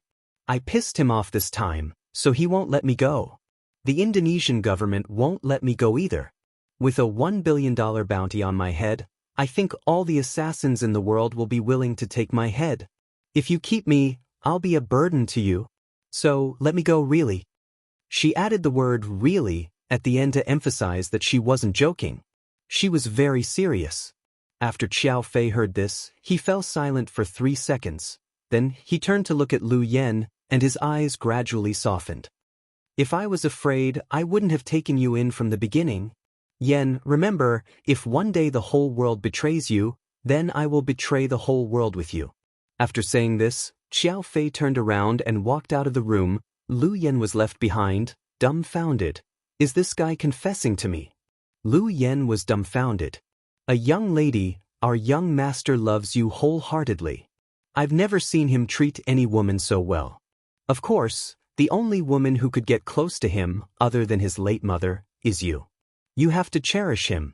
I pissed him off this time, so he won't let me go. The Indonesian government won't let me go either. With a $1 billion bounty on my head, I think all the assassins in the world will be willing to take my head. If you keep me, I'll be a burden to you. So, let me go really." She added the word really at the end to emphasize that she wasn't joking. She was very serious. After Xiao Fei heard this, he fell silent for 3 seconds. Then, he turned to look at Lu Yen, and his eyes gradually softened. "If I was afraid, I wouldn't have taken you in from the beginning. Yen, remember, if one day the whole world betrays you, then I will betray the whole world with you." After saying this, Xiao Fei turned around and walked out of the room. Lu Yen was left behind, dumbfounded. Is this guy confessing to me? Lu Yen was dumbfounded. "A young lady, our young master loves you wholeheartedly. I've never seen him treat any woman so well. Of course, the only woman who could get close to him, other than his late mother, is you. You have to cherish him."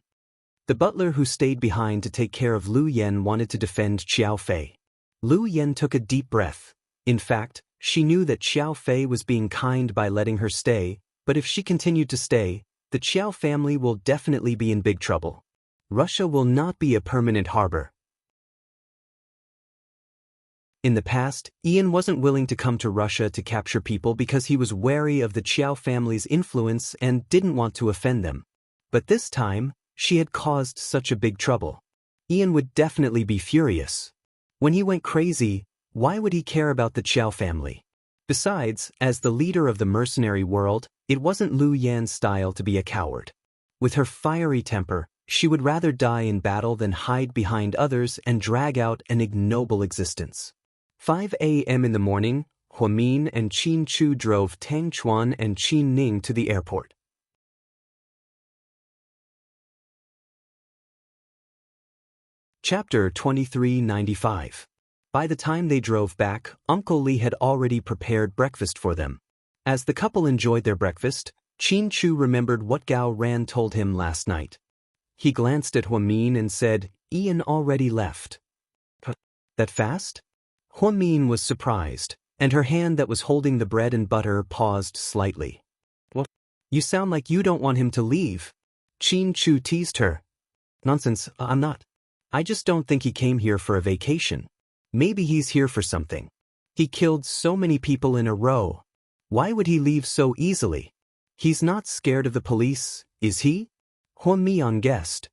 The butler who stayed behind to take care of Lu Yen wanted to defend Xiao Fei. Lu Yen took a deep breath. In fact, she knew that Xiao Fei was being kind by letting her stay, but if she continued to stay, the Xiao family will definitely be in big trouble. Russia will not be a permanent harbor. In the past, Ian wasn't willing to come to Russia to capture people because he was wary of the Xiao family's influence and didn't want to offend them. But this time, she had caused such a big trouble. Ian would definitely be furious. When he went crazy, why would he care about the Xiao family? Besides, as the leader of the mercenary world, it wasn't Lu Yan's style to be a coward. With her fiery temper, she would rather die in battle than hide behind others and drag out an ignoble existence. 5 a.m. in the morning, Huamin and Qin Chu drove Tang Chuan and Qin Ning to the airport. Chapter 2395. By the time they drove back, Uncle Li had already prepared breakfast for them. As the couple enjoyed their breakfast, Qin Chu remembered what Gao Ran told him last night. He glanced at Huamin and said, "Ian already left." "That fast?" Huamin was surprised, and her hand that was holding the bread and butter paused slightly. "What? You sound like you don't want him to leave." Qin Chu teased her. "Nonsense, I'm not. I just don't think he came here for a vacation. Maybe he's here for something. He killed so many people in a row. Why would he leave so easily? He's not scared of the police, is he?" Huamian guessed.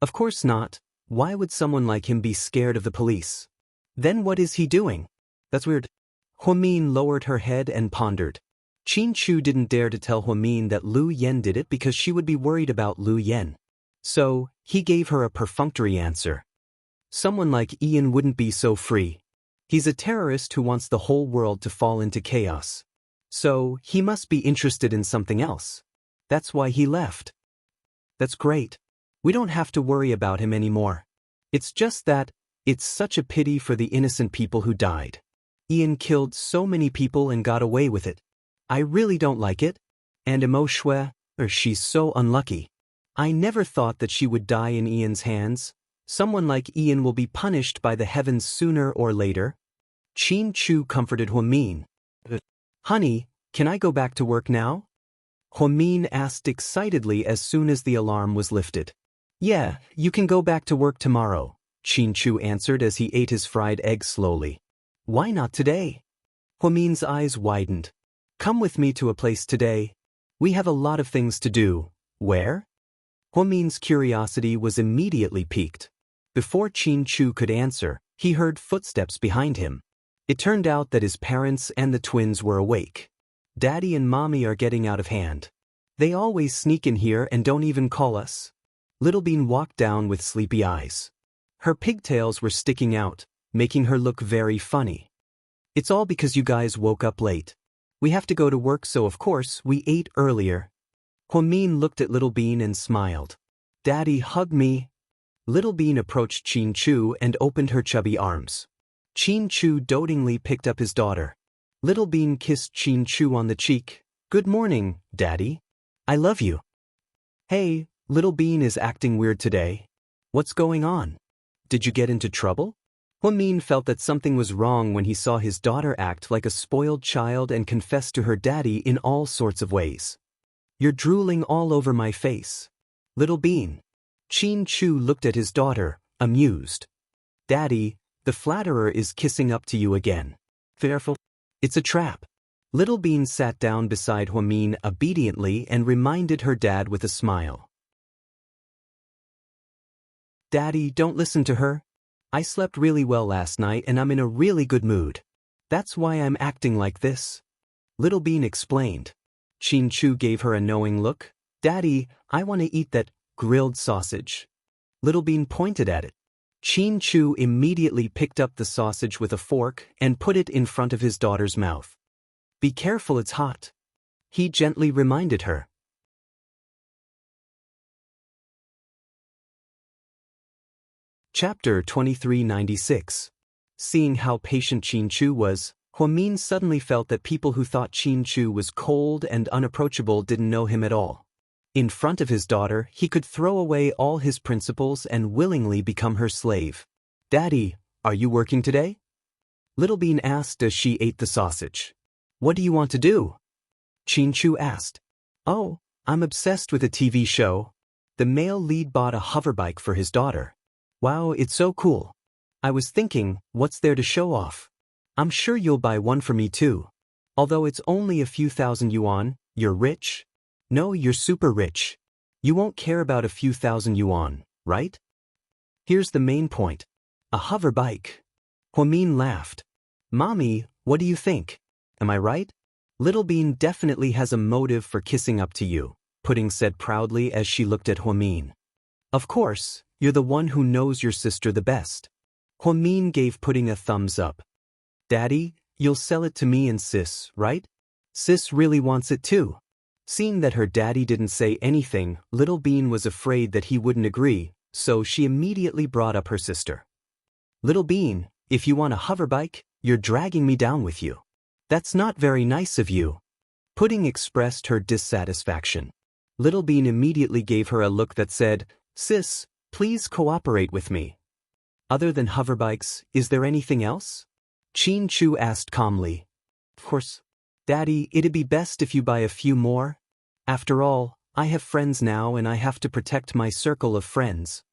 "Of course not. Why would someone like him be scared of the police? Then what is he doing? That's weird." Huamin lowered her head and pondered. Qin Chu didn't dare to tell Huamin that Lu Yen did it because she would be worried about Lu Yen. So, he gave her a perfunctory answer. "Someone like Ian wouldn't be so free. He's a terrorist who wants the whole world to fall into chaos. So, he must be interested in something else. That's why he left." "That's great. We don't have to worry about him anymore. It's just that, it's such a pity for the innocent people who died. Ian killed so many people and got away with it. I really don't like it. And Imo Shui, she's so unlucky. I never thought that she would die in Ian's hands. Someone like Ian will be punished by the heavens sooner or later." Qin Chu comforted Huamin. "Honey, can I go back to work now?" Huamin asked excitedly as soon as the alarm was lifted. "Yeah, you can go back to work tomorrow," Qin Chu answered as he ate his fried egg slowly. "Why not today?" Huamin's eyes widened. "Come with me to a place today. We have a lot of things to do." "Where?" Huamin's curiosity was immediately piqued. Before Qin Chu could answer, He heard footsteps behind him. It turned out that his parents and the twins were awake. Daddy and Mommy are getting out of hand. They always sneak in here and don't even call us. Little Bean walked down with sleepy eyes. Her pigtails were sticking out, making her look very funny. It's all because you guys woke up late. We have to go to work, so of course we ate earlier. Huamin looked at Little Bean and smiled. Daddy, hug me. Little Bean approached Qin Chu and opened her chubby arms. Qin Chu dotingly picked up his daughter. Little Bean kissed Qin Chu on the cheek. Good morning, Daddy. I love you. Hey, Little Bean is acting weird today. What's going on? Did you get into trouble? Huamin felt that something was wrong when he saw his daughter act like a spoiled child and confess to her daddy in all sorts of ways. You're drooling all over my face. Little Bean. Qin Chu looked at his daughter, amused. Daddy, the flatterer is kissing up to you again. Fearful. It's a trap. Little Bean sat down beside Huamin obediently and reminded her dad with a smile. Daddy, don't listen to her. I slept really well last night and I'm in a really good mood. That's why I'm acting like this. Little Bean explained. Qin Chu gave her a knowing look. Daddy, I want to eat that grilled sausage. Little Bean pointed at it. Qin Chu immediately picked up the sausage with a fork and put it in front of his daughter's mouth. Be careful, it's hot. He gently reminded her. Chapter 2396. Seeing how patient Qin Chu was, Huamin suddenly felt that people who thought Qin Chu was cold and unapproachable didn't know him at all. In front of his daughter, he could throw away all his principles and willingly become her slave. Daddy, are you working today? Little Bean asked as she ate the sausage. What do you want to do? Qin Chu asked. Oh, I'm obsessed with a TV show. The male lead bought a hoverbike for his daughter. Wow, it's so cool. I was thinking, what's there to show off? I'm sure you'll buy one for me too. Although it's only a few thousand yuan, you're rich? No, you're super rich. You won't care about a few thousand yuan, right? Here's the main point. A hoverbike. Huamin laughed. Mommy, what do you think? Am I right? Little Bean definitely has a motive for kissing up to you, Pudding said proudly as she looked at Huamin. Of course, you're the one who knows your sister the best. Huamin gave Pudding a thumbs up. Daddy, you'll sell it to me and Sis, right? Sis really wants it too. Seeing that her daddy didn't say anything, Little Bean was afraid that he wouldn't agree, so she immediately brought up her sister. Little Bean, if you want a hoverbike, you're dragging me down with you. That's not very nice of you. Pudding expressed her dissatisfaction. Little Bean immediately gave her a look that said, Sis, please cooperate with me. Other than hoverbikes, is there anything else? Qin Chu asked calmly. Of course. Daddy, it'd be best if you buy a few more. After all, I have friends now and I have to protect my circle of friends.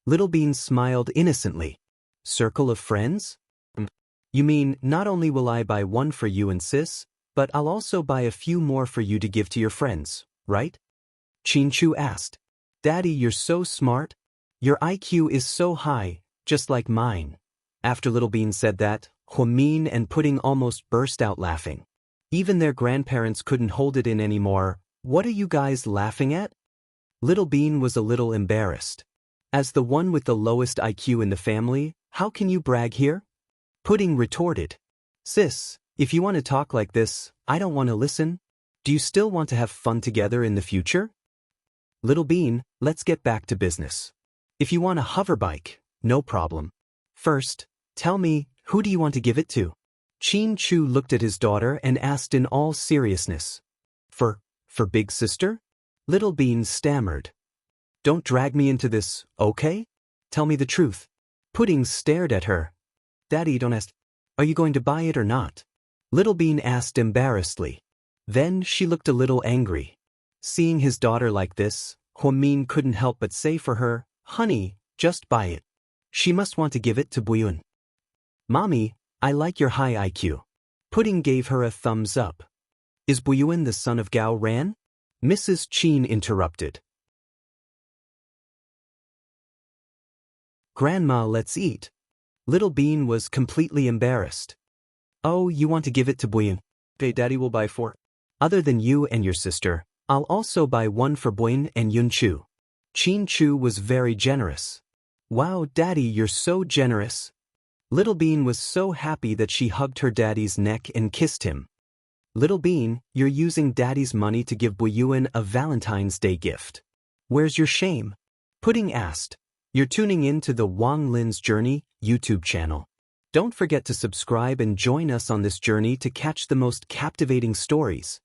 Little Bean smiled innocently. Circle of friends? You mean, not only will I buy one for you and Sis, but I'll also buy a few more for you to give to your friends, right? Qin Chu asked. Daddy, you're so smart. Your IQ is so high, just like mine. After Little Bean said that, Huamin and Pudding almost burst out laughing. Even their grandparents couldn't hold it in anymore. What are you guys laughing at? Little Bean was a little embarrassed. As the one with the lowest IQ in the family, how can you brag here? Pudding retorted. Sis, if you want to talk like this, I don't want to listen. Do you still want to have fun together in the future? Little Bean, let's get back to business. If you want a hoverbike, no problem. First, tell me, who do you want to give it to? Qin Chu looked at his daughter and asked in all seriousness. For big sister? Little Bean stammered. Don't drag me into this, okay? Tell me the truth. Pudding stared at her. Daddy, don't ask. Are you going to buy it or not? Little Bean asked embarrassedly. Then she looked a little angry. Seeing his daughter like this, Huamin couldn't help but say for her, Honey, just buy it. She must want to give it to Buyun. Mommy, I like your high IQ. Pudding gave her a thumbs up. Is Buyuan the son of Gao Ran? Mrs. Qin interrupted. Grandma, let's eat. Little Bean was completely embarrassed. Oh, you want to give it to Buyin? Okay, Daddy will buy 4. Other than you and your sister, I'll also buy 1 for Buyin and Yun Chu. Chin Chu was very generous. Wow, Daddy, you're so generous. Little Bean was so happy that she hugged her daddy's neck and kissed him. Little Bean, you're using Daddy's money to give Buyuan a Valentine's Day gift. Where's your shame? Pudding asked. You're tuning in to the Wang Lin's Journey YouTube channel. Don't forget to subscribe and join us on this journey to catch the most captivating stories.